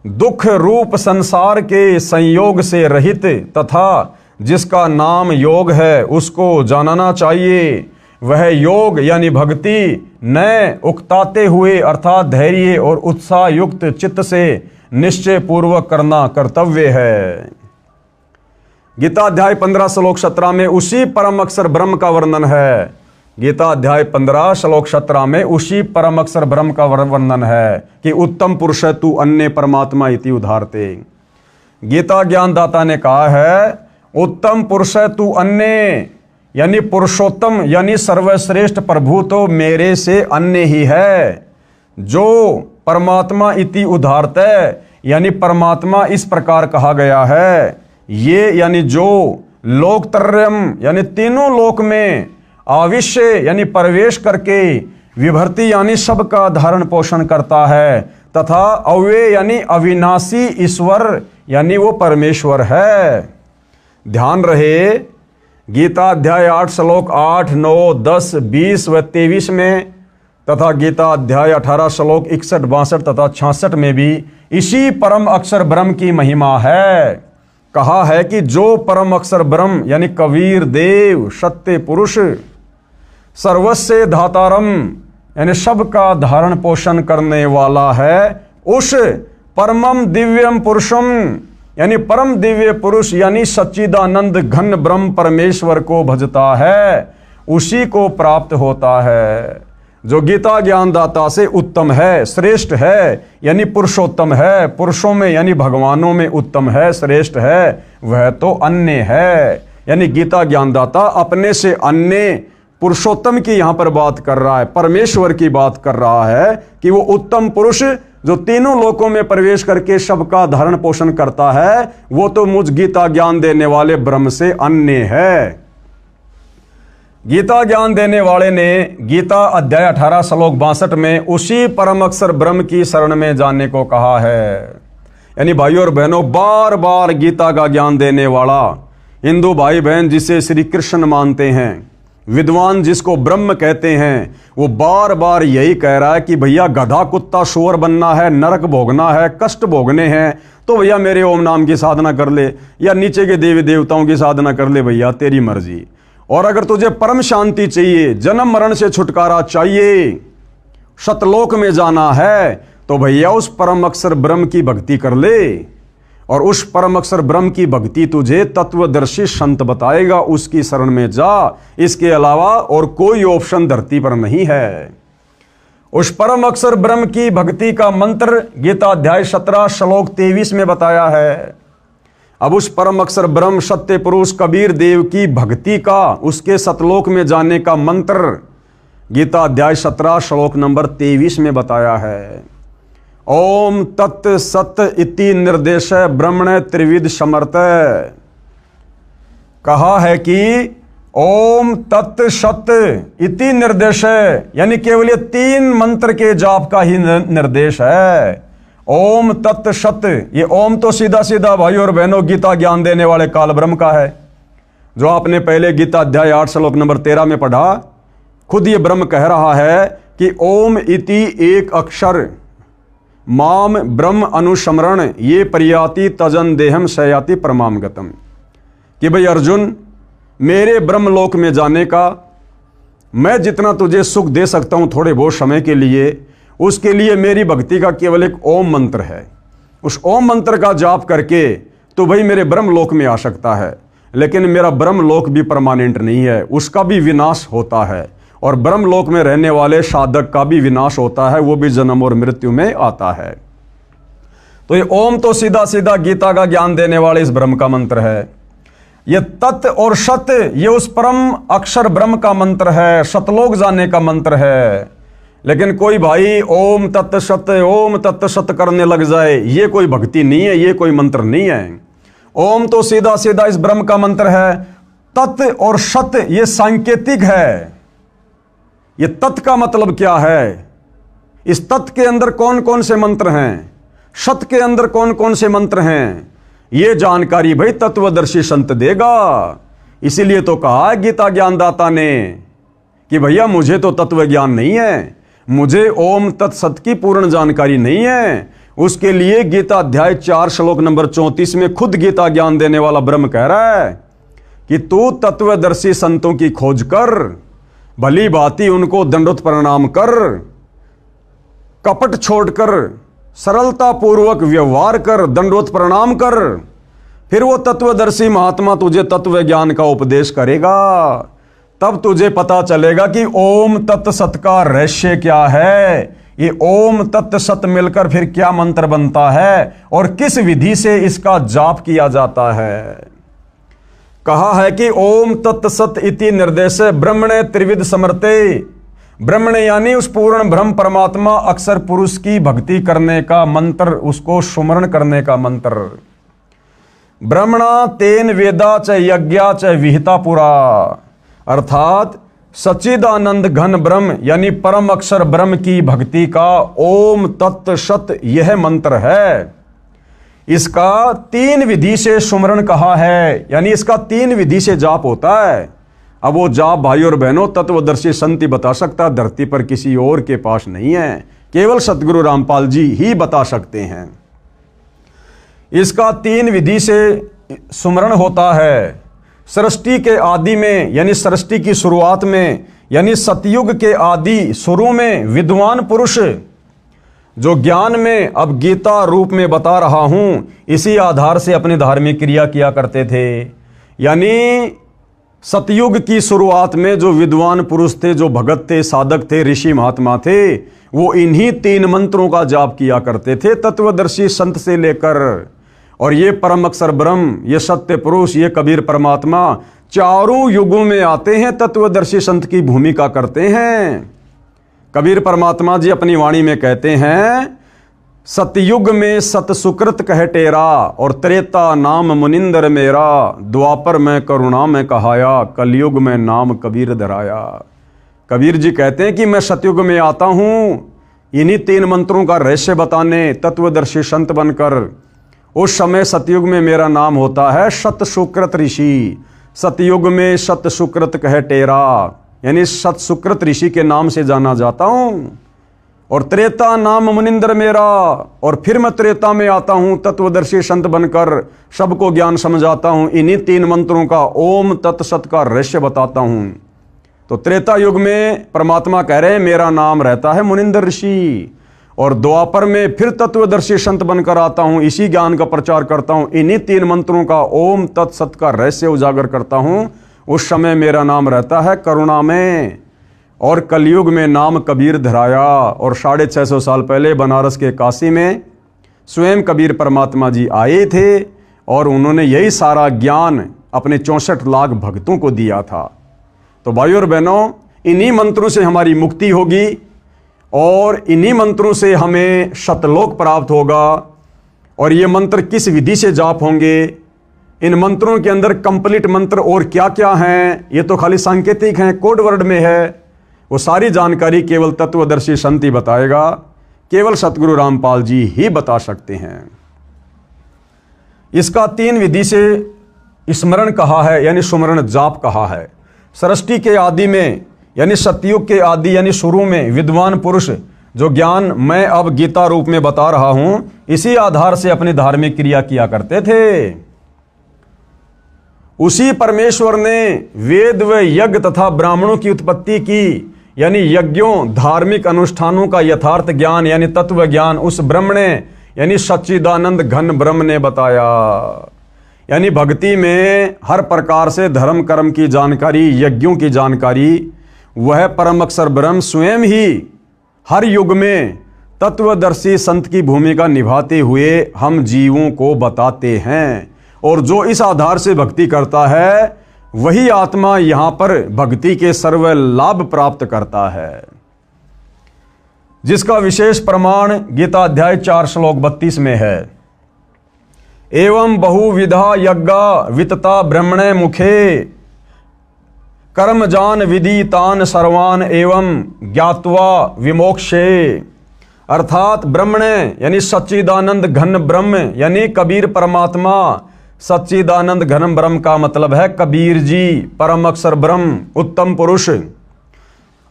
दुख रूप संसार के संयोग से रहित तथा जिसका नाम योग है उसको जानना चाहिए। वह योग यानी भक्ति न उकताते हुए अर्थात धैर्य और उत्साह युक्त चित्त से निश्चय पूर्वक करना कर्तव्य है। गीता अध्याय 15 श्लोक 17 में उसी परम अक्षर ब्रह्म का वर्णन है। गीता अध्याय 15 श्लोक 17 में उसी परम अक्षर ब्रह्म का वर्णन है कि उत्तम पुरुष तू अन्य परमात्मा इति उदाहरते। गीता ज्ञानदाता ने कहा है उत्तम पुरुष तू अन्य यानी पुरुषोत्तम यानी सर्वश्रेष्ठ प्रभु तो मेरे से अन्य ही है। जो परमात्मा इति उदाहरते यानी परमात्मा इस प्रकार कहा गया है, ये यानी जो लोकत्रयम यानी तीनों लोक में आविश्य यानी प्रवेश करके विभर्ति यानी सबका धारण पोषण करता है तथा अव्यय यानी अविनाशी ईश्वर यानी वो परमेश्वर है। ध्यान रहे गीता अध्याय 8 श्लोक 8, 9, 10, 20 व 23 में तथा गीता अध्याय 18 श्लोक 61, 62 तथा 66 में भी इसी परम अक्षर ब्रह्म की महिमा है। कहा है कि जो परम अक्षर ब्रह्म यानी कबीर देव सत्य पुरुष सर्वस्य धातारम यानी सबका धारण पोषण करने वाला है, उस परमम दिव्यम पुरुषम यानी परम दिव्य पुरुष यानी सच्चिदानंद घन ब्रह्म परमेश्वर को भजता है, उसी को प्राप्त होता है। जो गीता ज्ञानदाता से उत्तम है, श्रेष्ठ है, यानी पुरुषोत्तम है, पुरुषों में यानी भगवानों में उत्तम है, श्रेष्ठ है, वह तो अन्य है। यानी गीता ज्ञानदाता अपने से अन्य पुरुषोत्तम की यहां पर बात कर रहा है, परमेश्वर की बात कर रहा है कि वो उत्तम पुरुष जो तीनों लोकों में प्रवेश करके सबका धारण पोषण करता है, वो तो मुझ गीता ज्ञान देने वाले ब्रह्म से अन्य है। गीता ज्ञान देने वाले ने गीता अध्याय 18 श्लोक 62 में उसी परम अक्षर ब्रह्म की शरण में जाने को कहा है। यानी भाइयों और बहनों, बार बार गीता का ज्ञान देने वाला हिंदू भाई बहन जिसे श्री कृष्ण मानते हैं, विद्वान जिसको ब्रह्म कहते हैं, वो बार बार यही कह रहा है कि भैया गधा कुत्ता शुअर बनना है, नरक भोगना है, कष्ट भोगने हैं, तो भैया मेरे ओम नाम की साधना कर ले, या नीचे के देवी देवताओं की साधना कर ले, भैया तेरी मर्जी। और अगर तुझे परम शांति चाहिए, जन्म मरण से छुटकारा चाहिए, सतलोक में जाना है, तो भैया उस परम अक्षर ब्रह्म की भक्ति कर ले। और उस परम अक्षर ब्रह्म की भक्ति तुझे तत्वदर्शी संत बताएगा, उसकी शरण में जा। इसके अलावा और कोई ऑप्शन धरती पर नहीं है। उस परम अक्षर ब्रह्म की भक्ति का मंत्र गीता अध्याय 17 श्लोक 23 में बताया है। अब उस परम अक्षर ब्रह्म सत्य पुरुष कबीर देव की भक्ति का, उसके सतलोक में जाने का मंत्र गीता अध्याय 17 श्लोक नंबर 23 में बताया है। ओम तत् सत इति निर्देश ब्रह्मण त्रिविध समर्थ। कहा है कि ओम तत् सत इति निर्देश, यानी केवल ये 3 मंत्र के जाप का ही निर्देश है। ओम तत् सत, ये ओम तो सीधा सीधा भाई और बहनों गीता ज्ञान देने वाले काल ब्रह्म का है, जो आपने पहले गीता अध्याय 8 श्लोक नंबर 13 में पढ़ा। खुद ये ब्रह्म कह रहा है कि ओम इति एक अक्षर माम ब्रह्म अनुस्मरण ये प्रयाति तजन देहम सयाति परमाम गतम, कि भाई अर्जुन, मेरे ब्रह्मलोक में जाने का मैं जितना तुझे सुख दे सकता हूं थोड़े बहुत समय के लिए, उसके लिए मेरी भक्ति का केवल एक ओम मंत्र है। उस ओम मंत्र का जाप करके तो भाई मेरे ब्रह्मलोक में आ सकता है, लेकिन मेरा ब्रह्मलोक भी परमानेंट नहीं है, उसका भी विनाश होता है। और ब्रह्मलोक में रहने वाले साधक का भी विनाश होता है, वो भी जन्म और मृत्यु में आता है। तो ये ओम तो सीधा सीधा गीता का ज्ञान देने वाले इस ब्रह्म का मंत्र है। ये तत् और सत, ये उस परम अक्षर ब्रह्म का मंत्र है, सतलोक जाने का मंत्र है। लेकिन कोई भाई ओम तत् सत करने लग जाए, ये कोई भक्ति नहीं है, ये कोई मंत्र नहीं है। ओम तो सीधा सीधा इस ब्रह्म का मंत्र है। तत् और सत ये सांकेतिक है। ये तत् का मतलब क्या है, इस तत् के अंदर कौन कौन से मंत्र हैं, सत के अंदर कौन कौन से मंत्र हैं, ये जानकारी भाई तत्वदर्शी संत देगा। इसीलिए तो कहा गीता ज्ञानदाता ने कि भैया मुझे तो तत्व ज्ञान नहीं है, मुझे ओम तत्सत की पूर्ण जानकारी नहीं है। उसके लिए गीता अध्याय 4 श्लोक नंबर 34 में खुद गीता ज्ञान देने वाला ब्रह्म कह रहा है कि तू तत्वदर्शी संतों की खोज कर, भली भांति उनको दंडोत प्रणाम कर, कपट छोड़कर सरलता पूर्वक व्यवहार कर, दंडोत प्रणाम कर, फिर वो तत्वदर्शी महात्मा तुझे तत्व ज्ञान का उपदेश करेगा। तब तुझे पता चलेगा कि ओम तत् सत का रहस्य क्या है, ये ओम तत् सत मिलकर फिर क्या मंत्र बनता है और किस विधि से इसका जाप किया जाता है। कहा है कि ओम तत् सत इति निर्देश ब्रह्मणे त्रिविध समर्थे। ब्रह्मण यानी उस पूर्ण ब्रह्म परमात्मा अक्षर पुरुष की भक्ति करने का मंत्र, उसको सुमरण करने का मंत्र। ब्रह्मणा तेन वेदा च यज्ञा च विहिता पुरा, अर्थात सच्चिदानंद घन ब्रह्म यानी परम अक्षर ब्रह्म की भक्ति का ओम तत् सत यह मंत्र है। इसका 3 विधि से सुमरण कहा है, यानी इसका 3 विधि से जाप होता है। अब वो जाप भाई और बहनों तत्वदर्शी संत ही बता सकता, धरती पर किसी और के पास नहीं है, केवल सतगुरु रामपाल जी ही बता सकते हैं। इसका 3 विधि से सुमरण होता है। सृष्टि के आदि में यानी सृष्टि की शुरुआत में यानी सतयुग के आदि शुरू में विद्वान पुरुष जो ज्ञान में अब गीता रूप में बता रहा हूं, इसी आधार से अपनी धार्मिक क्रिया किया करते थे। यानी सतयुग की शुरुआत में जो विद्वान पुरुष थे, जो भगत थे, साधक थे, ऋषि महात्मा थे, वो इन्हीं 3 मंत्रों का जाप किया करते थे, तत्वदर्शी संत से लेकर। और ये परम अक्षर ब्रह्म, ये सत्य पुरुष, ये कबीर परमात्मा चारों युगों में आते हैं, तत्वदर्शी संत की भूमिका करते हैं। कबीर परमात्मा जी अपनी वाणी में कहते हैं, सतयुग में सत सुकृत कह टेरा, और त्रेता नाम मुनिंदर मेरा, द्वापर में करुणा में कहाया, कलयुग में नाम कबीर धराया। कबीर जी कहते हैं कि मैं सतयुग में आता हूं इन्हीं 3 मंत्रों का रहस्य बताने, तत्वदर्शी संत बनकर। उस समय सतयुग में मेरा नाम होता है सत सुकृत ऋषि। सतयुग में सत सुकृत कह टेरा, यानी सत सुकृत ऋषि के नाम से जाना जाता हूं। और त्रेता नाम मुनिंदर मेरा, और फिर मैं त्रेता में आता हूं तत्वदर्शी संत बनकर, सबको ज्ञान समझाता हूं, इन्हीं 3 मंत्रों का ओम तत्सत का रहस्य बताता हूं। तो त्रेता युग में परमात्मा कह रहे हैं मेरा नाम रहता है मुनिंदर ऋषि, और द्वापर में फिर तत्वदर्शी संत बनकर आता हूं, इसी ज्ञान का प्रचार करता हूं, इन्हीं 3 मंत्रों का ओम तत्सत का रहस्य उजागर करता हूं। उस समय मेरा नाम रहता है करुणा में, और कलयुग में नाम कबीर धराया। और 650 साल पहले बनारस के काशी में स्वयं कबीर परमात्मा जी आए थे, और उन्होंने यही सारा ज्ञान अपने 64 लाख भक्तों को दिया था। तो भाइयों और बहनों, इन्हीं मंत्रों से हमारी मुक्ति होगी, और इन्हीं मंत्रों से हमें सतलोक प्राप्त होगा। और ये मंत्र किस विधि से जाप होंगे, इन मंत्रों के अंदर कंप्लीट मंत्र और क्या क्या हैं, ये तो खाली सांकेतिक हैं, कोड वर्ड में है, वो सारी जानकारी केवल तत्वदर्शी संत ही बताएगा, केवल सतगुरु रामपाल जी ही बता सकते हैं। इसका 3 विधि से स्मरण कहा है, यानी सुमरण जाप कहा है। सृष्टि के आदि में, यानी सतयुग के आदि यानी शुरू में विद्वान पुरुष जो ज्ञान मैं अब गीता रूप में बता रहा हूं, इसी आधार से अपनी धार्मिक क्रिया किया करते थे। उसी परमेश्वर ने वेद व यज्ञ तथा ब्राह्मणों की उत्पत्ति की, यानी यज्ञों धार्मिक अनुष्ठानों का यथार्थ ज्ञान यानी तत्व ज्ञान उस ब्रह्म ने, यानी सच्चिदानंद घन ब्रह्म ने बताया। यानी भक्ति में हर प्रकार से धर्म कर्म की जानकारी, यज्ञों की जानकारी, वह परम अक्षर ब्रह्म स्वयं ही हर युग में तत्वदर्शी संत की भूमिका निभाते हुए हम जीवों को बताते हैं। और जो इस आधार से भक्ति करता है, वही आत्मा यहां पर भक्ति के सर्व लाभ प्राप्त करता है, जिसका विशेष प्रमाण गीता अध्याय 4 श्लोक 32 में है। एवं बहुविधा यज्ञा वितता ब्रह्मणे मुखे, कर्म जान विदितान सर्वान एवं ज्ञात्वा विमोक्षे। अर्थात ब्रह्मणे यानी सच्चिदानंद घन ब्रह्म, यानी कबीर परमात्मा। सच्चिदानंद घन ब्रह्म का मतलब है कबीर जी, परम अक्षर ब्रह्म, उत्तम पुरुष।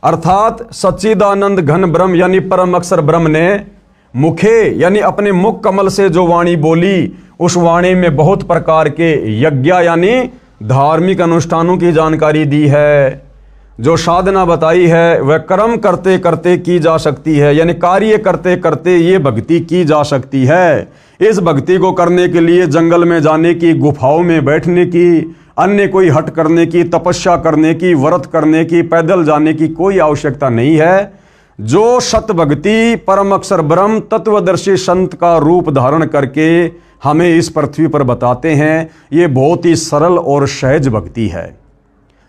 अर्थात सच्चिदानंद घन ब्रह्म यानी परम अक्षर ब्रह्म ने मुखे यानी अपने मुख कमल से जो वाणी बोली, उस वाणी में बहुत प्रकार के यज्ञ यानी धार्मिक अनुष्ठानों की जानकारी दी है। जो साधना बताई है वह कर्म करते करते की जा सकती है, यानी कार्य करते करते ये भक्ति की जा सकती है। इस भक्ति को करने के लिए जंगल में जाने की, गुफाओं में बैठने की, अन्य कोई हट करने की, तपस्या करने की, व्रत करने की, पैदल जाने की कोई आवश्यकता नहीं है। जो सत भक्ति परम अक्षर ब्रह्म तत्वदर्शी संत का रूप धारण करके हमें इस पृथ्वी पर बताते हैं, ये बहुत ही सरल और सहज भक्ति है।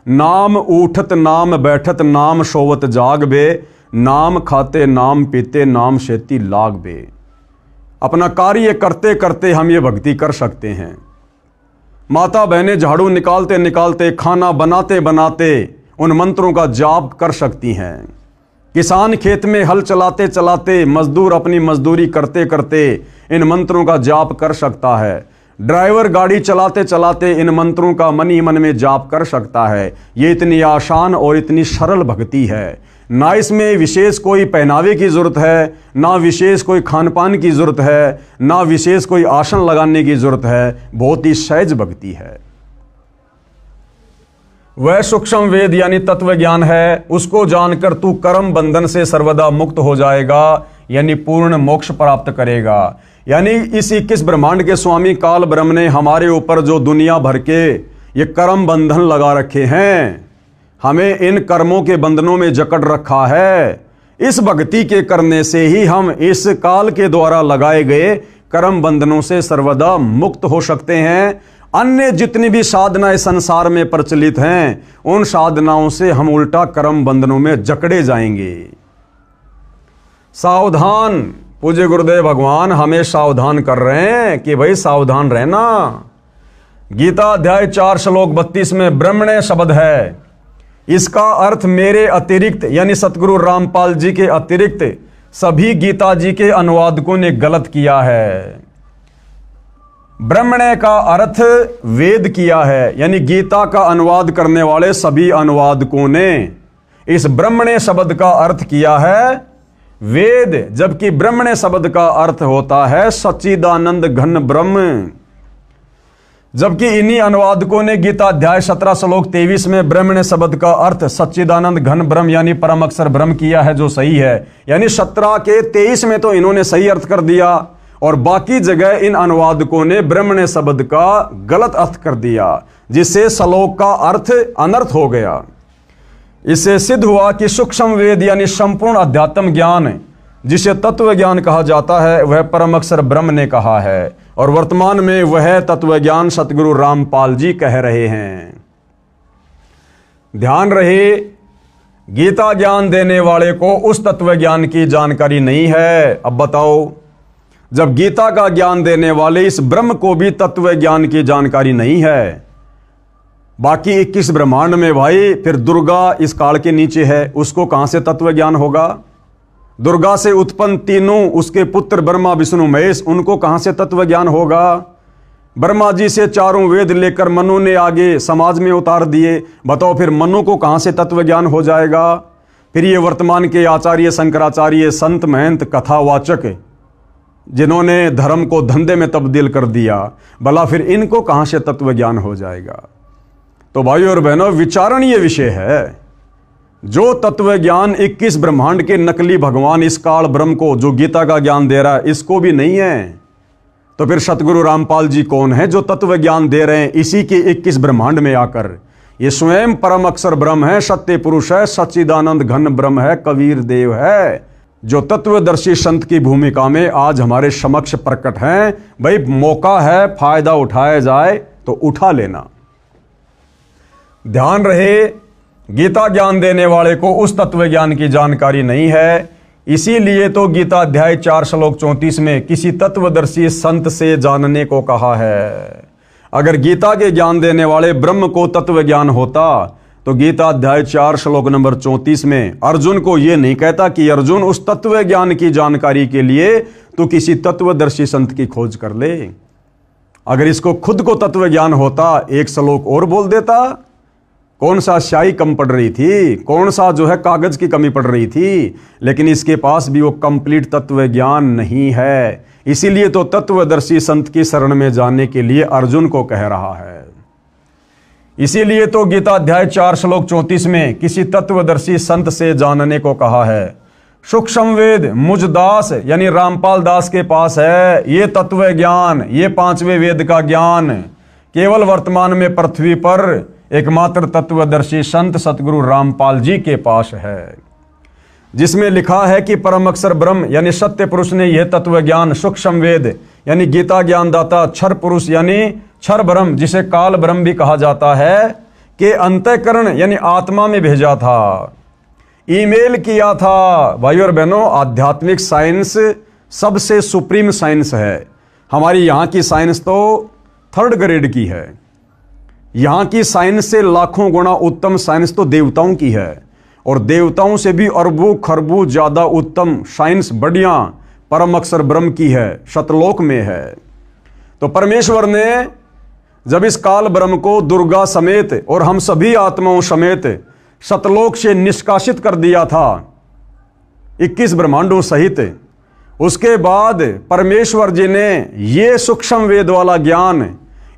नाम उठत नाम बैठत नाम सोवत जाग बे, नाम खाते नाम पीते नाम शेती लाग बे। अपना कार्य करते करते हम ये भक्ति कर सकते हैं। माता बहनें झाड़ू निकालते निकालते, खाना बनाते बनाते उन मंत्रों का जाप कर सकती हैं। किसान खेत में हल चलाते चलाते, मजदूर अपनी मजदूरी करते करते इन मंत्रों का जाप कर सकता है। ड्राइवर गाड़ी चलाते चलाते इन मंत्रों का मन ही मन में जाप कर सकता है। ये इतनी आसान और इतनी सरल भक्ति है। ना इसमें विशेष कोई पहनावे की जरूरत है, ना विशेष कोई खान पान की जरूरत है, ना विशेष कोई आसन लगाने की जरूरत है। बहुत ही सहज भक्ति है। वह सूक्ष्म वेद यानी तत्व ज्ञान है, उसको जानकर तू कर्म बंधन से सर्वदा मुक्त हो जाएगा, यानी पूर्ण मोक्ष प्राप्त करेगा। यानी इस 21 ब्रह्मांड के स्वामी काल ब्रह्म ने हमारे ऊपर जो दुनिया भर के ये कर्म बंधन लगा रखे हैं, हमें इन कर्मों के बंधनों में जकड़ रखा है। इस भक्ति के करने से ही हम इस काल के द्वारा लगाए गए कर्म बंधनों से सर्वदा मुक्त हो सकते हैं। अन्य जितनी भी साधनाएं संसार में प्रचलित हैं, उन साधनाओं से हम उल्टा कर्म बंधनों में जकड़े जाएंगे। सावधान, पूज्य गुरुदेव भगवान हमें सावधान कर रहे हैं कि भाई सावधान रहना। गीता अध्याय 4 श्लोक 32 में ब्रह्मण्य शब्द है, इसका अर्थ मेरे अतिरिक्त यानी सतगुरु रामपाल जी के अतिरिक्त सभी गीता जी के अनुवादकों ने गलत किया है। ब्रह्मण्य का अर्थ वेद किया है, यानी गीता का अनुवाद करने वाले सभी अनुवादकों ने इस ब्रह्मण्य शब्द का अर्थ किया है वेद, जबकि ब्रह्मण्य शब्द का अर्थ होता है सच्चिदानंद घन ब्रह्म। जबकि इन्हीं अनुवादकों ने गीता अध्याय 17 श्लोक 23 में ब्रह्मण्य शब्द का अर्थ सच्चिदानंद घन ब्रह्म यानी परम अक्षर ब्रह्म किया है, जो सही है। यानी 17 के 23 में तो इन्होंने सही अर्थ कर दिया और बाकी जगह इन अनुवादकों ने ब्रह्मण्य शब्द का गलत अर्थ कर दिया, जिससे श्लोक का अर्थ अनर्थ हो गया। इससे सिद्ध हुआ कि सूक्ष्म वेद यानी संपूर्ण अध्यात्म ज्ञान, जिसे तत्व ज्ञान कहा जाता है, वह परम अक्षर ब्रह्म ने कहा है और वर्तमान में वह तत्व ज्ञान सतगुरु रामपाल जी कह रहे हैं। ध्यान रहे, गीता ज्ञान देने वाले को उस तत्व ज्ञान की जानकारी नहीं है। अब बताओ, जब गीता का ज्ञान देने वाले इस ब्रह्म को भी तत्व ज्ञान की जानकारी नहीं है, बाकी 21 ब्रह्मांड में भाई फिर दुर्गा इस काल के नीचे है, उसको कहां से तत्व ज्ञान होगा? दुर्गा से उत्पन्न तीनों उसके पुत्र ब्रह्मा विष्णु महेश, उनको कहां से तत्व ज्ञान होगा? ब्रह्मा जी से 4 वेद लेकर मनु ने आगे समाज में उतार दिए, बताओ फिर मनु को कहां से तत्व ज्ञान हो जाएगा? फिर ये वर्तमान के आचार्य शंकराचार्य संत महंत कथावाचक जिन्होंने धर्म को धंधे में तब्दील कर दिया, भला फिर इनको कहां से तत्व ज्ञान हो जाएगा? तो भाइयों और बहनों, विचारणीय विषय है। जो तत्व ज्ञान 21 ब्रह्मांड के नकली भगवान इस काल ब्रह्म को जो गीता का ज्ञान दे रहा है, इसको भी नहीं है, तो फिर सतगुरु रामपाल जी कौन है जो तत्व ज्ञान दे रहे हैं इसी के 21 ब्रह्मांड में आकर? ये स्वयं परम अक्षर ब्रह्म है, सत्य पुरुष है, सच्चिदानंद घन ब्रह्म है, कबीर देव है, जो तत्वदर्शी संत की भूमिका में आज हमारे समक्ष प्रकट हैं। भाई मौका है, फायदा उठाया जाए तो उठा लेना। ध्यान रहे, गीता ज्ञान देने वाले को उस तत्व ज्ञान की जानकारी नहीं है, इसीलिए तो गीता अध्याय 4 श्लोक 34 में किसी तत्वदर्शी संत से जानने को कहा है। अगर गीता के ज्ञान देने वाले ब्रह्म को तत्व ज्ञान होता तो गीता अध्याय 4 श्लोक नंबर 34 में अर्जुन को यह नहीं कहता कि अर्जुन उस तत्व ज्ञान की जानकारी के लिए तो किसी तत्वदर्शी संत की खोज कर ले। अगर इसको खुद को तत्व ज्ञान होता, एक श्लोक और बोल देता। कौन सा स्याही कम पड़ रही थी, कौन सा जो है कागज की कमी पड़ रही थी, लेकिन इसके पास भी वो कंप्लीट तत्व ज्ञान नहीं है। इसीलिए तो तत्वदर्शी संत की शरण में जाने के लिए अर्जुन को कह रहा है। इसीलिए तो गीता अध्याय 4 श्लोक 34 में किसी तत्वदर्शी संत से जानने को कहा है। सूक्ष्म वेद मुझ दास यानी रामपाल दास के पास है। ये तत्व ज्ञान, ये 5वें वेद का ज्ञान केवल वर्तमान में पृथ्वी पर एकमात्र तत्वदर्शी संत सतगुरु रामपाल जी के पास है, जिसमें लिखा है कि परम अक्षर ब्रह्म यानी सत्य पुरुष ने यह तत्व ज्ञान सूक्ष्म वेद यानी गीता ज्ञान दाता क्षर पुरुष यानी क्षर ब्रह्म, जिसे काल ब्रह्म भी कहा जाता है, के अंतःकरण यानी आत्मा में भेजा था, ईमेल किया था। भाइयों और बहनों, आध्यात्मिक साइंस सबसे सुप्रीम साइंस है। हमारी यहाँ की साइंस तो 3rd ग्रेड की है। यहाँ की साइंस से लाखों गुना उत्तम साइंस तो देवताओं की है, और देवताओं से भी अरबों खरबों ज्यादा उत्तम साइंस बढ़िया परम अक्षर ब्रह्म की है, सतलोक में है। तो परमेश्वर ने जब इस काल ब्रह्म को दुर्गा समेत और हम सभी आत्माओं समेत सतलोक से निष्कासित कर दिया था 21 ब्रह्मांडों सहित, उसके बाद परमेश्वर जी ने ये सूक्ष्म वेद वाला ज्ञान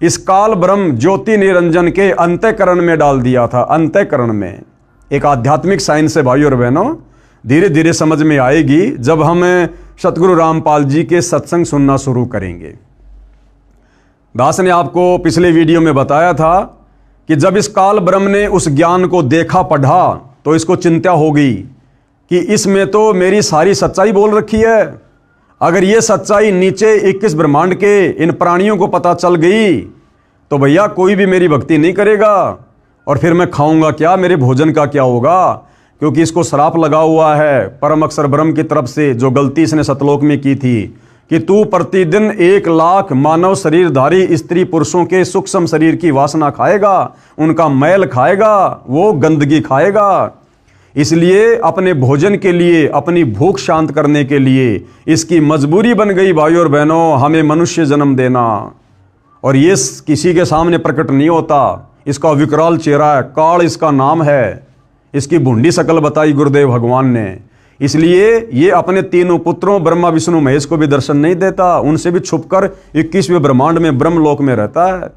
इस काल ब्रह्म ज्योति निरंजन के अंतःकरण में डाल दिया था। अंतःकरण में एक आध्यात्मिक साइंस है भाइयों और बहनों, धीरे धीरे समझ में आएगी जब हम सतगुरु रामपाल जी के सत्संग सुनना शुरू करेंगे। दास ने आपको पिछले वीडियो में बताया था कि जब इस काल ब्रह्म ने उस ज्ञान को देखा पढ़ा तो इसको चिंता हो गई कि इसमें तो मेरी सारी सच्चाई बोल रखी है। अगर ये सच्चाई नीचे 21 ब्रह्मांड के इन प्राणियों को पता चल गई तो भैया कोई भी मेरी भक्ति नहीं करेगा, और फिर मैं खाऊंगा क्या, मेरे भोजन का क्या होगा। क्योंकि इसको श्राप लगा हुआ है परम अक्षर ब्रह्म की तरफ से, जो गलती इसने सतलोक में की थी कि तू प्रतिदिन 1 लाख मानव शरीरधारी स्त्री पुरुषों के सूक्ष्म शरीर की वासना खाएगा, उनका मैल खाएगा, वो गंदगी खाएगा। इसलिए अपने भोजन के लिए, अपनी भूख शांत करने के लिए इसकी मजबूरी बन गई भाइयों और बहनों हमें मनुष्य जन्म देना। और ये किसी के सामने प्रकट नहीं होता, इसका विकराल चेहरा है, काल इसका नाम है, इसकी भुंडी शकल बताई गुरुदेव भगवान ने। इसलिए ये अपने तीनों पुत्रों ब्रह्मा विष्णु महेश को भी दर्शन नहीं देता, उनसे भी छुपकर 21वें ब्रह्मांड में ब्रह्मलोक में रहता है,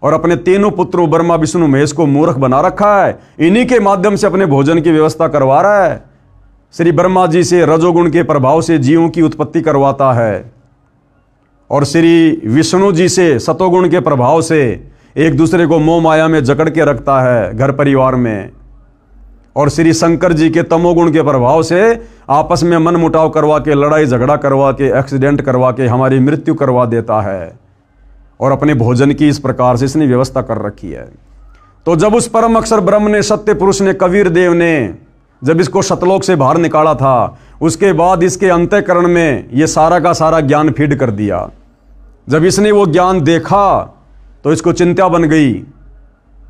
और अपने तीनों पुत्रों ब्रह्मा विष्णु महेश को मूर्ख बना रखा है। इन्हीं के माध्यम से अपने भोजन की व्यवस्था करवा रहा है। श्री ब्रह्मा जी से रजोगुण के प्रभाव से जीवों की उत्पत्ति करवाता है, और श्री विष्णु जी से सतोगुण के प्रभाव से एक दूसरे को मोह माया में जकड़ के रखता है घर परिवार में, और श्री शंकर जी के तमोगुण के प्रभाव से आपस में मन मुटाव करवा के, लड़ाई झगड़ा करवा के, एक्सीडेंट करवा के हमारी मृत्यु करवा देता है। और अपने भोजन की इस प्रकार से इसने व्यवस्था कर रखी है। तो जब उस परम अक्षर ब्रह्म ने, सत्य पुरुष ने, कबीर देव ने जब इसको सतलोक से बाहर निकाला था, उसके बाद इसके अंतःकरण में ये सारा का सारा ज्ञान फीड कर दिया। जब इसने वो ज्ञान देखा तो इसको चिंता बन गई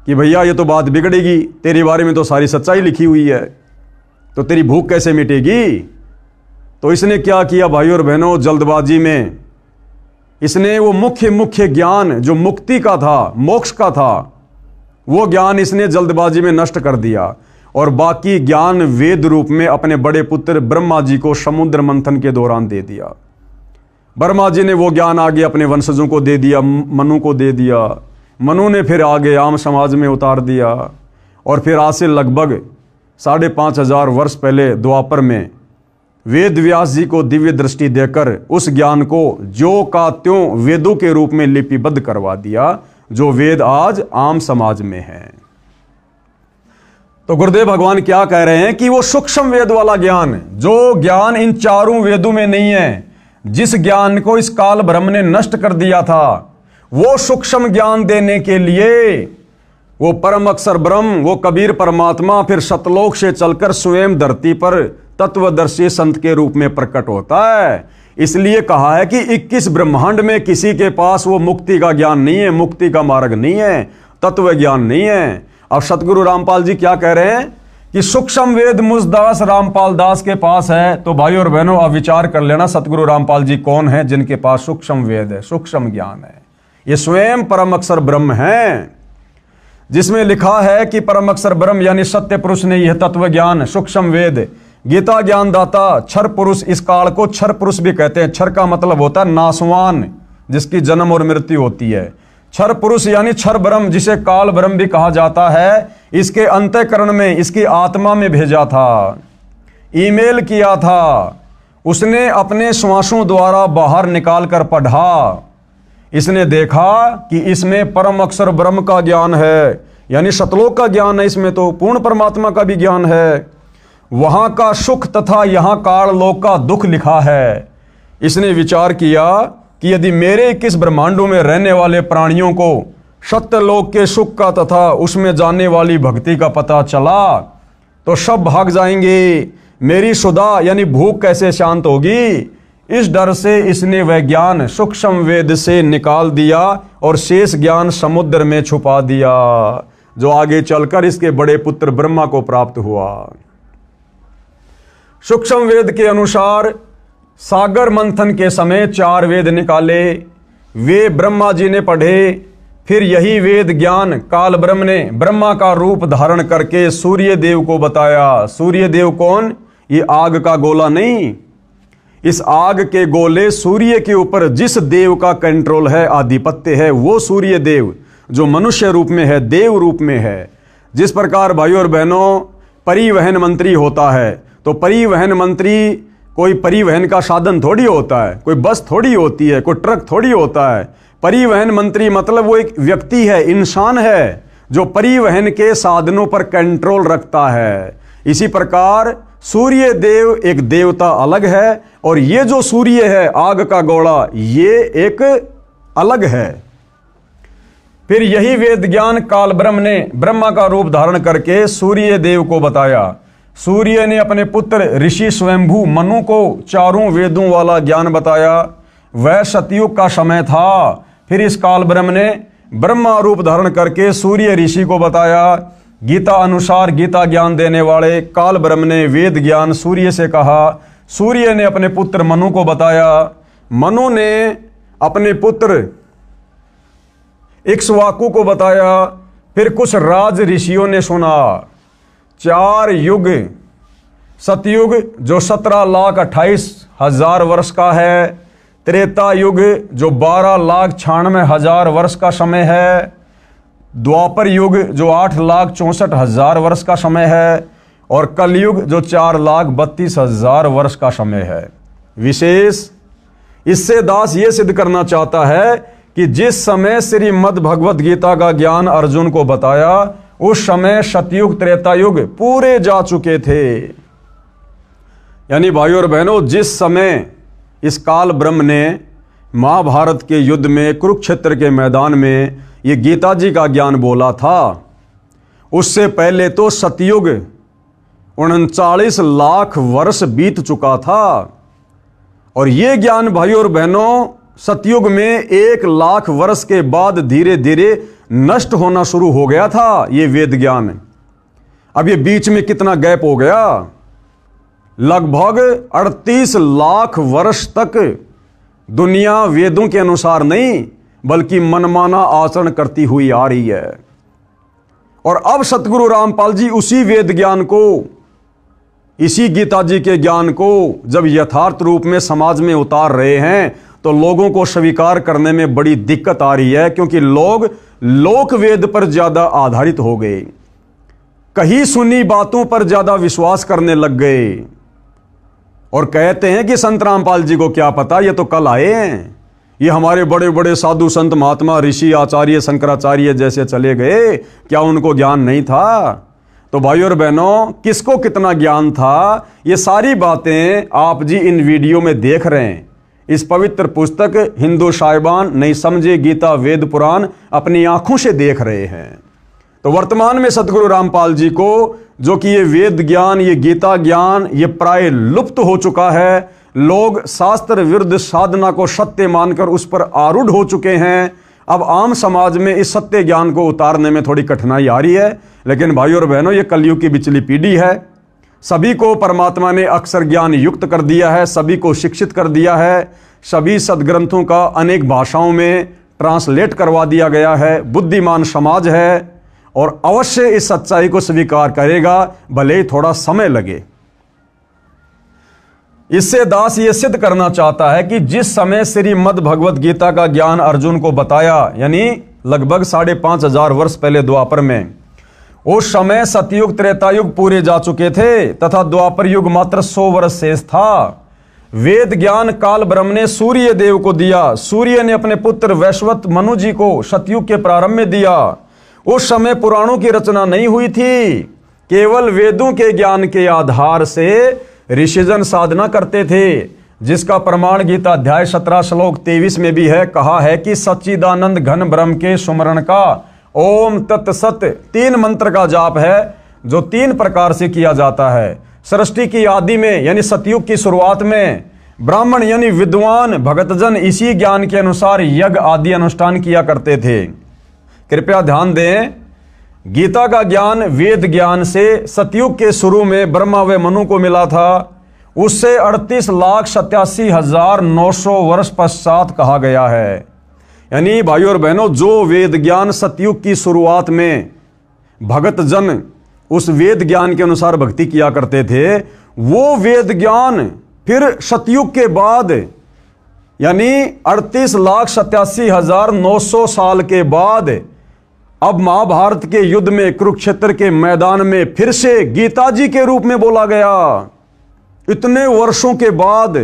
कि भैया ये तो बात बिगड़ेगी, तेरे बारे में तो सारी सच्चाई लिखी हुई है, तो तेरी भूख कैसे मिटेगी। तो इसने क्या किया भाइयों और बहनों, जल्दबाजी में इसने वो मुख्य ज्ञान जो मुक्ति का था, मोक्ष का था, वो ज्ञान इसने जल्दबाजी में नष्ट कर दिया, और बाकी ज्ञान वेद रूप में अपने बड़े पुत्र ब्रह्मा जी को समुद्र मंथन के दौरान दे दिया। ब्रह्मा जी ने वो ज्ञान आगे अपने वंशजों को दे दिया, मनु को दे दिया, मनु ने फिर आगे आम समाज में उतार दिया, और फिर आज से लगभग 5500 वर्ष पहले द्वापर में वेद व्यास जी को दिव्य दृष्टि देकर उस ज्ञान को जो का त्यों वेदों के रूप में लिपिबद्ध करवा दिया, जो वेद आज आम समाज में है। तो गुरुदेव भगवान क्या कह रहे हैं कि वो सूक्ष्म वेद वाला ज्ञान, जो ज्ञान इन चारों वेदों में नहीं है, जिस ज्ञान को इस काल ब्रह्म ने नष्ट कर दिया था, वो सूक्ष्म ज्ञान देने के लिए वो परम अक्षर ब्रह्म, वो कबीर परमात्मा फिर सतलोक से चलकर स्वयं धरती पर तत्वदर्शी संत के रूप में प्रकट होता है। इसलिए कहा है कि 21 ब्रह्मांड में किसी के पास वो मुक्ति का ज्ञान नहीं है, मुक्ति का मार्ग नहीं है, तत्व ज्ञान नहीं है। अब सतगुरु रामपाल जी क्या कह रहे हैं कि सूक्ष्म वेद मुझदास रामपाल दास के पास है। तो भाइयों और बहनों आप विचार कर लेना, सतगुरु रामपाल जी कौन है जिनके पास सूक्ष्म वेद है, सूक्ष्म ज्ञान है। ये स्वयं परम अक्षर ब्रह्म है, जिसमें लिखा है कि परम अक्षर ब्रह्म यानी सत्य पुरुष ने यह तत्व ज्ञान, सूक्ष्म वेद, गीता ज्ञान दाता, क्षर पुरुष, इस काल को क्षर पुरुष भी कहते हैं। क्षर का मतलब होता है नासवान, जिसकी जन्म और मृत्यु होती है। क्षर पुरुष यानी क्षर ब्रह्म, जिसे काल ब्रह्म भी कहा जाता है, इसके अंतःकरण में, इसकी आत्मा में भेजा था, ईमेल किया था, उसने अपने श्वासों द्वारा बाहर निकाल कर पढ़ा। इसने देखा कि इसमें परम अक्षर ब्रह्म का ज्ञान है, यानी सतलोक का ज्ञान है, इसमें तो पूर्ण परमात्मा का भी ज्ञान है, वहां का सुख तथा यहां काल लोक का दुख लिखा है। इसने विचार किया कि यदि मेरे 21 ब्रह्मांडों में रहने वाले प्राणियों को सत्यलोक के सुख का तथा उसमें जाने वाली भक्ति का पता चला तो सब भाग जाएंगे, मेरी सुधा यानी भूख कैसे शांत होगी। इस डर से इसने वह ज्ञान सूक्ष्म वेद से निकाल दिया और शेष ज्ञान समुद्र में छुपा दिया, जो आगे चलकर इसके बड़े पुत्र ब्रह्मा को प्राप्त हुआ। सूक्ष्म वेद के अनुसार सागर मंथन के समय 4 वेद निकाले, वे ब्रह्मा जी ने पढ़े। फिर यही वेद ज्ञान काल ब्रह्म ने ब्रह्मा का रूप धारण करके सूर्य देव को बताया। सूर्य देव कौन? ये आग का गोला नहीं, इस आग के गोले सूर्य के ऊपर जिस देव का कंट्रोल है, आधिपत्य है, वो सूर्य देव जो मनुष्य रूप में है, देव रूप में है। जिस प्रकार भाइयों और बहनों परिवहन मंत्री होता है, तो परिवहन मंत्री कोई परिवहन का साधन थोड़ी होता है, कोई बस थोड़ी होती है, कोई ट्रक थोड़ी होता है। परिवहन मंत्री मतलब वो एक व्यक्ति है, इंसान है, जो परिवहन के साधनों पर कंट्रोल रखता है। इसी प्रकार सूर्य देव एक देवता अलग है, और ये जो सूर्य है, आग का गोला, ये एक अलग है। फिर यही वेद ज्ञान काल ब्रह्म ने ब्रह्मा का रूप धारण करके सूर्य देव को बताया। सूर्य ने अपने पुत्र ऋषि स्वयंभू मनु को चारों वेदों वाला ज्ञान बताया। वह सतयुग का समय था। फिर इस काल ब्रह्म ने ब्रह्मा रूप धारण करके सूर्य ऋषि को बताया। गीता अनुसार गीता ज्ञान देने वाले काल ब्रह्म ने वेद ज्ञान सूर्य से कहा। सूर्य ने अपने पुत्र मनु को बताया। मनु ने अपने पुत्र इक्ष्वाकु को बताया। फिर कुछ राज ऋषियों ने सुना। 4 युग, सतयुग जो 17,28,000 वर्ष का है, त्रेता युग जो 12,96,000 वर्ष का समय है, द्वापर युग जो 8,64,000 वर्ष का समय है, और कलयुग जो 4,32,000 वर्ष का समय है। विशेष इससे दास ये सिद्ध करना चाहता है कि जिस समय श्रीमद् भगवत गीता का ज्ञान अर्जुन को बताया, उस समय सतयुग त्रेता युग पूरे जा चुके थे। यानी भाइयों और बहनों, जिस समय इस काल ब्रह्म ने महाभारत के युद्ध में, कुरुक्षेत्र के मैदान में ये गीता जी का ज्ञान बोला था, उससे पहले तो सतयुग 39 लाख वर्ष बीत चुका था। और ये ज्ञान भाइयों और बहनों सतयुग में 1 लाख वर्ष के बाद धीरे धीरे नष्ट होना शुरू हो गया था ये वेद ज्ञान। अब ये बीच में कितना गैप हो गया, लगभग 38 लाख वर्ष तक दुनिया वेदों के अनुसार नहीं बल्कि मनमाना आचरण करती हुई आ रही है। और अब सतगुरु रामपाल जी उसी वेद ज्ञान को, इसी गीता जी के ज्ञान को जब यथार्थ रूप में समाज में उतार रहे हैं, तो लोगों को स्वीकार करने में बड़ी दिक्कत आ रही है, क्योंकि लोग लोक वेद पर ज्यादा आधारित हो गए, कहीं सुनी बातों पर ज्यादा विश्वास करने लग गए, और कहते हैं कि संत रामपाल जी को क्या पता, ये तो कल आए हैं, ये हमारे बड़े बड़े साधु संत महात्मा ऋषि आचार्य शंकराचार्य जैसे चले गए, क्या उनको ज्ञान नहीं था? तो भाइयों और बहनों, किसको कितना ज्ञान था, ये सारी बातें आप जी इन वीडियो में देख रहे हैं। इस पवित्र पुस्तक हिंदू साहिबान नहीं समझे गीता वेद पुराण अपनी आंखों से देख रहे हैं। तो वर्तमान में सतगुरु रामपाल जी को, जो कि ये वेद ज्ञान, ये गीता ज्ञान, ये प्राय लुप्त हो चुका है। लोग शास्त्र विरुद्ध साधना को सत्य मानकर उस पर आरूढ़ हो चुके हैं। अब आम समाज में इस सत्य ज्ञान को उतारने में थोड़ी कठिनाई आ रही है, लेकिन भाइयों और बहनों, ये कलयुग की बिचली पीढ़ी है। सभी को परमात्मा ने अक्षर ज्ञान युक्त कर दिया है, सभी को शिक्षित कर दिया है, सभी सदग्रंथों का अनेक भाषाओं में ट्रांसलेट करवा दिया गया है। बुद्धिमान समाज है और अवश्य इस सच्चाई को स्वीकार करेगा, भले ही थोड़ा समय लगे। इससे दास ये सिद्ध करना चाहता है कि जिस समय श्रीमद् भगवत गीता का ज्ञान अर्जुन को बताया, यानी लगभग 5,500 वर्ष पहले द्वापर में, उस समय सतयुग त्रेतायुग पूरे जा चुके थे तथा द्वापर युग मात्र 100 वर्ष शेष था। वेद ज्ञान काल ब्रह्म ने सूर्य देव को दिया। सूर्य ने अपने पुत्र वैश्वत मनु जी को सतयुग के प्रारंभ में दिया। उस समय पुराणों की रचना नहीं हुई थी, केवल वेदों के ज्ञान के आधार से ऋषिजन साधना करते थे, जिसका प्रमाण गीता अध्याय 17 श्लोक 23 में भी है। कहा है कि सच्चिदानंद घन ब्रह्म के सुमरण का ओम तत्सत 3 मंत्र का जाप है, जो 3 प्रकार से किया जाता है। सृष्टि की आदि में यानी सतयुग की शुरुआत में ब्राह्मण यानी विद्वान भगतजन इसी ज्ञान के अनुसार यज्ञ आदि अनुष्ठान किया करते थे। कृपया ध्यान दें, गीता का ज्ञान वेद ज्ञान से सतयुग के शुरू में ब्रह्मा व मनु को मिला था। उससे 38,87,900 वर्ष पश्चात कहा गया है। यानी भाइयों और बहनों, जो वेद ज्ञान सतयुग की शुरुआत में भगत जन उस वेद ज्ञान के अनुसार भक्ति किया करते थे, वो वेद ज्ञान फिर सतयुग के बाद यानी 38,87,900 साल के बाद अब महाभारत के युद्ध में, कुरुक्षेत्र के मैदान में फिर से गीता जी के रूप में बोला गया। इतने वर्षों के बाद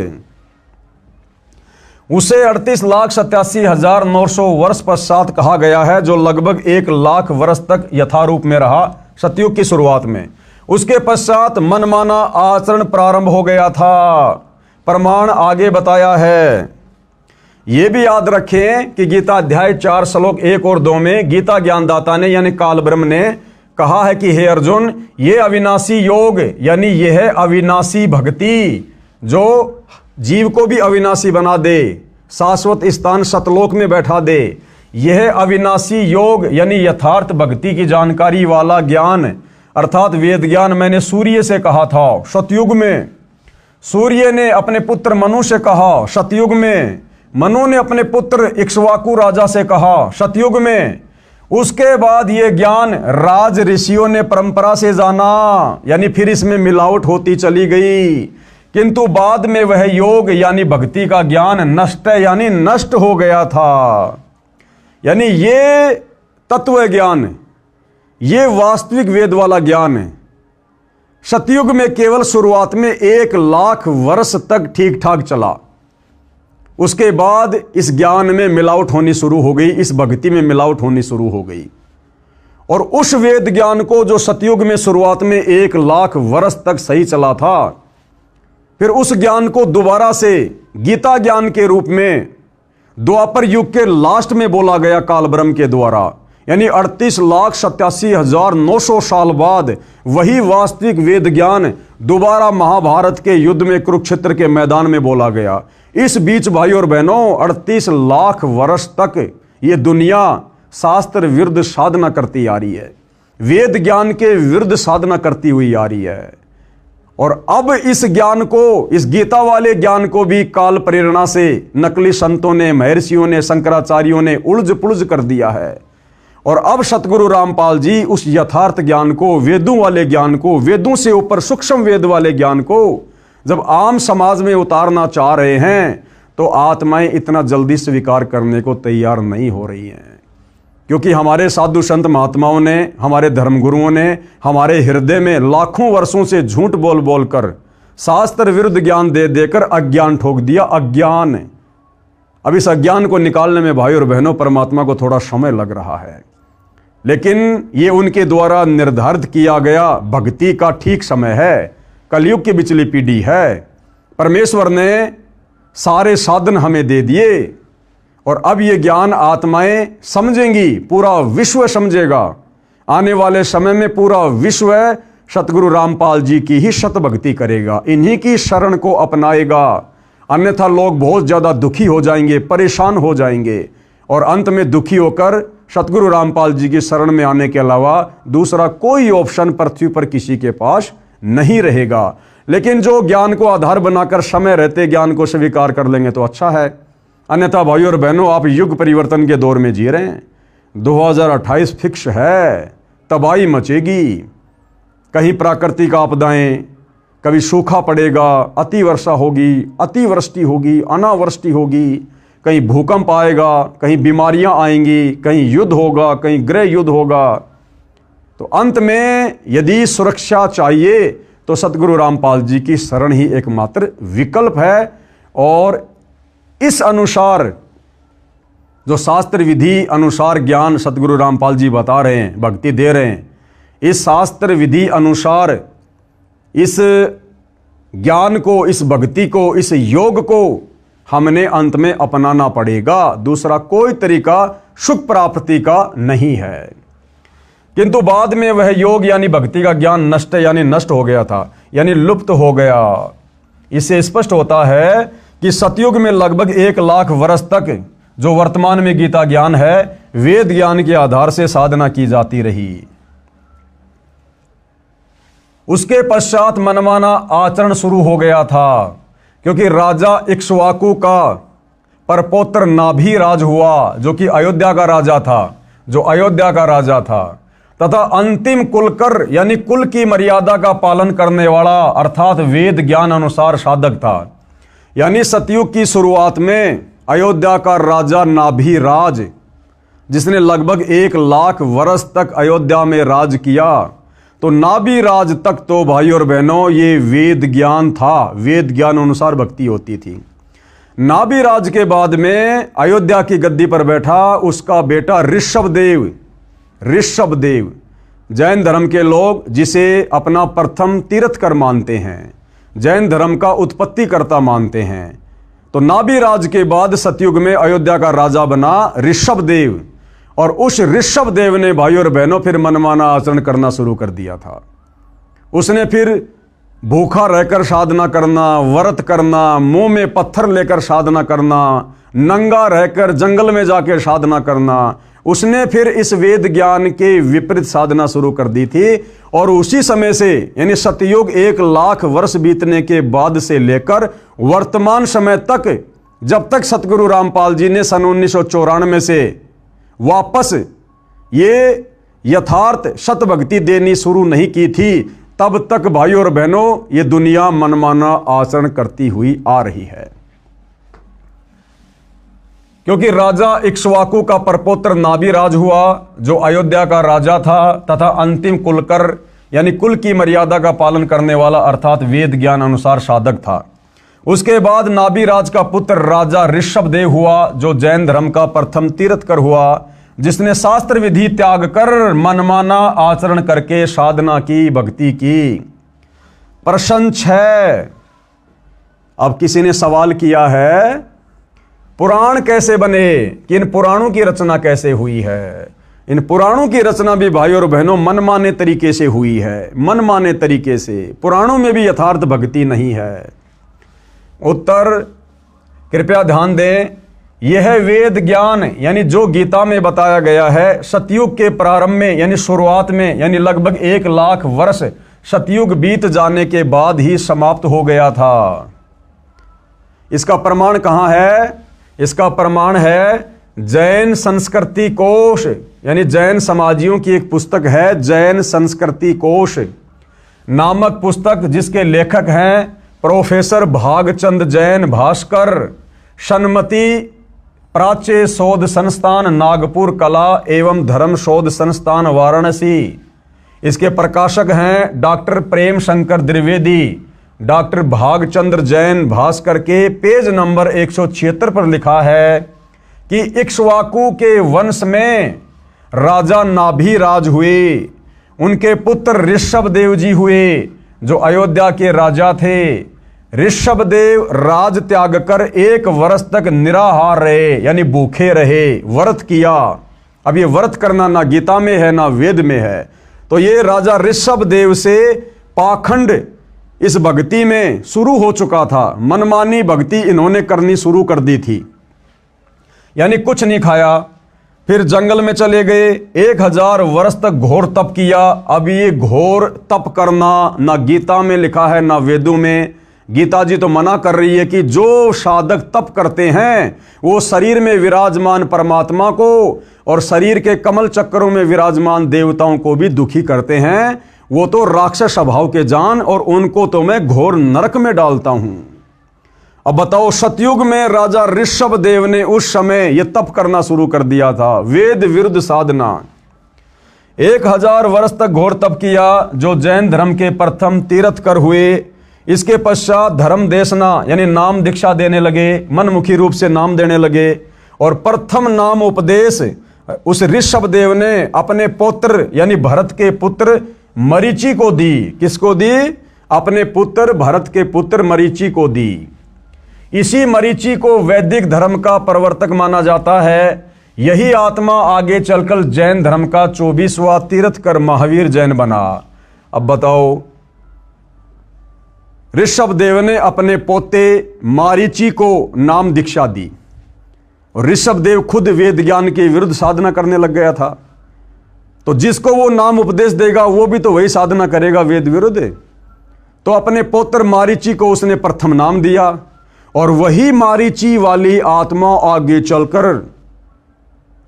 उसे 38,87,900 वर्ष पश्चात कहा गया है, जो लगभग 1,00,000 वर्ष तक यथारूप में रहा सतयुग की शुरुआत में। उसके पश्चात मनमाना आचरण प्रारंभ हो गया था। प्रमाण आगे बताया है। यह भी याद रखें कि गीता अध्याय 4 श्लोक 1 और 2 में गीता ज्ञानदाता ने यानी काल ब्रह्म ने कहा है कि हे अर्जुन, ये अविनाशी योग यानी यह है अविनाशी भक्ति जो जीव को भी अविनाशी बना दे, शाश्वत स्थान सतलोक में बैठा दे। यह अविनाशी योग यानी यथार्थ भक्ति की जानकारी वाला ज्ञान अर्थात वेद ज्ञान मैंने सूर्य से कहा था सतयुग में। सूर्य ने अपने पुत्र मनु से कहा सतयुग में। मनु ने अपने पुत्र इक्ष्वाकु राजा से कहा सतयुग में। उसके बाद ये ज्ञान राज ऋषियों ने परंपरा से जाना, यानी फिर इसमें मिलावट होती चली गई, किंतु बाद में वह योग यानी भक्ति का ज्ञान नष्ट यानी नष्ट हो गया था। यानी ये तत्व ज्ञान, ये वास्तविक वेद वाला ज्ञान है। सतयुग में केवल शुरुआत में 1,00,000 वर्ष तक ठीक ठाक चला। उसके बाद इस ज्ञान में मिलावट होनी शुरू हो गई, इस भक्ति में मिलावट होनी शुरू हो गई। और उस वेद ज्ञान को जो सतयुग में शुरुआत में 1,00,000 वर्ष तक सही चला था, फिर उस ज्ञान को दोबारा से गीता ज्ञान के रूप में द्वापर युग के लास्ट में बोला गया काल ब्रह्म के द्वारा। यानी 38,87,900 साल बाद वही वास्तविक वेद ज्ञान दोबारा महाभारत के युद्ध में कुरुक्षेत्र के मैदान में बोला गया। इस बीच भाई और बहनों 38,00,000 वर्ष तक ये दुनिया शास्त्र विरुद्ध साधना करती आ रही है, वेद ज्ञान के विरुद्ध साधना करती हुई आ रही है। और अब इस ज्ञान को, इस गीता वाले ज्ञान को भी काल प्रेरणा से नकली संतों ने, महर्षियों ने, शंकराचार्यों ने उलझ पुलझ कर दिया है। और अब सतगुरु रामपाल जी उस यथार्थ ज्ञान को, वेदों वाले ज्ञान को, वेदों से ऊपर सूक्ष्म वेद वाले ज्ञान को जब आम समाज में उतारना चाह रहे हैं, तो आत्माएं इतना जल्दी स्वीकार करने को तैयार नहीं हो रही हैं। क्योंकि हमारे साधु संत महात्माओं ने, हमारे धर्मगुरुओं ने हमारे हृदय में लाखों वर्षों से झूठ बोल बोल कर, शास्त्र विरुद्ध ज्ञान दे देकर अज्ञान ठोक दिया। अज्ञान, अब इस अज्ञान को निकालने में भाई और बहनों परमात्मा को थोड़ा समय लग रहा है, लेकिन ये उनके द्वारा निर्धारित किया गया भक्ति का ठीक समय है। कलयुग की बिचली पीढ़ी है। परमेश्वर ने सारे साधन हमें दे दिए और अब ये ज्ञान आत्माएं समझेंगी, पूरा विश्व समझेगा। आने वाले समय में पूरा विश्व सतगुरु रामपाल जी की ही शत भक्ति करेगा, इन्हीं की शरण को अपनाएगा। अन्यथा लोग बहुत ज्यादा दुखी हो जाएंगे, परेशान हो जाएंगे और अंत में दुखी होकर सतगुरु रामपाल जी की शरण में आने के अलावा दूसरा कोई ऑप्शन पृथ्वी पर किसी के पास नहीं रहेगा। लेकिन जो ज्ञान को आधार बनाकर समय रहते ज्ञान को स्वीकार कर लेंगे तो अच्छा है। अन्यथा भाई और बहनों, आप युग परिवर्तन के दौर में जी रहे हैं। 2028 फिक्स है, तबाही मचेगी। कहीं प्राकृतिक आपदाएं, कभी सूखा पड़ेगा, अति वर्षा होगी, अतिवृष्टि होगी, अनावृष्टि होगी, कहीं भूकंप आएगा, कहीं बीमारियां आएंगी, कहीं युद्ध होगा, कहीं गृह युद्ध होगा। तो अंत में यदि सुरक्षा चाहिए तो सतगुरु रामपाल जी की शरण ही एकमात्र विकल्प है। और इस अनुसार जो शास्त्र विधि अनुसार ज्ञान सतगुरु रामपाल जी बता रहे हैं, भक्ति दे रहे हैं, इस शास्त्र विधि अनुसार इस ज्ञान को, इस भक्ति को, इस योग को हमने अंत में अपनाना पड़ेगा। दूसरा कोई तरीका सुख प्राप्ति का नहीं है। किंतु बाद में वह योग यानी भक्ति का ज्ञान नष्ट यानी नष्ट हो गया था, यानी लुप्त हो गया। इससे स्पष्ट होता है कि सतयुग में लगभग 1,00,000 वर्ष तक जो वर्तमान में गीता ज्ञान है, वेद ज्ञान के आधार से साधना की जाती रही। उसके पश्चात मनमाना आचरण शुरू हो गया था, क्योंकि राजा इक्ष्वाकु का परपौत्र नाभि राज हुआ, जो कि अयोध्या का राजा था, तथा अंतिम कुलकर यानी कुल की मर्यादा का पालन करने वाला अर्थात वेद ज्ञान अनुसार साधक था। यानी सतयुग की शुरुआत में अयोध्या का राजा नाभिराज, जिसने लगभग 1 लाख वर्ष तक अयोध्या में राज किया, तो नाभिराज तक तो भाई और बहनों ये वेद ज्ञान था, वेद ज्ञान अनुसार भक्ति होती थी। नाभिराज के बाद में अयोध्या की गद्दी पर बैठा उसका बेटा ऋषभदेव। ऋषभदेव जैन धर्म के लोग जिसे अपना प्रथम तीर्थकर मानते हैं, जैन धर्म का उत्पत्ति कर्ता मानते हैं। तो नाभिराज के बाद सतयुग में अयोध्या का राजा बना ऋषभदेव, और उस ऋषभदेव ने भाई और बहनों फिर मनमाना आचरण करना शुरू कर दिया था। उसने फिर भूखा रहकर साधना करना, व्रत करना, मुंह में पत्थर लेकर साधना करना, नंगा रहकर जंगल में जाकर साधना करना, उसने फिर इस वेद ज्ञान के विपरीत साधना शुरू कर दी थी। और उसी समय से यानी सतयुग 1 लाख वर्ष बीतने के बाद से लेकर वर्तमान समय तक, जब तक सतगुरु रामपाल जी ने सन 1994 से वापस ये यथार्थ सत भक्ति देनी शुरू नहीं की थी, तब तक भाई और बहनों ये दुनिया मनमाना आचरण करती हुई आ रही है। क्योंकि राजा इक्ष्वाकु का परपौत्र नाभिराज हुआ, जो अयोध्या का राजा था तथा अंतिम कुलकर यानी कुल की मर्यादा का पालन करने वाला अर्थात वेद ज्ञान अनुसार साधक था। उसके बाद नाभिराज का पुत्र राजा ऋषभदेव हुआ, जो जैन धर्म का प्रथम तीर्थकर हुआ, जिसने शास्त्र विधि त्याग कर मनमाना आचरण करके साधना की, भक्ति की। प्रश्न 6, अब किसी ने सवाल किया है पुराण कैसे बने, कि इन पुराणों की रचना कैसे हुई है। इन पुराणों की रचना भी भाई और बहनों मनमाने तरीके से हुई है, मनमाने तरीके से। पुराणों में भी यथार्थ भक्ति नहीं है। उत्तर कृपया ध्यान दें, यह वेद ज्ञान यानी जो गीता में बताया गया है सतयुग के प्रारंभ में यानी शुरुआत में, यानी लगभग 1 लाख वर्ष सतयुग बीत जाने के बाद ही समाप्त हो गया था। इसका प्रमाण कहां है? इसका प्रमाण है जैन संस्कृति कोश, यानी जैन समाजियों की एक पुस्तक है जैन संस्कृति कोश नामक पुस्तक, जिसके लेखक हैं प्रोफेसर भागचंद जैन भास्कर, सन्मति प्राच्य शोध संस्थान नागपुर कला एवं धर्म शोध संस्थान वाराणसी। इसके प्रकाशक हैं डॉक्टर प्रेम शंकर द्विवेदी। डॉक्टर भागचंद्र जैन भास्कर के पेज नंबर 176 पर लिखा है कि इक्ष्वाकु के वंश में राजा नाभिराज हुए, उनके पुत्र ऋषभदेव जी हुए जो अयोध्या के राजा थे। ऋषभदेव राज त्याग कर 1 वर्ष तक निराहार रहे, यानी भूखे रहे, व्रत किया। अब ये व्रत करना ना गीता में है ना वेद में है। तो ये राजा ऋषभदेव से पाखंड इस भक्ति में शुरू हो चुका था, मनमानी भक्ति इन्होंने करनी शुरू कर दी थी। यानी कुछ नहीं खाया, फिर जंगल में चले गए, 1000 वर्ष तक घोर तप किया। अब ये घोर तप करना ना गीता में लिखा है ना वेदों में। गीता जी तो मना कर रही है कि जो साधक तप करते हैं वो शरीर में विराजमान परमात्मा को और शरीर के कमल चक्रों में विराजमान देवताओं को भी दुखी करते हैं, वो तो राक्षस स्वभाव के जान, और उनको तो मैं घोर नरक में डालता हूं। अब बताओ, सतयुग में राजा ऋषभदेव ने उस समय यह तप करना शुरू कर दिया था, वेद विरुद्ध साधना। 1000 वर्ष तक घोर तप किया, जो जैन धर्म के प्रथम तीर्थकर हुए। इसके पश्चात धर्म देशना यानी नाम दीक्षा देने लगे, मनमुखी रूप से नाम देने लगे। और प्रथम नाम उपदेश उस ऋषभदेव ने अपने पुत्र यानी भरत के पुत्र मरीचि को दी। किसको दी? अपने पुत्र भरत के पुत्र मरीचि को दी। इसी मरीचि को वैदिक धर्म का प्रवर्तक माना जाता है। यही आत्मा आगे चलकर जैन धर्म का 24वां तीर्थकर महावीर जैन बना। अब बताओ, ऋषभदेव ने अपने पोते मारीचि को नाम दीक्षा दी और ऋषभदेव खुद वेद ज्ञान के विरुद्ध साधना करने लग गया था। तो जिसको वो नाम उपदेश देगा वो भी तो वही साधना करेगा वेद विरुद्ध। तो अपने पुत्र मारीचि को उसने प्रथम नाम दिया और वही मारीचि वाली आत्मा आगे चलकर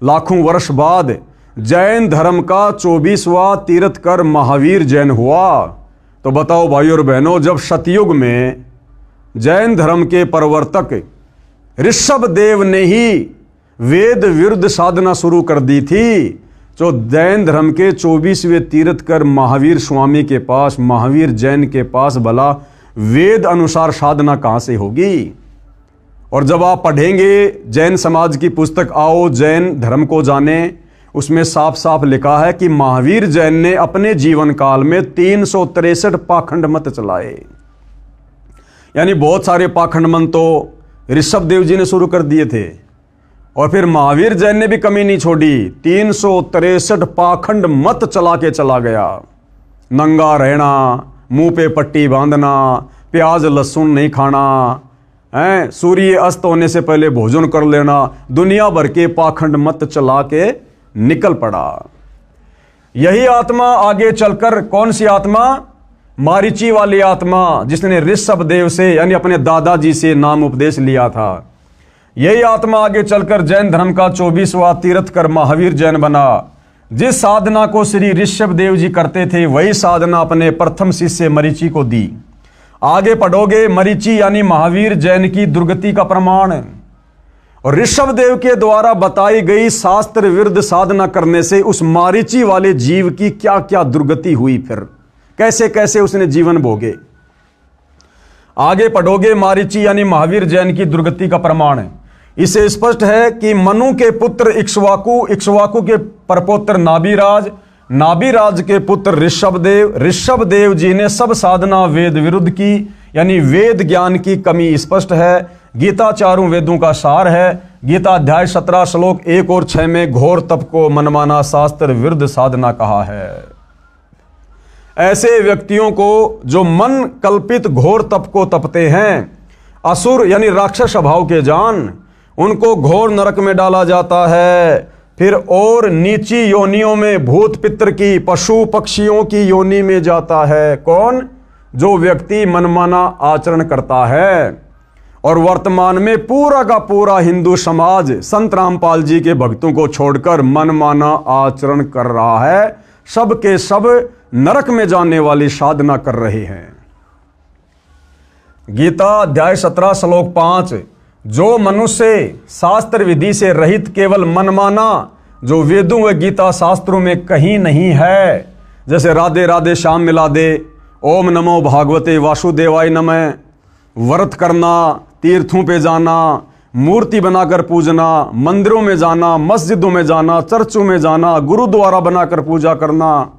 लाखों वर्ष बाद जैन धर्म का 24वां तीर्थकर महावीर जैन हुआ। तो बताओ भाई और बहनों, जब सतयुग में जैन धर्म के प्रवर्तक ऋषभ देव ने ही वेद विरुद्ध साधना शुरू कर दी थी। जो जैन धर्म के 24वें तीर्थकर महावीर स्वामी के पास, महावीर जैन के पास भला वेद अनुसार साधना कहां से होगी? और जब आप पढ़ेंगे जैन समाज की पुस्तक आओ जैन धर्म को जाने, उसमें साफ साफ लिखा है कि महावीर जैन ने अपने जीवन काल में 363 पाखंड मत चलाए। यानी बहुत सारे पाखंड मत तो ऋषभ देव जी ने शुरू कर दिए थे, और फिर महावीर जैन ने भी कमी नहीं छोड़ी, 363 पाखंड मत चला के चला गया। नंगा रहना, मुंह पे पट्टी बांधना, प्याज लहसुन नहीं खाना, सूर्य अस्त होने से पहले भोजन कर लेना, दुनिया भर के पाखंड मत चला के निकल पड़ा। यही आत्मा आगे चलकर, कौन सी आत्मा? मारीची वाली आत्मा, जिसने ऋषभ देव से यानी अपने दादाजी से नाम उपदेश लिया था। यही आत्मा आगे चलकर जैन धर्म का 24वां तीर्थकर महावीर जैन बना। जिस साधना को श्री ऋषभ देव जी करते थे, वही साधना अपने प्रथम शिष्य मरीची को दी। आगे पढ़ोगे, मरीची यानी महावीर जैन की दुर्गति का प्रमाण। और ऋषभ देव के द्वारा बताई गई शास्त्र विरुद्ध साधना करने से उस मारीची वाले जीव की क्या क्या दुर्गति हुई, फिर कैसे कैसे उसने जीवन भोगे। आगे पढ़ोगे, मारीची यानी महावीर जैन की दुर्गति का प्रमाण है। इसे स्पष्ट है कि मनु के पुत्र इक्ष्वाकु, इक्ष्वाकु के परपोत्र नाभिराज, नाभिराज के पुत्र ऋषभ देव जी ने सब साधना वेद विरुद्ध की, यानी वेद ज्ञान की कमी स्पष्ट है। गीता चारों वेदों का सार है। गीता अध्याय 17 श्लोक 1 और 6 में घोर तप को मनमाना शास्त्र विरुद्ध साधना कहा है। ऐसे व्यक्तियों को जो मन कल्पित घोर तप को तपते हैं, असुर यानी राक्षस स्वभाव के जान, उनको घोर नरक में डाला जाता है। फिर और नीची योनियों में, भूत पितर की, पशु पक्षियों की योनि में जाता है। कौन? जो व्यक्ति मनमाना आचरण करता है। और वर्तमान में पूरा का पूरा हिंदू समाज संत रामपाल जी के भक्तों को छोड़कर मनमाना आचरण कर रहा है। सब के सब नरक में जाने वाली साधना कर रहे हैं। गीता अध्याय 17 श्लोक 5, जो मनुष्य शास्त्र विधि से रहित केवल मनमाना, जो वेदों व गीता शास्त्रों में कहीं नहीं है, जैसे राधे राधे श्याम मिला दे, ओम नमो भागवते वासुदेवाय नमः, व्रत करना, तीर्थों पे जाना, मूर्ति बनाकर पूजना, मंदिरों में जाना, मस्जिदों में जाना, चर्चों में जाना, गुरुद्वारा बनाकर पूजा करना,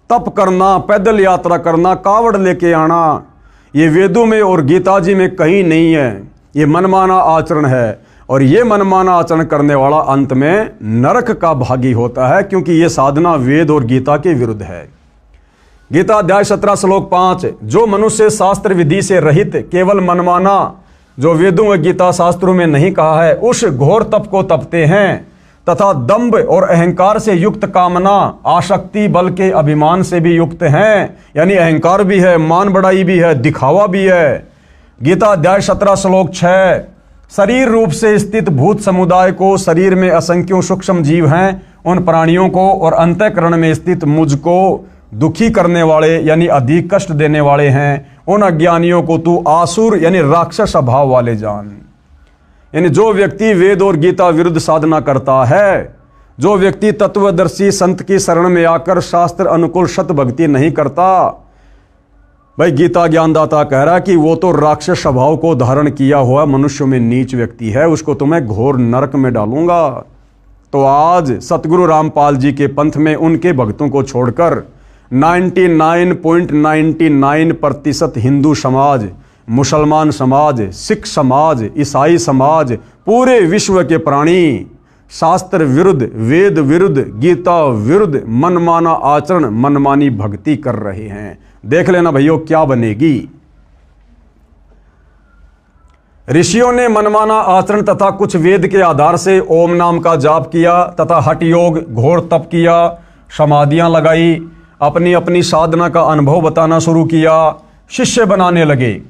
तप करना, पैदल यात्रा करना, कावड़ लेके आना, ये वेदों में और गीता जी में कहीं नहीं है। ये मनमाना आचरण है, और ये मनमाना आचरण करने वाला अंत में नरक का भागी होता है, क्योंकि ये साधना वेद और गीता के विरुद्ध है। गीता अध्याय 17 श्लोक 5, जो मनुष्य शास्त्र विधि से रहित केवल मनमाना, जो वेदों व गीता शास्त्रों में नहीं कहा है, उस घोर तप को तपते हैं तथा दंभ और अहंकार से युक्त कामना, आसक्ति, बल के अभिमान से भी युक्त हैं। यानी अहंकार भी है, मान बढ़ाई भी है, दिखावा भी है। गीता अध्याय 17 श्लोक 6, शरीर रूप से स्थित भूत समुदाय को, शरीर में असंख्यों सूक्ष्म जीव हैं, उन प्राणियों को और अंतःकरण में स्थित मुझको दुखी करने वाले यानी अधिक कष्ट देने वाले हैं, उन अज्ञानियों को तू आसुर यानी राक्षस स्वभाव वाले जान। यानी जो व्यक्ति वेद और गीता विरुद्ध साधना करता है, जो व्यक्ति तत्वदर्शी संत की शरण में आकर शास्त्र अनुकूल सत भक्ति नहीं करता, भाई गीता ज्ञानदाता कह रहा है कि वो तो राक्षस स्वभाव को धारण किया हुआ मनुष्य में नीच व्यक्ति है, उसको तो मैं घोर नरक में डालूंगा। तो आज सतगुरु रामपाल जी के पंथ में उनके भक्तों को छोड़कर 99.99% हिंदू समाज, मुसलमान समाज, सिख समाज, ईसाई समाज, पूरे विश्व के प्राणी शास्त्र विरुद्ध, वेद विरुद्ध, गीता विरुद्ध मनमाना आचरण, मनमानी भक्ति कर रहे हैं। देख लेना भैया क्या बनेगी। ऋषियों ने मनमाना आचरण तथा कुछ वेद के आधार से ओम नाम का जाप किया तथा हठ योग, घोर तप किया, समाधियां लगाई, अपनी अपनी साधना का अनुभव बताना शुरू किया, शिष्य बनाने लगे।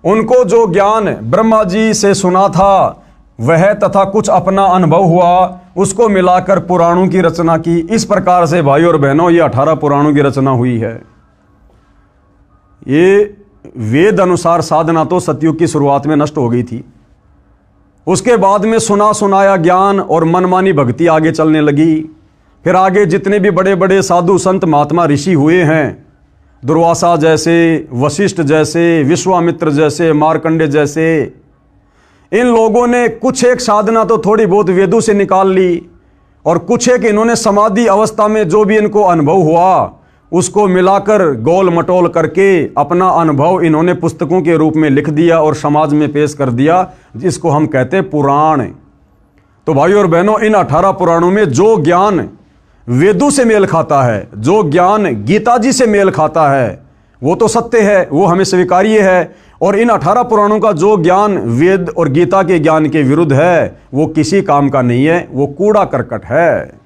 उनको जो ज्ञान ब्रह्मा जी से सुना था वह तथा कुछ अपना अनुभव हुआ, उसको मिलाकर पुराणों की रचना की। इस प्रकार से भाई और बहनों ये 18 पुराणों की रचना हुई है। ये वेद अनुसार साधना तो सतयुग की शुरुआत में नष्ट हो गई थी। उसके बाद में सुना सुनाया ज्ञान और मनमानी भक्ति आगे चलने लगी। फिर आगे जितने भी बड़े बड़े साधु संत महात्मा ऋषि हुए हैं, दुर्वासा जैसे, वशिष्ठ जैसे, विश्वामित्र जैसे, मार्कंडे जैसे, इन लोगों ने कुछ एक साधना तो थोड़ी बहुत वेदों से निकाल ली और कुछ एक इन्होंने समाधि अवस्था में जो भी इनको अनुभव हुआ उसको मिलाकर गोल मटोल करके अपना अनुभव इन्होंने पुस्तकों के रूप में लिख दिया और समाज में पेश कर दिया, जिसको हम कहते हैं पुराण। तो भाइयों और बहनों, इन 18 पुराणों में जो ज्ञान वेदों से मेल खाता है, जो ज्ञान गीता जी से मेल खाता है, वो तो सत्य है, वो हमें स्वीकार्य है। और इन 18 पुराणों का जो ज्ञान वेद और गीता के ज्ञान के विरुद्ध है, वो किसी काम का नहीं है, वो कूड़ा करकट है।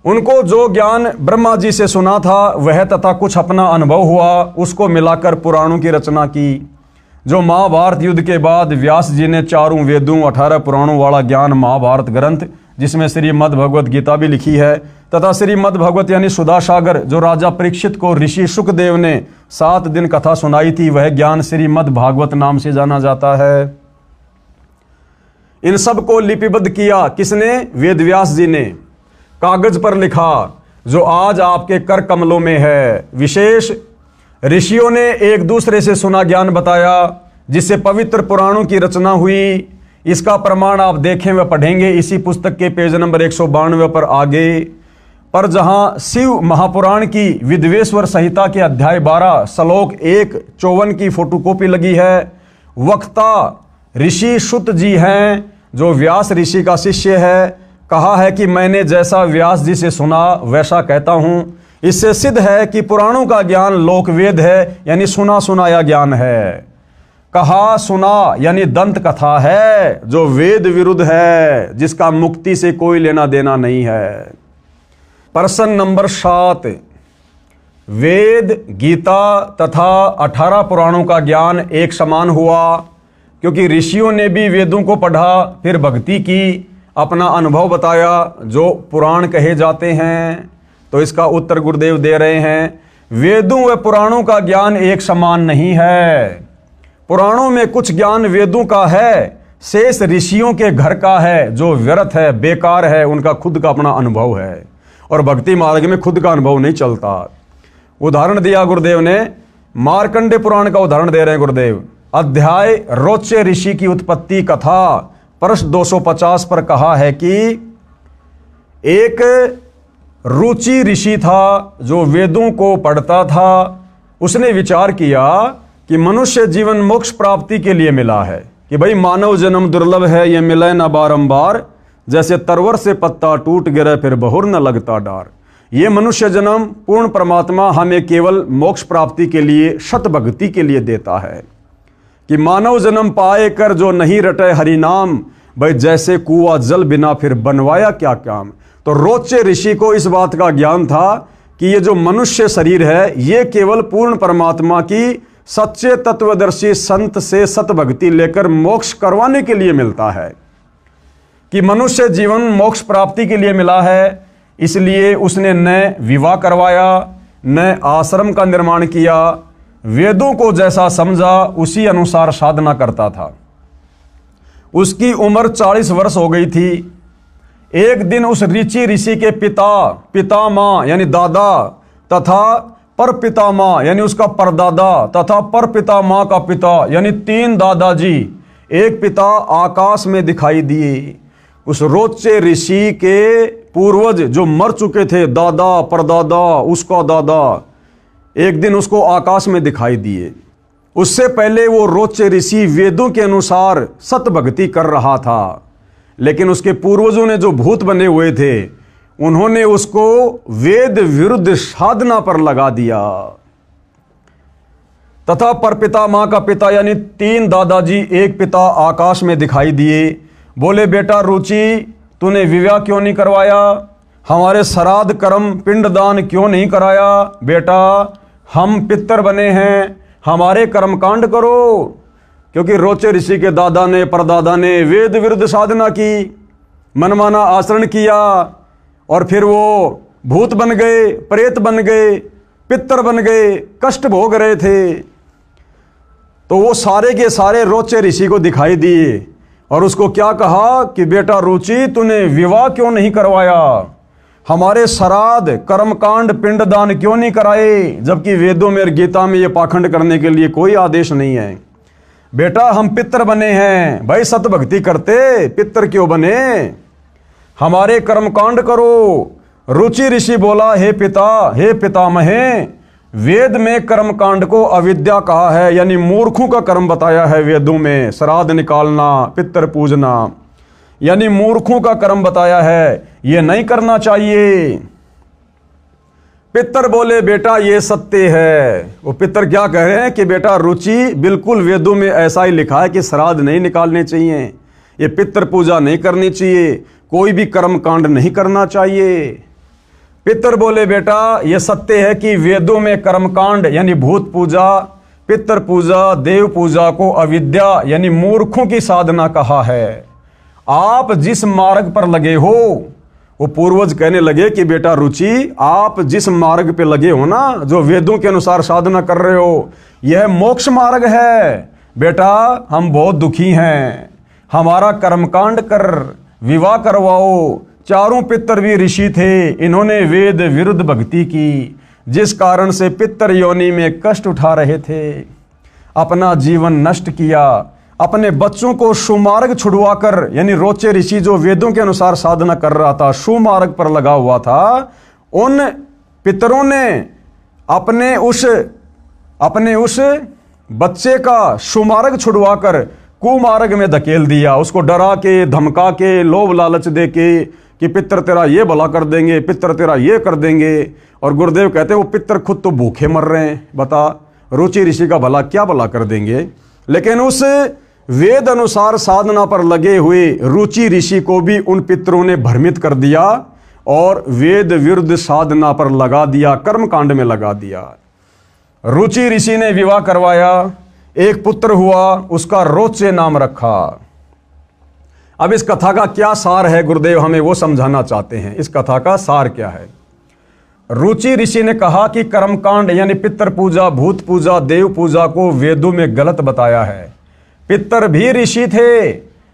उनको जो ज्ञान ब्रह्मा जी से सुना था वह तथा कुछ अपना अनुभव हुआ, उसको मिलाकर पुराणों की रचना की। जो महाभारत युद्ध के बाद व्यास जी ने 4 वेदों 18 पुराणों वाला ज्ञान महाभारत ग्रंथ, जिसमें श्रीमद् भगवत गीता भी लिखी है, तथा श्रीमद् भगवत यानी सुधा सागर जो राजा परीक्षित को ऋषि सुखदेव ने 7 दिन कथा सुनाई थी, वह ज्ञान श्रीमद् भागवत नाम से जाना जाता है। इन सब को लिपिबद्ध किया किसने? वेद व्यास जी ने कागज पर लिखा, जो आज आपके कर कमलों में है। विशेष ऋषियों ने एक दूसरे से सुना ज्ञान बताया, जिससे पवित्र पुराणों की रचना हुई। इसका प्रमाण आप देखें व पढ़ेंगे इसी पुस्तक के पेज नंबर 192 पर आगे। पर जहां शिव महापुराण की विद्वेश्वर संहिता के अध्याय 12 श्लोक 1:54 की फोटोकॉपी लगी है, वक्ता ऋषि सुत जी हैं, जो व्यास ऋषि का शिष्य है। कहा है कि मैंने जैसा व्यास जी से सुना वैसा कहता हूं। इससे सिद्ध है कि पुराणों का ज्ञान लोकवेद है, यानी सुना सुनाया ज्ञान है। कहा सुना यानी दंत कथा है, जो वेद विरुद्ध है, जिसका मुक्ति से कोई लेना देना नहीं है। प्रश्न नंबर 7, वेद, गीता तथा 18 पुराणों का ज्ञान एक समान हुआ, क्योंकि ऋषियों ने भी वेदों को पढ़ा, फिर भक्ति की, अपना अनुभव बताया, जो पुराण कहे जाते हैं। तो इसका उत्तर गुरुदेव दे रहे हैं, वेदों व पुराणों का ज्ञान एक समान नहीं है। पुराणों में कुछ ज्ञान वेदों का है, शेष ऋषियों के घर का है, जो व्यर्थ है, बेकार है, उनका खुद का अपना अनुभव है। और भक्ति मार्ग में खुद का अनुभव नहीं चलता। उदाहरण दिया गुरुदेव ने, मार्कंडे पुराण का उदाहरण दे रहे हैं गुरुदेव। अध्याय रोचे ऋषि की उत्पत्ति कथा प्रश्न 250 पर कहा है कि एक रुचि ऋषि था, जो वेदों को पढ़ता था। उसने विचार किया कि मनुष्य जीवन मोक्ष प्राप्ति के लिए मिला है, कि भाई मानव जन्म दुर्लभ है, ये मिले न बारंबार, जैसे तरवर से पत्ता टूट गिरे फिर बहुर न लगता डार। ये मनुष्य जन्म पूर्ण परमात्मा हमें केवल मोक्ष प्राप्ति के लिए, शत भक्ति के लिए देता है, कि मानव जन्म पाए कर जो नहीं रटे हरि नाम, भाई जैसे कुआ जल बिना फिर बनवाया क्या काम। तो रोचे ऋषि को इस बात का ज्ञान था कि ये जो मनुष्य शरीर है, ये केवल पूर्ण परमात्मा की सच्चे तत्वदर्शी संत से सत भक्ति लेकर मोक्ष करवाने के लिए मिलता है, कि मनुष्य जीवन मोक्ष प्राप्ति के लिए मिला है। इसलिए उसने न विवाह करवाया, न आश्रम का निर्माण किया, वेदों को जैसा समझा उसी अनुसार साधना करता था। उसकी उम्र 40 वर्ष हो गई थी। एक दिन उस ऋषि के पितामह यानी दादा तथा पर पितामह यानी उसका परदादा तथा पर पितामह का पिता यानी 3 दादाजी, एक पिता आकाश में दिखाई दिए। उस रोचे ऋषि के पूर्वज जो मर चुके थे, दादा परदादा उसका दादा, एक दिन उसको आकाश में दिखाई दिए। उससे पहले वो रोचे ऋषि वेदों के अनुसार सत भक्ति कर रहा था, लेकिन उसके पूर्वजों ने जो भूत बने हुए थे, उन्होंने उसको वेद विरुद्ध साधना पर लगा दिया। तथा परपितामह का पिता यानी 3 दादाजी, एक पिता आकाश में दिखाई दिए। बोले, बेटा रुचि, तूने विवाह क्यों नहीं करवाया? हमारे श्राद्ध कर्म पिंडदान क्यों नहीं कराया? बेटा हम पितर बने हैं, हमारे कर्मकांड करो। क्योंकि रोचे ऋषि के दादा ने परदादा ने वेद विरुद्ध साधना की, मनमाना आचरण किया, और फिर वो भूत बन गए, प्रेत बन गए। पितर बन गए, कष्ट भोग रहे थे। तो वो सारे के सारे रोचे ऋषि को दिखाई दिए और उसको क्या कहा कि बेटा रुचि, तूने विवाह क्यों नहीं करवाया, हमारे श्राद्ध कर्मकांड पिंडदान क्यों नहीं कराए, जबकि वेदों में और गीता में ये पाखंड करने के लिए कोई आदेश नहीं है। बेटा हम पितर बने हैं, भाई सत भक्ति करते पितर क्यों बने, हमारे कर्मकांड करो। रुचि ऋषि बोला, हे पिता, हे पितामहे, वेद में कर्मकांड को अविद्या कहा है, यानी मूर्खों का कर्म बताया है वेदों में। श्राद्ध निकालना, पितर पूजना, यानी मूर्खों का कर्म बताया है, ये नहीं करना चाहिए। पितर बोले, बेटा ये सत्य है। वो पितर क्या कह रहे हैं कि बेटा रुचि, बिल्कुल वेदों में ऐसा ही लिखा है कि श्राद्ध नहीं निकालने चाहिए, ये पितर पूजा नहीं करनी चाहिए, कोई भी कर्म कांड नहीं करना चाहिए। पितर बोले, बेटा ये सत्य है कि वेदों में कर्मकांड यानी भूत पूजा, पितर पूजा, देव पूजा को अविद्या यानी मूर्खों की साधना कहा है। आप जिस मार्ग पर लगे हो, वो पूर्वज कहने लगे कि बेटा रुचि, आप जिस मार्ग पे लगे हो ना, जो वेदों के अनुसार साधना कर रहे हो, यह मोक्ष मार्ग है। बेटा हम बहुत दुखी हैं, हमारा कर्मकांड कर विवाह करवाओ। चारों पितर भी ऋषि थे, इन्होंने वेद विरुद्ध भक्ति की, जिस कारण से पितर योनि में कष्ट उठा रहे थे, अपना जीवन नष्ट किया, अपने बच्चों को सुमार्ग छुड़वाकर, यानी रोचे ऋषि जो वेदों के अनुसार साधना कर रहा था, सुमार्ग पर लगा हुआ था, उन पितरों ने अपने उस बच्चे का सुमार्ग छुड़वाकर कुमार्ग में धकेल दिया। उसको डरा के, धमका के, लोभ लालच दे के कि पितर तेरा ये भला कर देंगे, पितर तेरा ये कर देंगे। और गुरुदेव कहते हैं वो पितर खुद तो भूखे मर रहे हैं, बता रुचि ऋषि का भला क्या भला कर देंगे। लेकिन उस वेद अनुसार साधना पर लगे हुए रुचि ऋषि को भी उन पितरों ने भ्रमित कर दिया और वेद विरुद्ध साधना पर लगा दिया, कर्म कांड में लगा दिया। रुचि ऋषि ने विवाह करवाया, एक पुत्र हुआ, उसका रोचे नाम रखा। अब इस कथा का क्या सार है, गुरुदेव हमें वो समझाना चाहते हैं। इस कथा का सार क्या है? रुचि ऋषि ने कहा कि कर्मकांड यानी पितर पूजा, भूत पूजा, देव पूजा को वेदों में गलत बताया है। पितर भी ऋषि थे,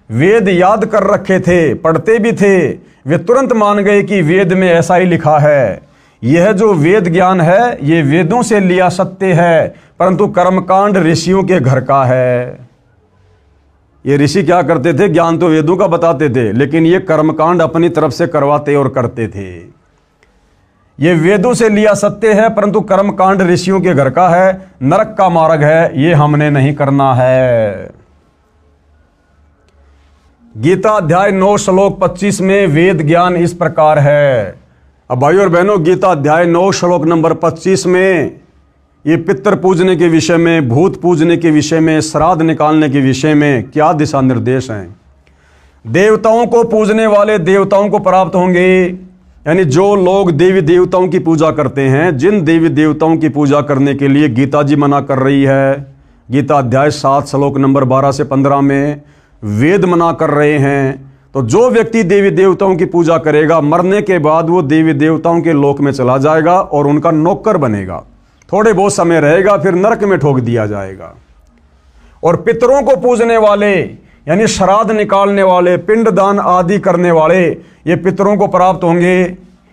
वेद याद कर रखे थे, पढ़ते भी थे, वे तुरंत मान गए कि वेद में ऐसा ही लिखा है। यह जो वेद ज्ञान है ये वेदों से लिया सत्य है, परंतु कर्मकांड ऋषियों के घर का है। ये ऋषि क्या करते थे, ज्ञान तो वेदों का बताते थे, लेकिन ये कर्मकांड अपनी तरफ से करवाते और करते थे। ये वेदों से लिया सत्य है, परंतु कर्मकांड ऋषियों के घर का है, नरक का मार्ग है, ये हमने नहीं करना है। गीता अध्याय 9 श्लोक 25 में वेद ज्ञान इस प्रकार है। अब भाइयों और बहनों, गीता अध्याय 9 श्लोक नंबर 25 में ये पितर पूजने के विषय में, भूत पूजने के विषय में, श्राद्ध निकालने के विषय में क्या दिशा निर्देश हैं। देवताओं को पूजने वाले देवताओं को प्राप्त होंगे, यानी जो लोग देवी देवताओं की पूजा करते हैं, जिन देवी देवताओं की पूजा करने के लिए गीता जी मना कर रही है, गीता अध्याय 7 श्लोक नंबर 12 से 15 में वेद मना कर रहे हैं, तो जो व्यक्ति देवी देवताओं की पूजा करेगा, मरने के बाद वो देवी देवताओं के लोक में चला जाएगा और उनका नौकर बनेगा, थोड़े बहुत समय रहेगा, फिर नरक में ठोक दिया जाएगा। और पितरों को पूजने वाले यानी श्राद्ध निकालने वाले, पिंडदान आदि करने वाले, ये पितरों को प्राप्त होंगे,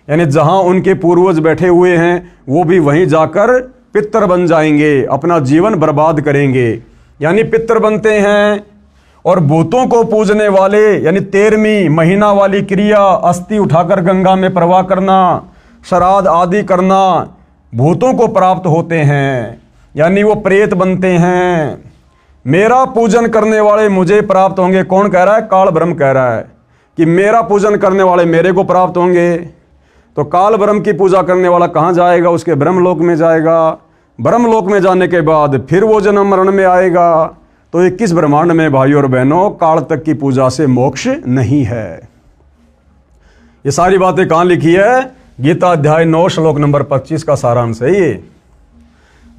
यानी जहां उनके पूर्वज बैठे हुए हैं वो भी वहीं जाकर पितर बन जाएंगे, अपना जीवन बर्बाद करेंगे, यानी पितर बनते हैं। और भूतों को पूजने वाले यानी 13वीं महीना वाली क्रिया, अस्थि उठाकर गंगा में प्रवाह करना, श्राद्ध आदि करना, भूतों को प्राप्त होते हैं, यानी वो प्रेत बनते हैं। मेरा पूजन करने वाले मुझे प्राप्त होंगे। कौन कह रहा है? काल ब्रह्म कह रहा है कि मेरा पूजन करने वाले मेरे को प्राप्त होंगे। तो काल ब्रह्म की पूजा करने वाला कहाँ जाएगा? उसके ब्रह्मलोक में जाएगा। ब्रह्मलोक में जाने के बाद फिर वो जन्म मरण में आएगा। तो 21 ब्रह्मांड में भाइयों और बहनों काल तक की पूजा से मोक्ष नहीं है। ये सारी बातें कहाँ लिखी है? गीता अध्याय 9 श्लोक नंबर 25 का सारांश है ये।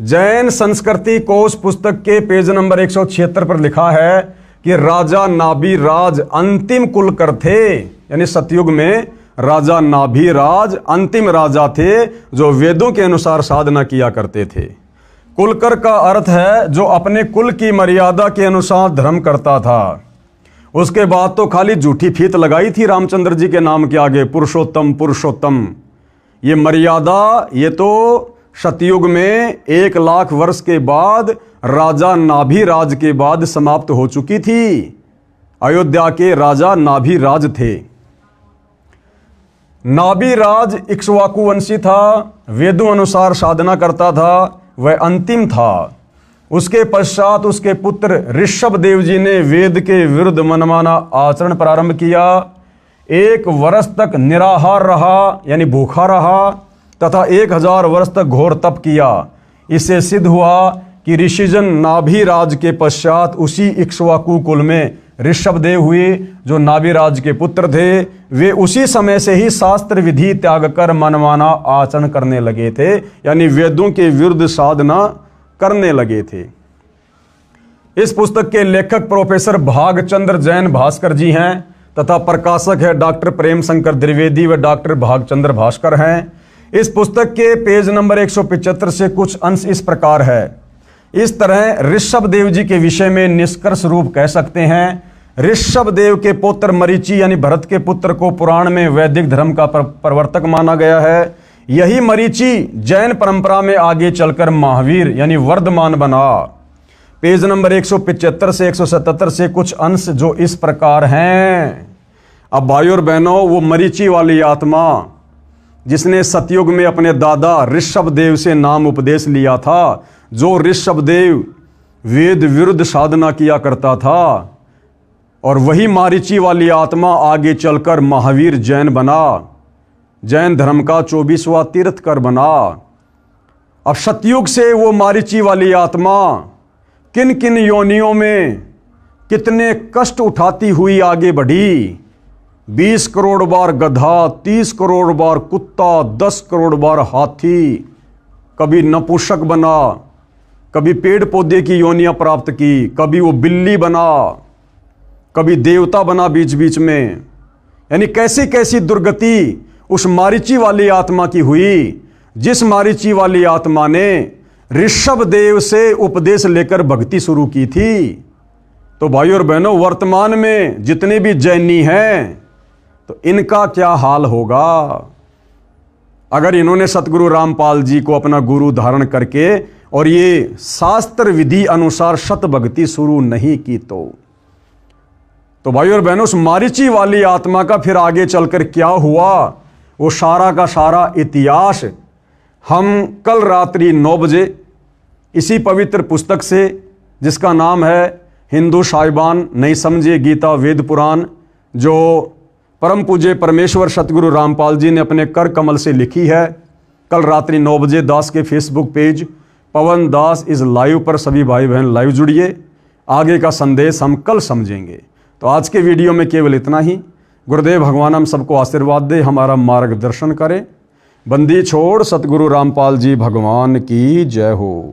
जैन संस्कृति कोश पुस्तक के पेज नंबर 176 पर लिखा है कि राजा नाभि राज अंतिम कुल कर थे, यानी सतयुग में राजा नाभिराज अंतिम राजा थे जो वेदों के अनुसार साधना किया करते थे। कुलकर का अर्थ है जो अपने कुल की मर्यादा के अनुसार धर्म करता था। उसके बाद तो खाली झूठी फीत लगाई थी रामचंद्र जी के नाम के आगे, पुरुषोत्तम पुरुषोत्तम। ये मर्यादा ये तो सतयुग में 1 लाख वर्ष के बाद राजा नाभिराज के बाद समाप्त हो चुकी थी। अयोध्या के राजा नाभिराज थे। नाभिराज इक्ष्वाकु वंशी था, वेदों अनुसार साधना करता था, वह अंतिम था। उसके पश्चात उसके पुत्र ऋषभ देव जी ने वेद के विरुद्ध मनमाना आचरण प्रारंभ किया। 1 वर्ष तक निराहार रहा यानी भूखा रहा तथा 1000 वर्ष तक घोर तप किया। इससे सिद्ध हुआ कि ऋषिजन नाभिराज के पश्चात उसी इक्ष्वाकु कुल में ऋषभ देव हुए जो नाभिराज के पुत्र थे। वे उसी समय से ही शास्त्र विधि त्याग कर मनमाना आचरण करने लगे थे, यानी वेदों के विरुद्ध साधना करने लगे थे। इस पुस्तक के लेखक प्रोफेसर भागचंद्र जैन भास्कर जी हैं तथा प्रकाशक है डॉक्टर प्रेम शंकर द्विवेदी व डॉक्टर भागचंद्र भास्कर हैं। इस पुस्तक के पेज नंबर 175 से कुछ अंश इस प्रकार है। इस तरह ऋषभ देव जी के विषय में निष्कर्ष रूप कह सकते हैं, ऋषभ देव के पुत्र मरीचि यानी भरत के पुत्र को पुराण में वैदिक धर्म का प्रवर्तक माना गया है। यही मरीचि जैन परंपरा में आगे चलकर महावीर यानी वर्धमान बना। पेज नंबर 175 से 177 से कुछ अंश जो इस प्रकार हैं। अब भाइयों और बहनों, वो मरीचि वाली आत्मा जिसने सतयुग में अपने दादा ऋषभ देव से नाम उपदेश लिया था, जो ऋषभ देव वेद विरुद्ध साधना किया करता था, और वही मारीची वाली आत्मा आगे चलकर महावीर जैन बना, जैन धर्म का 24वां तीर्थकर बना। अब सतयुग से वो मारीची वाली आत्मा किन किन योनियों में कितने कष्ट उठाती हुई आगे बढ़ी। 20 करोड़ बार गधा, 30 करोड़ बार कुत्ता, 10 करोड़ बार हाथी, कभी नपुंसक बना, कभी पेड़ पौधे की योनियां प्राप्त की, कभी वो बिल्ली बना, कभी देवता बना बीच बीच में। यानी कैसी कैसी दुर्गति उस मारीची वाली आत्मा की हुई, जिस मारीची वाली आत्मा ने ऋषभ देव से उपदेश लेकर भक्ति शुरू की थी। तो भाइयों और बहनों, वर्तमान में जितने भी जैनी हैं तो इनका क्या हाल होगा अगर इन्होंने सतगुरु रामपाल जी को अपना गुरु धारण करके और ये शास्त्र विधि अनुसार सत भक्ति शुरू नहीं की। तो भाइयों और बहनों, उस मारीची वाली आत्मा का फिर आगे चलकर क्या हुआ, वो सारा का सारा इतिहास हम कल रात्रि 9 बजे इसी पवित्र पुस्तक से, जिसका नाम है हिंदू साहिबान नहीं समझे गीता वेद पुराण, जो परम पूज्य परमेश्वर सतगुरु रामपाल जी ने अपने कर कमल से लिखी है, कल रात्रि 9 बजे दास के Facebook page Pawan Das is live पर सभी भाई बहन लाइव जुड़िए। आगे का संदेश हम कल समझेंगे। तो आज के वीडियो में केवल इतना ही। गुरुदेव भगवान हम सबको आशीर्वाद दे, हमारा मार्गदर्शन करे। बंदी छोड़ सतगुरु रामपाल जी भगवान की जय हो।